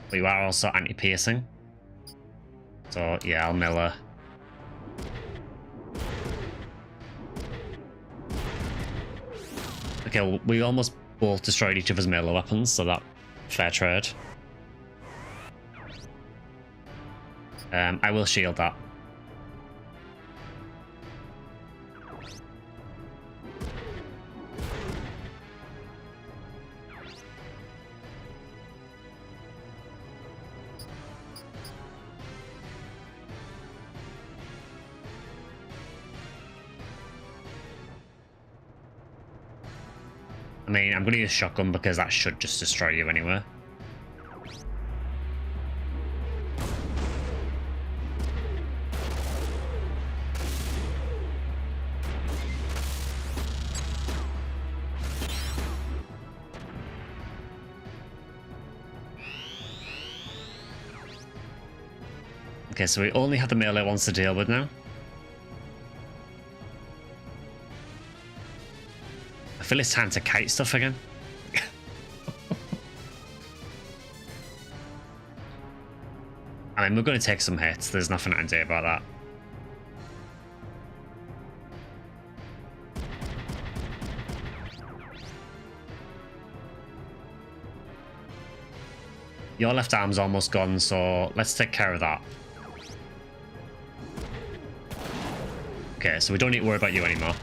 But you are also anti-piercing. So, yeah, I'll melee. Okay, well, we almost both destroyed each other's melee weapons, so that fair trade. I will shield that. I mean, I'm going to use shotgun because that should just destroy you anyway. Okay, so we only have the melee ones to deal with now. I feel it's time to kite stuff again. I mean, we're going to take some hits. There's nothing I can do about that. Your left arm's almost gone, so let's take care of that. Okay, so we don't need to worry about you anymore.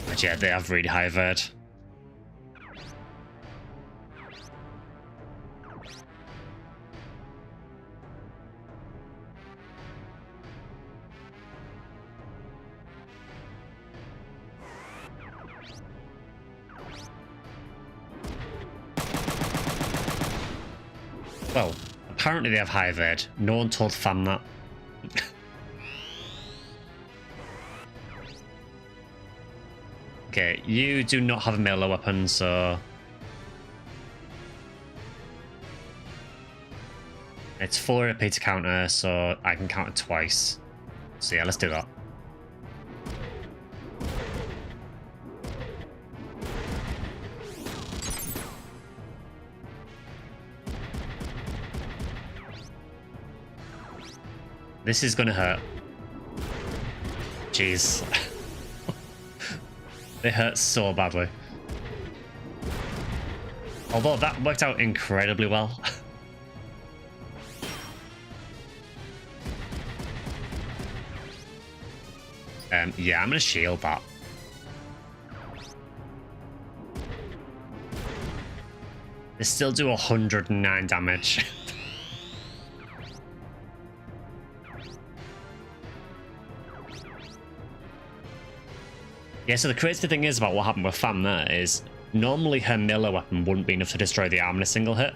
But yeah, they have really high vert. Well, apparently they have high vert. No one told Fam that. Okay, you do not have a melee weapon, so... It's 4 AP to counter, so I can counter twice. So yeah, let's do that. This is gonna hurt. Jeez. It hurts so badly. Although that worked out incredibly well. Yeah, I'm gonna shield that. They still do 109 damage. Yeah, so the crazy thing is about what happened with Fam there is normally her melee weapon wouldn't be enough to destroy the arm in a single hit,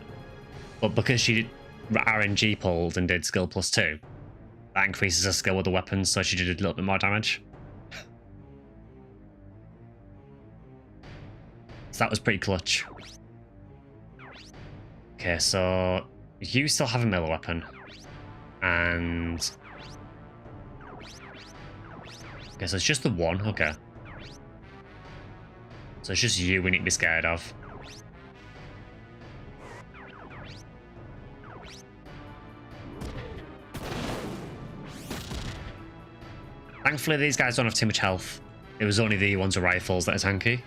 but because she RNG pulled and did skill +2, that increases her skill with the weapon, so she did a little bit more damage. So that was pretty clutch. Okay, so you still have a melee weapon, and okay, so it's just the one. Okay. So it's just you we need to be scared of. Thankfully, these guys don't have too much health. It was only the ones with rifles that are tanky.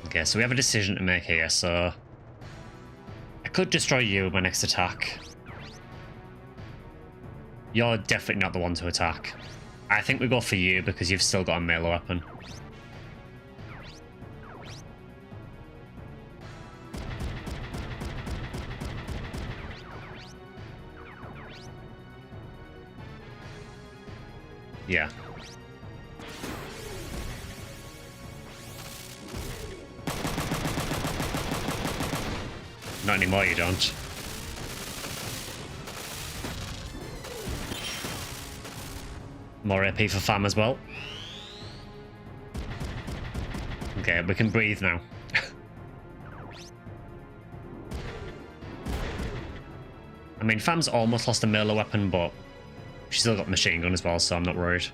Okay, so we have a decision to make here, so... I could destroy you with my next attack. You're definitely not the one to attack. I think we go for you because you've still got a melee weapon. Yeah. Not anymore, you don't. More AP for Fam as well. Okay, we can breathe now. I mean, Fam's almost lost a melee weapon, but she's still got machine gun as well, so I'm not worried.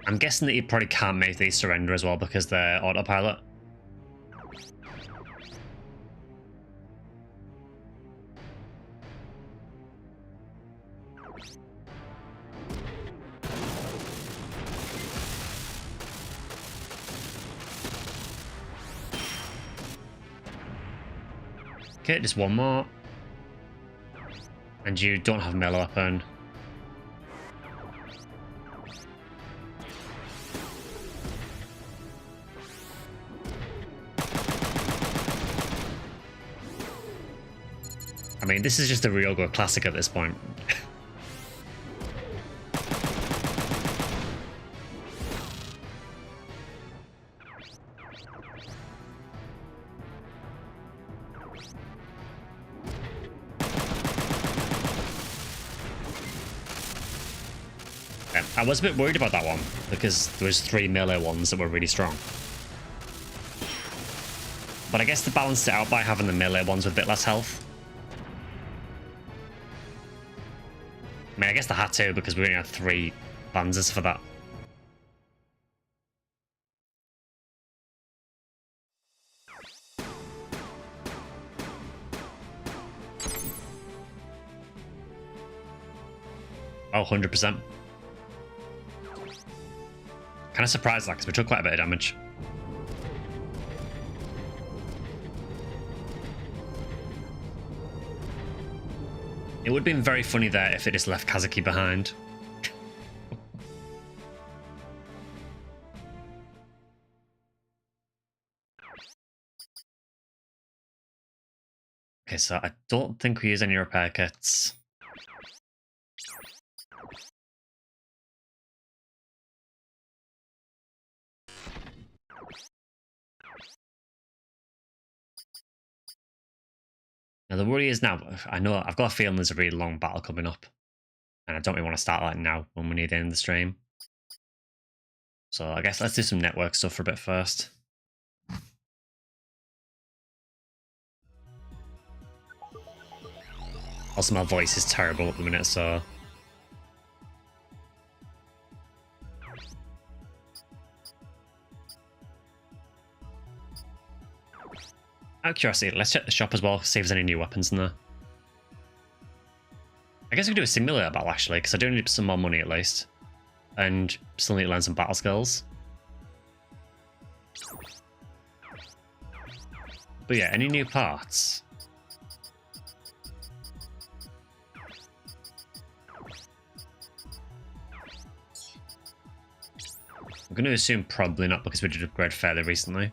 I'm guessing that you probably can't make these surrender as well because they're autopilot. Okay, just one more. And you don't have a melee weapon. I mean, this is just a real good classic at this point. I was a bit worried about that one because there was 3 melee ones that were really strong. But I guess they balanced it out by having the melee ones with a bit less health. I mean, I guess they had to because we only had 3 bans us for that. Oh, 100%. Kind of surprised that because we took quite a bit of damage. It would have been very funny there if it just left Kazuki behind. Okay, so I don't think we use any repair kits. Now the worry is now, I know I've got a feeling there's a really long battle coming up. And I don't really want to start that now when we need to end the stream. So I guess let's do some network stuff for a bit first. Also, my voice is terrible at the minute, so... Out of curiosity, let's check the shop as well, see if there's any new weapons in there. I guess we could do a simulator battle, actually, because I do need some more money at least. And still need to learn some battle skills. But yeah, any new parts? I'm going to assume probably not, because we did upgrade fairly recently.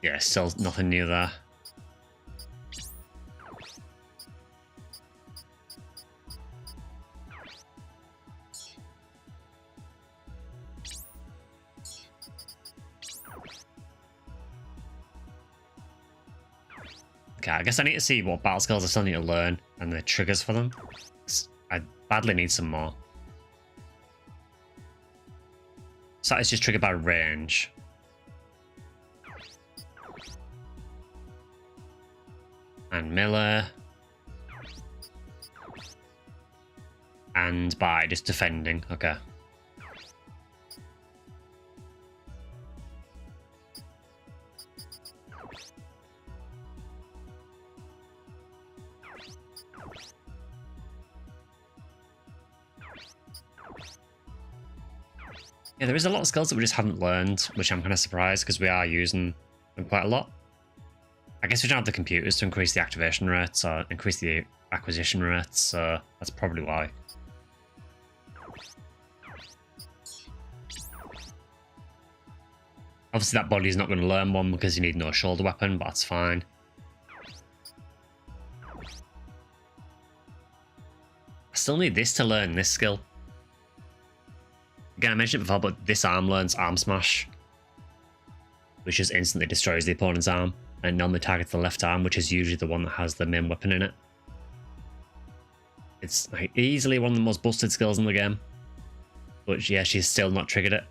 Yeah, still nothing new there. Okay, I guess I need to see what battle skills I still need to learn and the triggers for them. I badly need some more. So that is just triggered by range. And melee. And by just defending. Okay. Yeah, there is a lot of skills that we just haven't learned, which I'm kind of surprised because we are using them quite a lot. I guess we don't have the computers to increase the activation rates or increase the acquisition rates, so that's probably why. Obviously that body's not going to learn one because you need no shoulder weapon, but that's fine. I still need this to learn this skill. Again, I mentioned it before, but this arm learns arm smash, which just instantly destroys the opponent's arm, and normally targets the left arm, which is usually the one that has the main weapon in it. It's like easily one of the most busted skills in the game, but yeah, she's still not triggered it.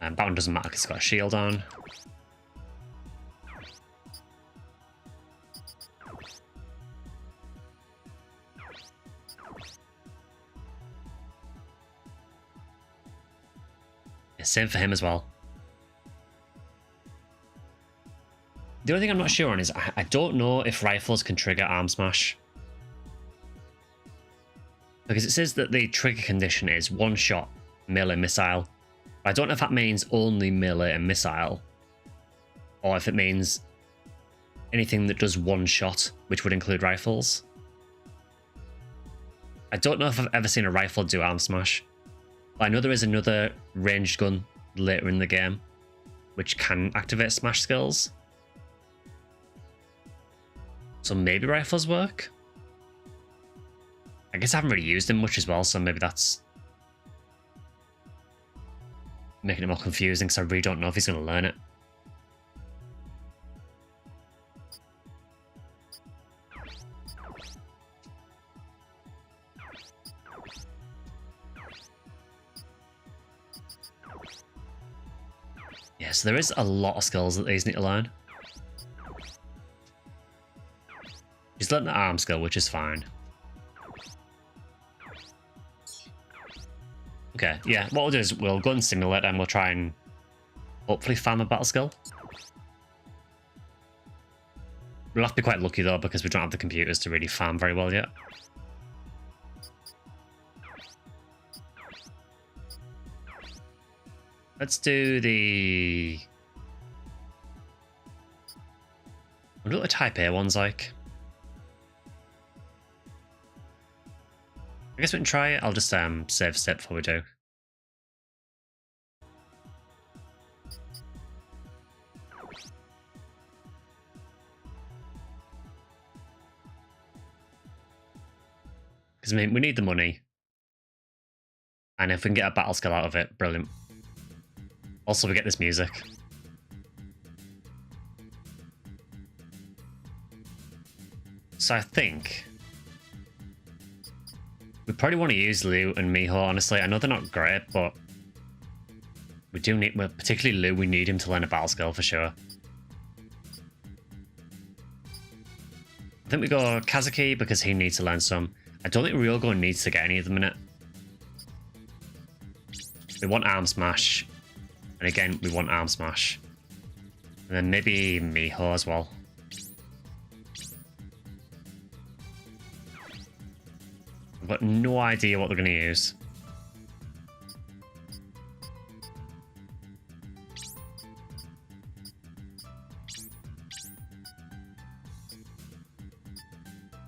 And that one doesn't matter because it's got a shield on. Same for him as well. The only thing I'm not sure on is I don't know if rifles can trigger arm smash. Because it says that the trigger condition is one shot, melee, missile. But I don't know if that means only melee and missile. Or if it means anything that does one shot, which would include rifles. I don't know if I've ever seen a rifle do arm smash. I know there is another ranged gun later in the game, which can activate smash skills. So maybe rifles work? I guess I haven't really used them much as well, so maybe that's making it more confusing because I really don't know if he's going to learn it. Yeah, so there is a lot of skills that these need to learn. She's learned the arm skill, which is fine. Okay, yeah, what we'll do is we'll go and simulate and we'll try and hopefully farm a battle skill. We'll have to be quite lucky though, because we don't have the computers to really farm very well yet. Let's do the... I wonder what the Type A one's like. I guess we can try it. I'll just save step before we do. Because I mean, we need the money. And if we can get a battle skill out of it, brilliant. Also, we get this music. So I think we probably want to use Lou and Miho, honestly. I know they're not great, but we do need, well, particularly Lou, we need him to learn a battle skill for sure. I think we go Kazuki because he needs to learn some. I don't think Ryogo needs to get any of them in it. We want Arm Smash. And again, we want Arm Smash. And then maybe Miho as well. I've got no idea what they're going to use.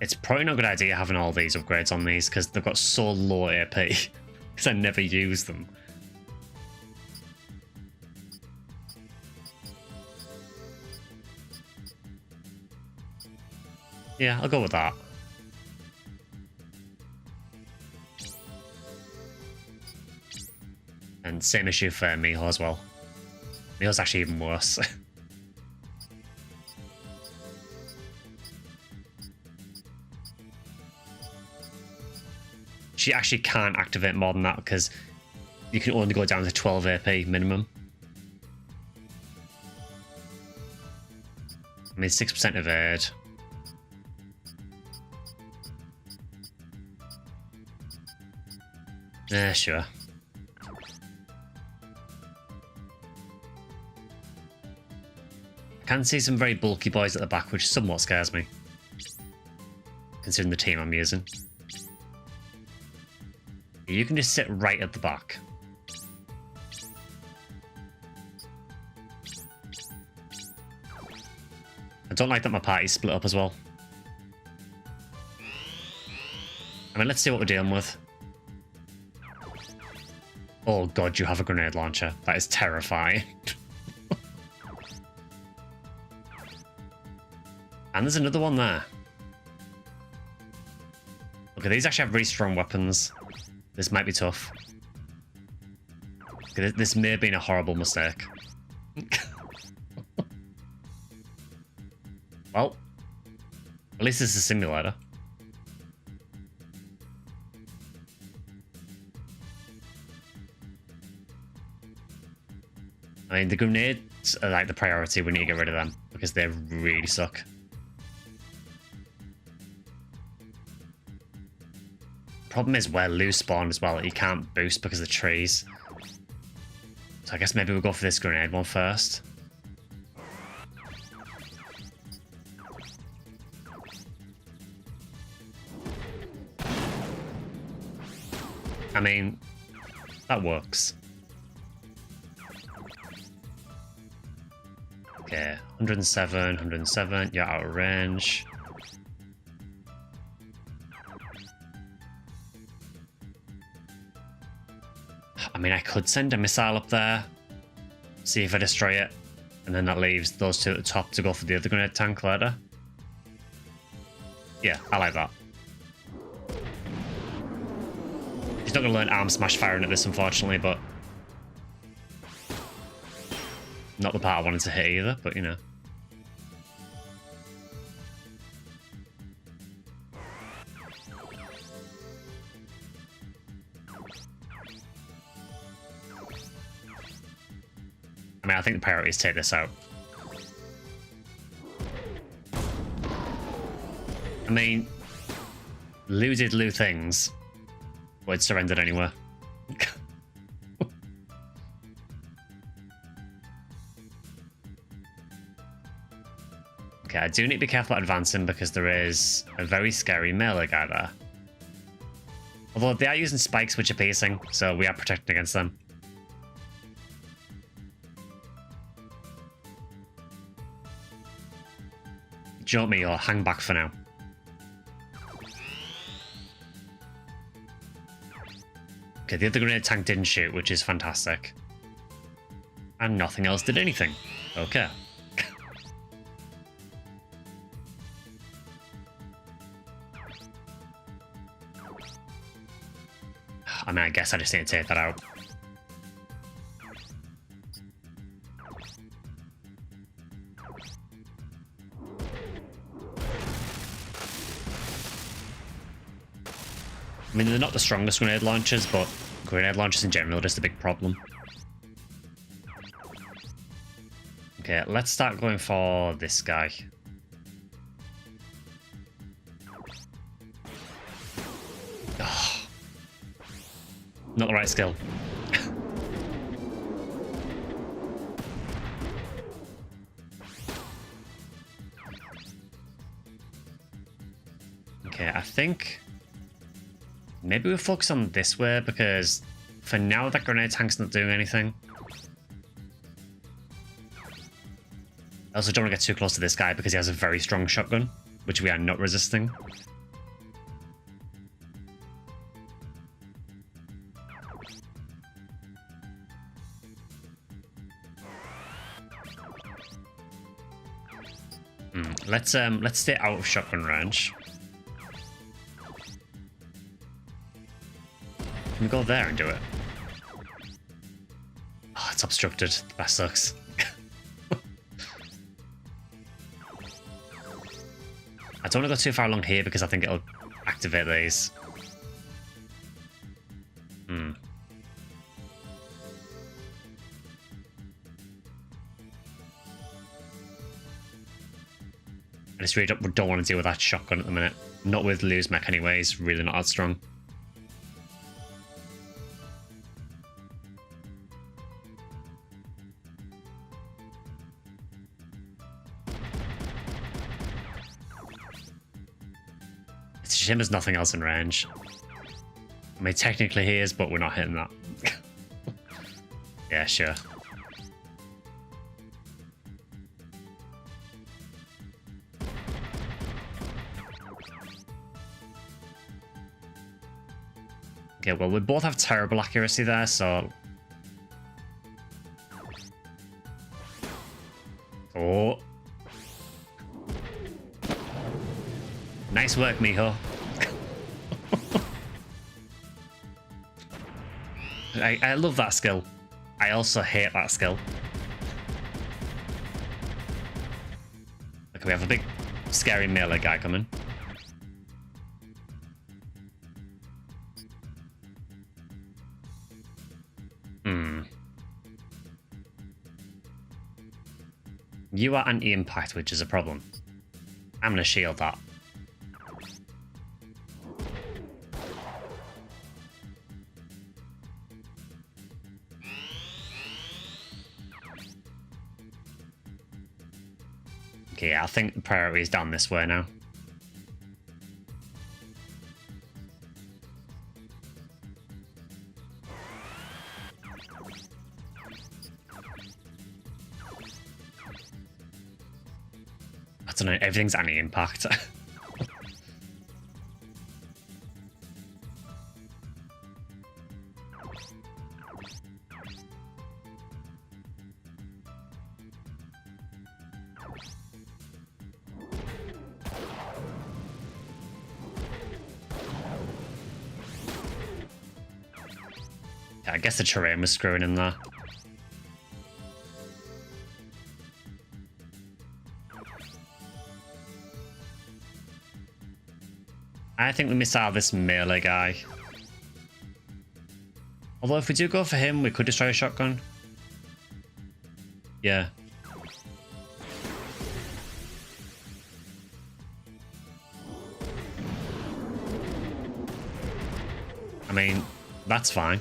It's probably not a good idea having all these upgrades on these because they've got so low AP because I never use them. Yeah, I'll go with that. And same issue for Miho as well. Miho's actually even worse. She actually can't activate more than that because you can only go down to 12 AP minimum. I mean, 6% evade. Yeah, sure. I can see some very bulky boys at the back, which somewhat scares me, considering the team I'm using. You can just sit right at the back. I don't like that my party's split up as well. I mean, let's see what we're dealing with. Oh god, you have a grenade launcher. That is terrifying. And there's another one there. Okay, these actually have really strong weapons. This might be tough. Okay, this may have been a horrible mistake. Well, at least it's a simulator. I mean, the grenades are like the priority. We need to get rid of them because they really suck. Problem is where Lou spawned as well. He can't boost because of the trees. So I guess maybe we'll go for this grenade one first. I mean, that works. Okay, 107, 107, you're out of range. I mean, I could send a missile up there, see if I destroy it, and then that leaves those two at the top to go for the other grenade tank later. Yeah, I like that. He's not going to learn arm smash firing at this, unfortunately, but not the part I wanted to hit either, but you know. I I mean, I think the priority is take this out. I mean, Lou did Lou things, but it surrendered anyway. Okay, I do need to be careful at advancing because there is a very scary melee guy there. Although they are using spikes which are piercing, so we are protected against them. Jump me or hang back for now. Okay, the other grenade tank didn't shoot, which is fantastic. And nothing else did anything. Okay. I mean, I guess I just need to take that out. I mean, they're not the strongest grenade launchers, but grenade launchers in general are just a big problem. Okay, let's start going for this guy. Oh. Not the right skill. Okay, I think maybe we'll focus on this way because for now that grenade tank's not doing anything. I also don't want to get too close to this guy because he has a very strong shotgun, which we are not resisting. Let's stay out of shotgun range. Can we go there and do it? Oh, it's obstructed. That sucks. I don't want to go too far along here because I think it'll activate these. I just really don't want to deal with that shotgun at the minute. Not with Lou's mech anyway, it's really not that strong. It's a shame there's nothing else in range. I mean, technically he is, but we're not hitting that. Yeah, sure. Okay, well, we both have terrible accuracy there, so... Oh. Nice work, mijo. I love that skill. I also hate that skill. Okay, we have a big, scary melee guy coming. You are anti-impact, which is a problem. I'm gonna shield that. Okay, I think the priority is down this way now. I don't know, everything's anti-impact. I guess the terrain was screwing in there. I think we missed out this melee guy. Although if we do go for him, we could destroy a shotgun. Yeah. I mean, that's fine.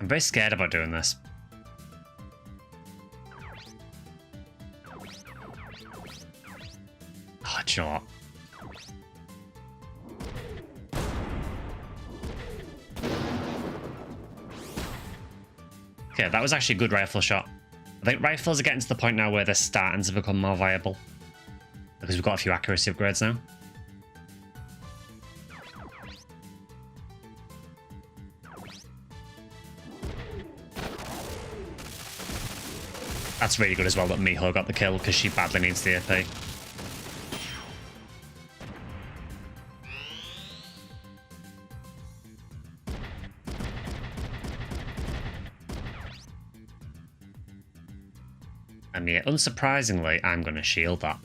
I'm very scared about doing this. Oh, do you know what? Okay, that was actually a good rifle shot. I think rifles are getting to the point now where they're starting to become more viable. Because we've got a few accuracy upgrades now. That's really good as well that Miho got the kill because she badly needs the AP. And yeah, unsurprisingly, I'm going to shield that.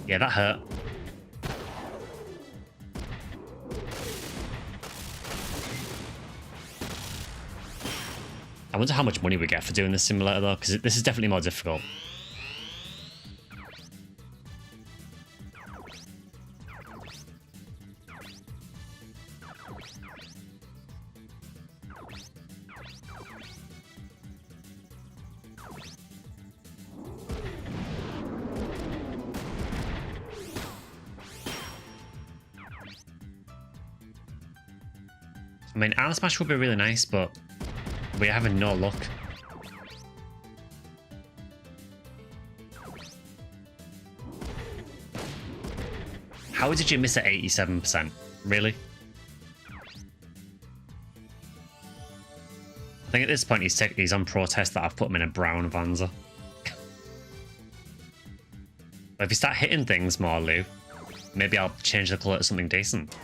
Yeah, that hurt. I wonder how much money we get for doing this simulator though, because this is definitely more difficult. I mean, Arm Smash would be really nice, but we're having no luck. How did you miss at 87%? Really? I think at this point he's on protest that I've put him in a brown Vanza. But if you start hitting things more, Lou, maybe I'll change the colour to something decent.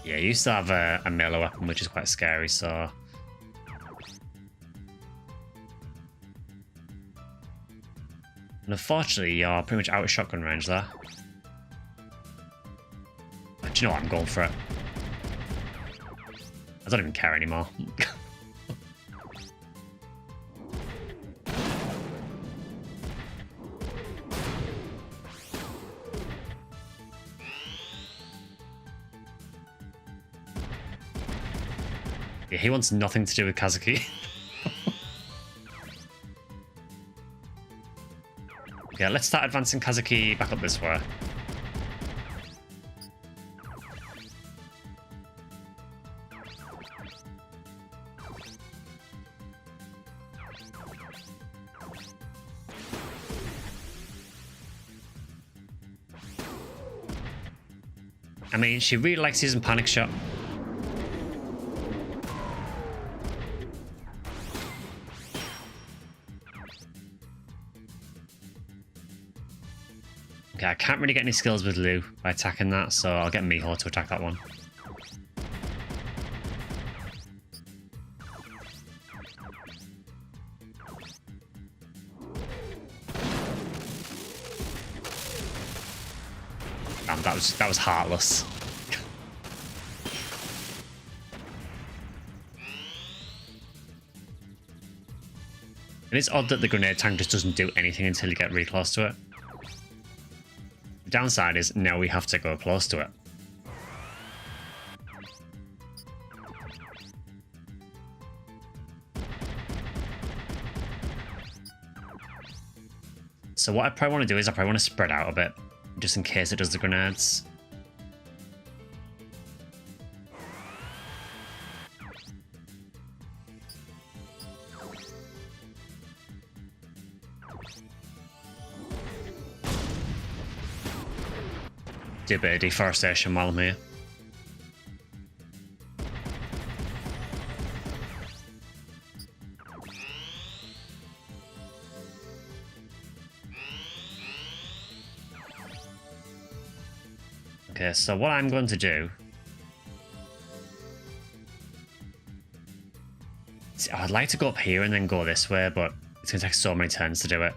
Yeah, you used to have a melee weapon, which is quite scary, so... And unfortunately, you're pretty much out of shotgun range there. But you know what? I'm going for it. I don't even care anymore. Yeah, he wants nothing to do with Kazuki. Yeah, let's start advancing Kazuki back up this way. I mean, she really likes using Panic Shot. Okay, I can't really get any skills with Lou by attacking that, so I'll get Miho to attack that one. Damn, that was heartless. And it's odd that the grenade tank just doesn't do anything until you get really close to it. The downside is now we have to go close to it. So what I probably want to do is I probably want to spread out a bit, just in case it does the grenades. do a bit of deforestation while I'm here. Okay, so what I'm going to do... I'd like to go up here and then go this way, but it's going to take so many turns to do it.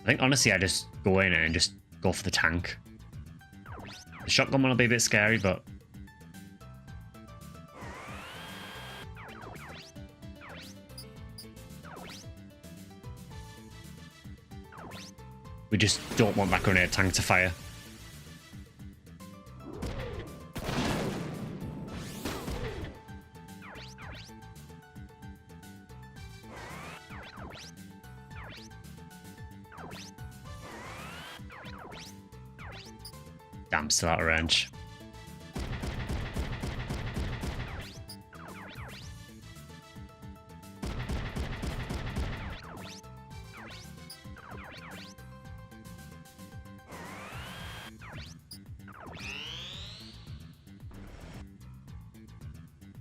I think, honestly, I just go in and just go for the tank. The shotgun one will be a bit scary, but... we just don't want that grenade tank to fire. Damn, still out of range.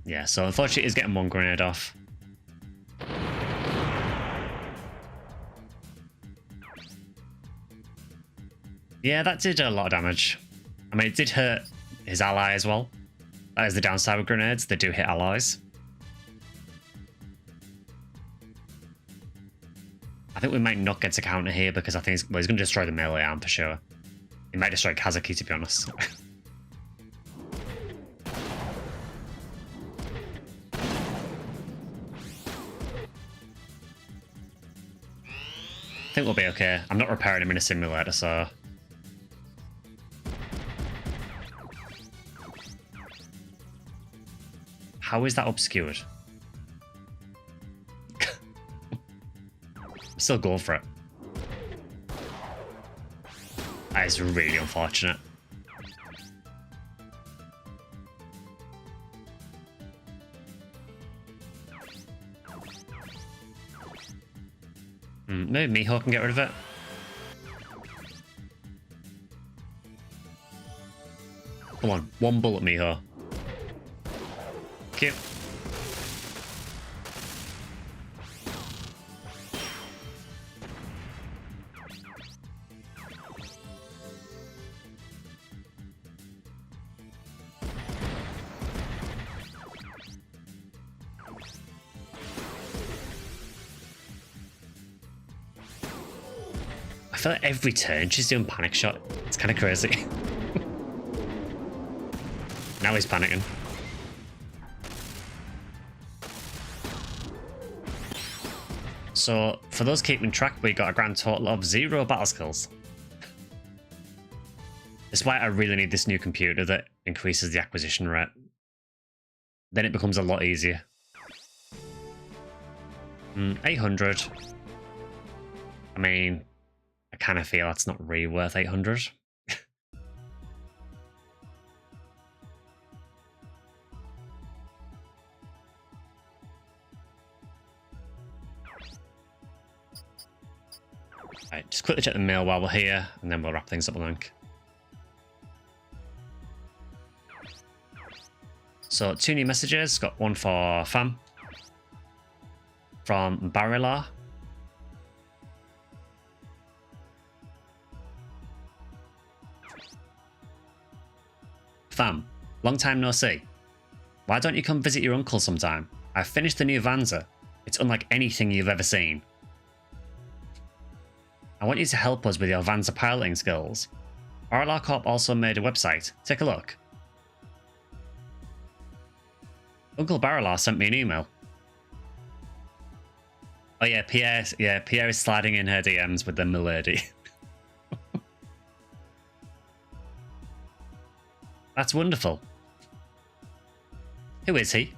Yeah, so unfortunately he's getting one grenade off. Yeah, that did a lot of damage. I mean, it did hurt his ally as well. That is the downside with grenades, they do hit allies. I think we might not get to counter here because I think he's going to destroy the melee arm for sure. He might destroy Kazuki, to be honest. I think we'll be okay. I'm not repairing him in a simulator, so... How is that obscured? I'm still going for it. That is really unfortunate. Maybe Miho can get rid of it. Come on, one bullet, Miho. Thank you. I feel like every turn she's doing panic shot. It's kind of crazy. Now he's panicking. So, for those keeping track, we got a grand total of 0 battle skills. That's why I really need this new computer that increases the acquisition rate. Then it becomes a lot easier. 800. I mean, I kind of feel that's not really worth 800. Right, just quickly check the mail while we're here, and then we'll wrap things up, I think. So, 2 new messages. Got one for Fam. From Barilla. Fam, long time no see. Why don't you come visit your uncle sometime? I've finished the new Vanza. It's unlike anything you've ever seen. I want you to help us with your Vanza piloting skills. RLR Corp also made a website. Take a look. Uncle Barilla sent me an email. Oh yeah, Pierre. Yeah, Pierre is sliding in her DMs with the milady. That's wonderful. Who is he?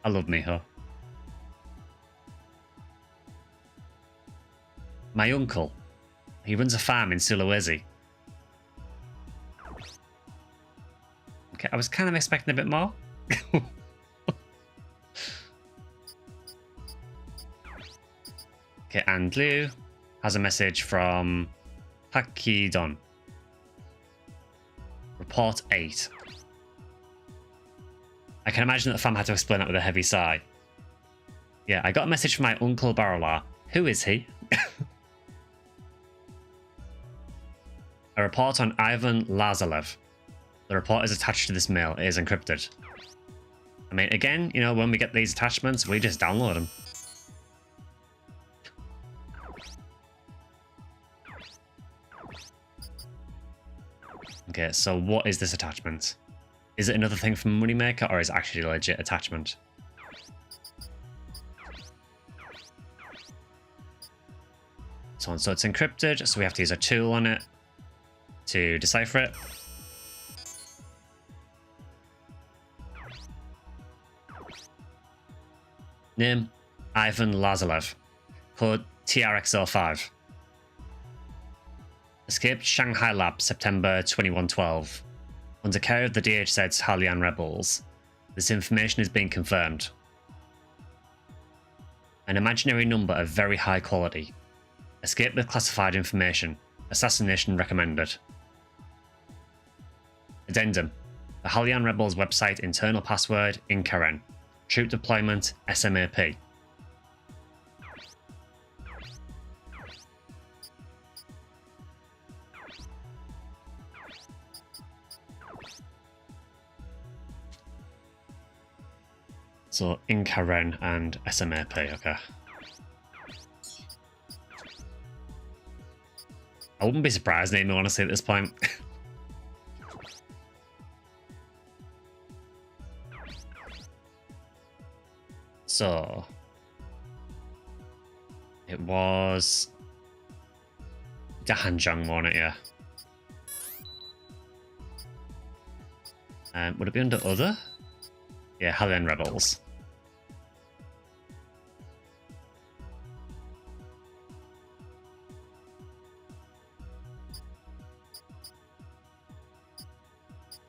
I love Miho. My uncle. He runs a farm in Sulawesi. Okay, I was kind of expecting a bit more. Okay, and Liu has a message from Pakidon. Report 8. I can imagine that the fam had to explain that with a heavy sigh. Yeah, I got a message from my uncle Barolar. Who is he? A report on Ivan Lazarev. The report is attached to this mail. It is encrypted. I mean, again, you know, when we get these attachments, we just download them. Okay, so what is this attachment? Is it another thing from Moneymaker, or is it actually a legit attachment? So it's encrypted, so we have to use a tool on it to decipher it. Name, Ivan Lazarev. Code TRX05. Escaped Shanghai Lab, September 2112. Under care of the DHZ's Halian rebels. This information is being confirmed. An imaginary number of very high quality. Escape with classified information. Assassination recommended. Addendum. The Halian rebels website internal password in Karen. Troop deployment SMAP. So in Karen and SMAP, okay. I wouldn't be surprised, Amy, honestly, at this point. So it was Dahanjang, wasn't it? Yeah. Would it be under other? Yeah, Halian rebels.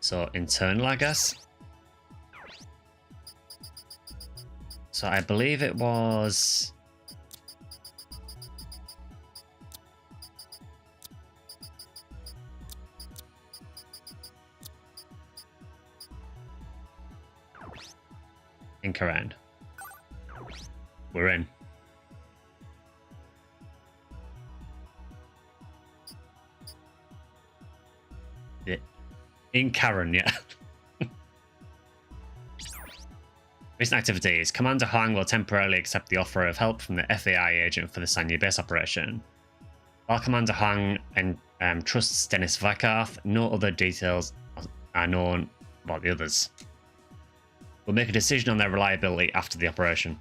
So internal, I guess. So I believe it was... Incorrect. We're in. Yeah. In Karen, yeah. Recent activities. Commander Huang will temporarily accept the offer of help from the FAI agent for the Sanya base operation. While Commander Huang trusts Dennis Vikarth, no other details are known about the others. We'll make a decision on their reliability after the operation.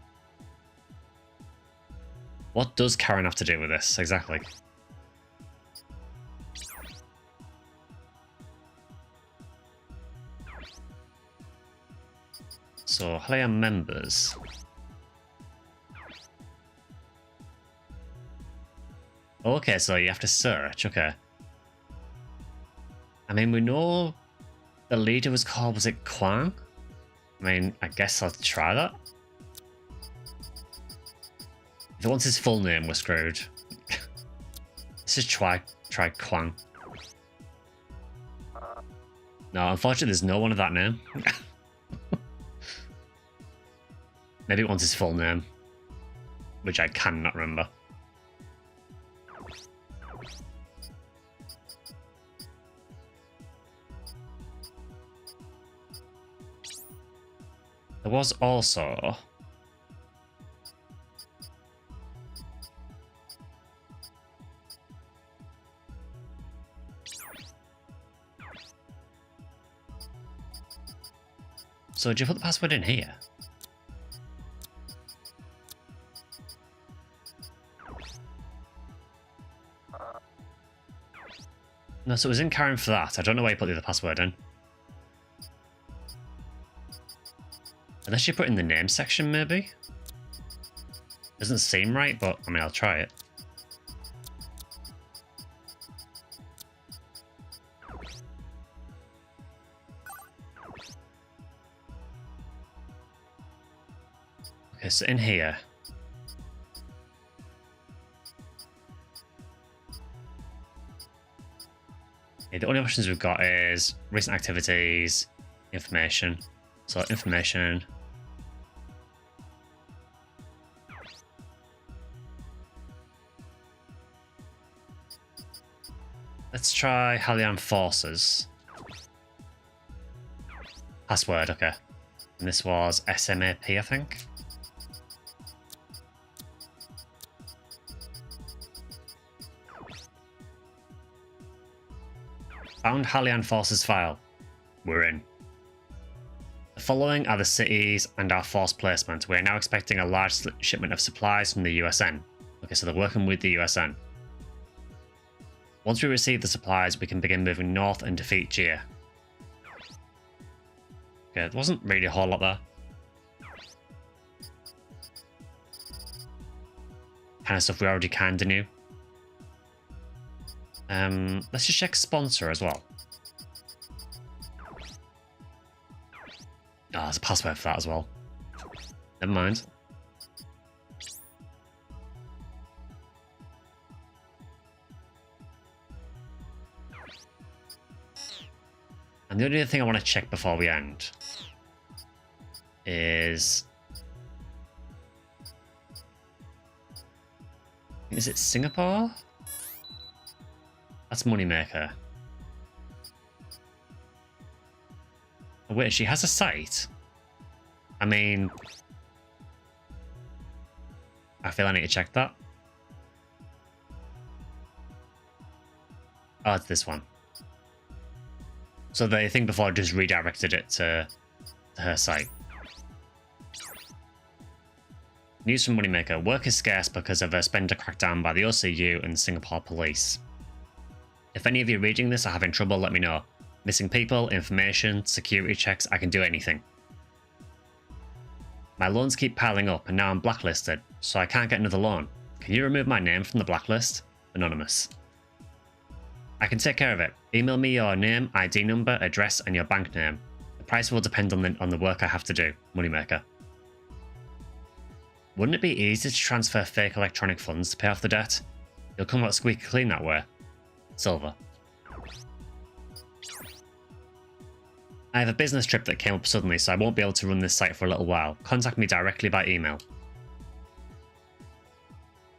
What does Karen have to do with this, exactly? So, Halian members. Okay, so you have to search, okay. I mean, we know the leader was called, was it Kwang? I mean, I guess I'll try that. If it wants his full name, we're screwed. Let's just try Kwang. No, unfortunately, there's no one of that name. Maybe it wants his full name, which I cannot remember. There was also... So did you put the password in here? No, so it was in Karen for that. I don't know why you put the other password in. Unless you put in the name section, maybe? Doesn't seem right, but I mean, I'll try it. Okay, so in here. Okay, the only options we've got is recent activities, information. So information. Let's try Halian Forces. Password, okay. And this was SMAP, I think. Found Halian Forces file. We're in. The following are the cities and our force placement. We are now expecting a large shipment of supplies from the USN. Okay, so they're working with the USN. Once we receive the supplies, we can begin moving north and defeat Gia. Okay, there wasn't really a whole lot there. Kind of stuff we already kinda knew. Let's just check sponsor as well. Oh, there's a password for that as well. Never mind. And the only other thing I want to check before we end is it Singapore? That's Moneymaker. Oh, wait, she has a site? I mean, I feel I need to check that. Oh, it's this one. So the thing before just redirected it to her site. News from Moneymaker. Work is scarce because of a spender crackdown by the OCU and Singapore police. If any of you reading this are having trouble, let me know. Missing people, information, security checks, I can do anything. My loans keep piling up and now I'm blacklisted, so I can't get another loan. Can you remove my name from the blacklist? Anonymous. I can take care of it. Email me your name, ID number, address, and your bank name. The price will depend on the work I have to do. Moneymaker. Wouldn't it be easy to transfer fake electronic funds to pay off the debt? You'll come out squeaky clean that way. Silver. I have a business trip that came up suddenly, so I won't be able to run this site for a little while. Contact me directly by email.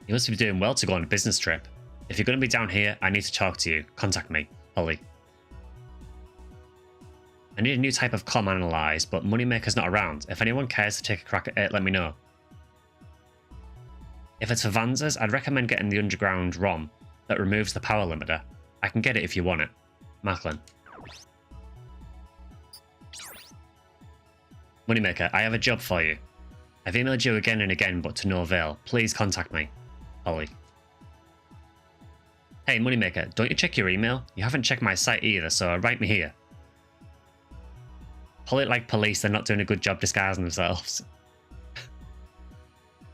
You must be doing well to go on a business trip. If you're going to be down here, I need to talk to you. Contact me. Holly. I need a new type of comm analyze, but Moneymaker's not around. If anyone cares to take a crack at it, let me know. If it's for Vanzas, I'd recommend getting the underground ROM that removes the power limiter. I can get it if you want it. Macklin. Moneymaker, I have a job for you. I've emailed you again and again, but to no avail. Please contact me. Holly. Hey, Moneymaker, don't you check your email? You haven't checked my site either, so write me here. Holly like police, they're not doing a good job disguising themselves.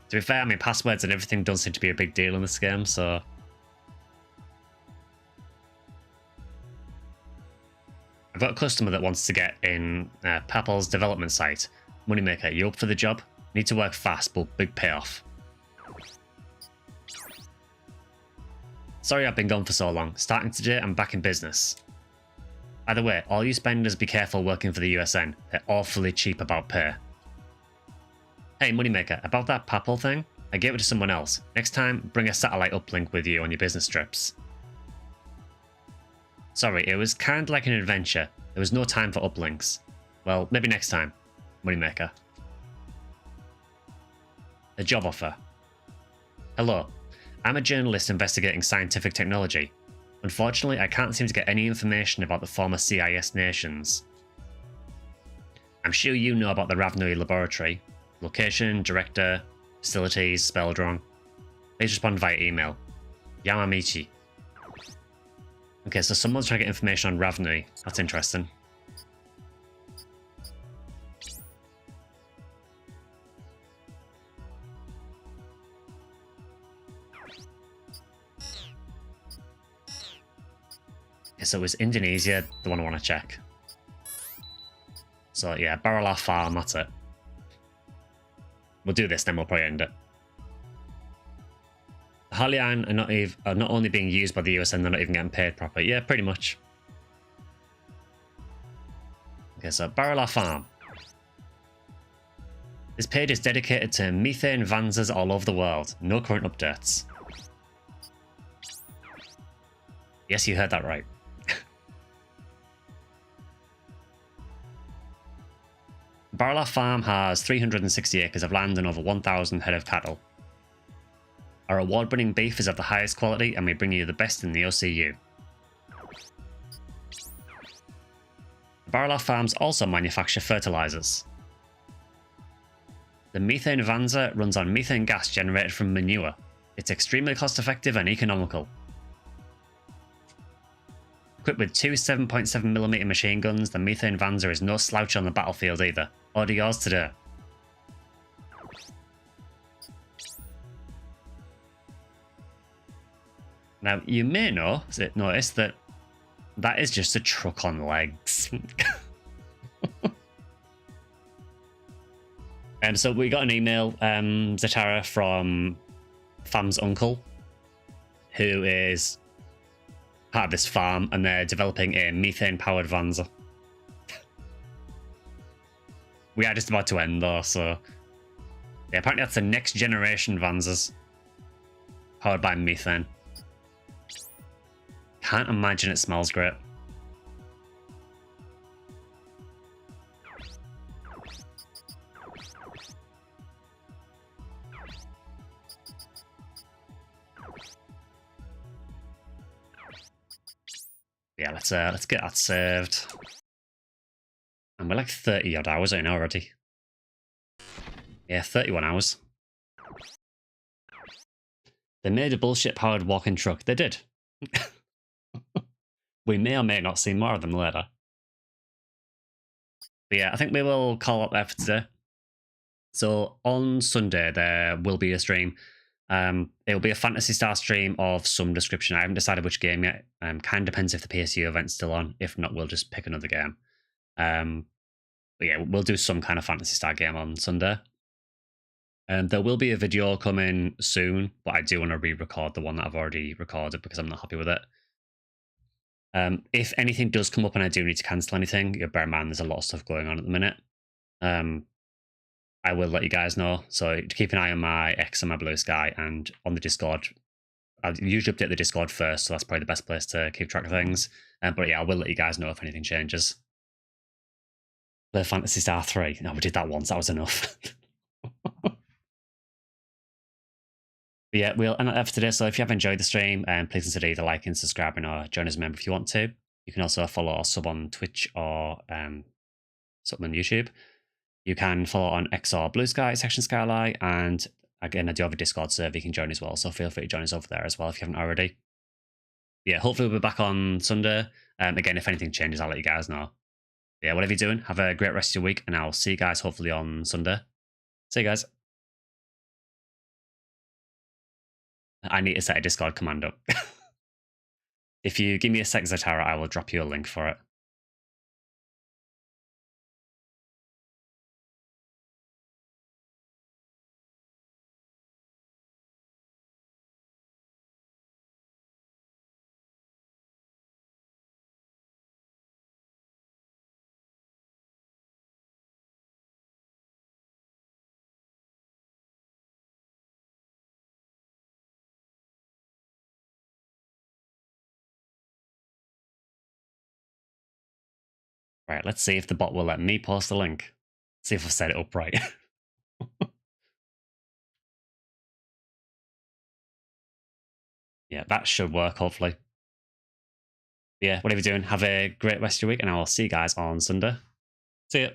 To be fair, I mean, passwords and everything don't seem to be a big deal in this game, so... I've got a customer that wants to get in Papel's development site. Moneymaker, you up for the job? Need to work fast, but big payoff. Sorry I've been gone for so long. Starting today, I'm back in business. By the way, all you spenders be careful working for the USN. They're awfully cheap about pay. Hey Moneymaker, about that Papel thing? I gave it to someone else. Next time, bring a satellite uplink with you on your business trips. Sorry, it was kind of like an adventure. There was no time for uplinks. Well, maybe next time. Moneymaker. A job offer. Hello. I'm a journalist investigating scientific technology. Unfortunately, I can't seem to get any information about the former CIS nations. I'm sure you know about the Ravnui laboratory. Location, director, facilities, spell drawn. Please respond via email. Yamamichi. Okay, so someone's trying to get information on Ravnui. That's interesting. Okay, so it was Indonesia, the one I want to check. So yeah, Barala Farm, that's it. We'll do this, then we'll probably end it. The Halian are not only being used by the USN, they're not even getting paid properly. Yeah, pretty much. Okay, so Barrel Farm. This page is dedicated to methane vanzas all over the world. No current updates. Yes, you heard that right. Barrel Farm has 360 acres of land and over 1,000 head of cattle. Our award-winning beef is of the highest quality, and we bring you the best in the OCU. Barrel Farms also manufacture fertilizers. The methane vanza runs on methane gas generated from manure. It's extremely cost-effective and economical. Equipped with two 7.7mm machine guns, the methane vanza is no slouch on the battlefield either. Order yours today. Now, you may notice that that is just a truck on legs. So we got an email, Zatara, from Fam's uncle, who is part of this farm, and they're developing a methane-powered vanza. We are just about to end, though, so... Yeah, apparently that's the next generation vanzas, powered by methane. Can't imagine it smells great. Yeah, let's get that saved. And we're like 30 odd hours in already. Yeah, 31 hours. They made a bullshit powered walking truck. They did. We may or may not see more of them later. But yeah, I think we will call up there for today. So on Sunday, there will be a stream. It will be a Phantasy Star stream of some description. I haven't decided which game yet. Kind of depends if the PSU event's still on. If not, we'll just pick another game. But yeah, we'll do some kind of Phantasy Star game on Sunday. There will be a video coming soon, but I do want to re-record the one that I've already recorded because I'm not happy with it. If anything does come up and I do need to cancel anything, bear in mind there's a lot of stuff going on at the minute. I will let you guys know. So keep an eye on my X and my Bluesky, and on the Discord. I usually update the Discord first, so that's probably the best place to keep track of things. But yeah, I will let you guys know if anything changes. The Phantasy Star 3. No, we did that once. That was enough. But yeah, we'll end that for today. So if you have enjoyed the stream, please consider either liking, subscribing, or join as a member if you want to. You can also follow or sub on Twitch or sub on YouTube. You can follow on X or Bluesky, SectionSkyly, and again, I do have a Discord server you can join as well, so feel free to join us over there as well if you haven't already. Yeah, hopefully we'll be back on Sunday. Again, if anything changes, I'll let you guys know. Yeah, whatever you're doing, have a great rest of your week, and I'll see you guys hopefully on Sunday. See you guys. I need to set a Discord command up. If you give me a sec, Zatara, I will drop you a link for it. Right, let's see if the bot will let me post the link. See if I've set it up right. Yeah, that should work, hopefully. Yeah, whatever you're doing, have a great rest of your week, and I will see you guys on Sunday. See ya.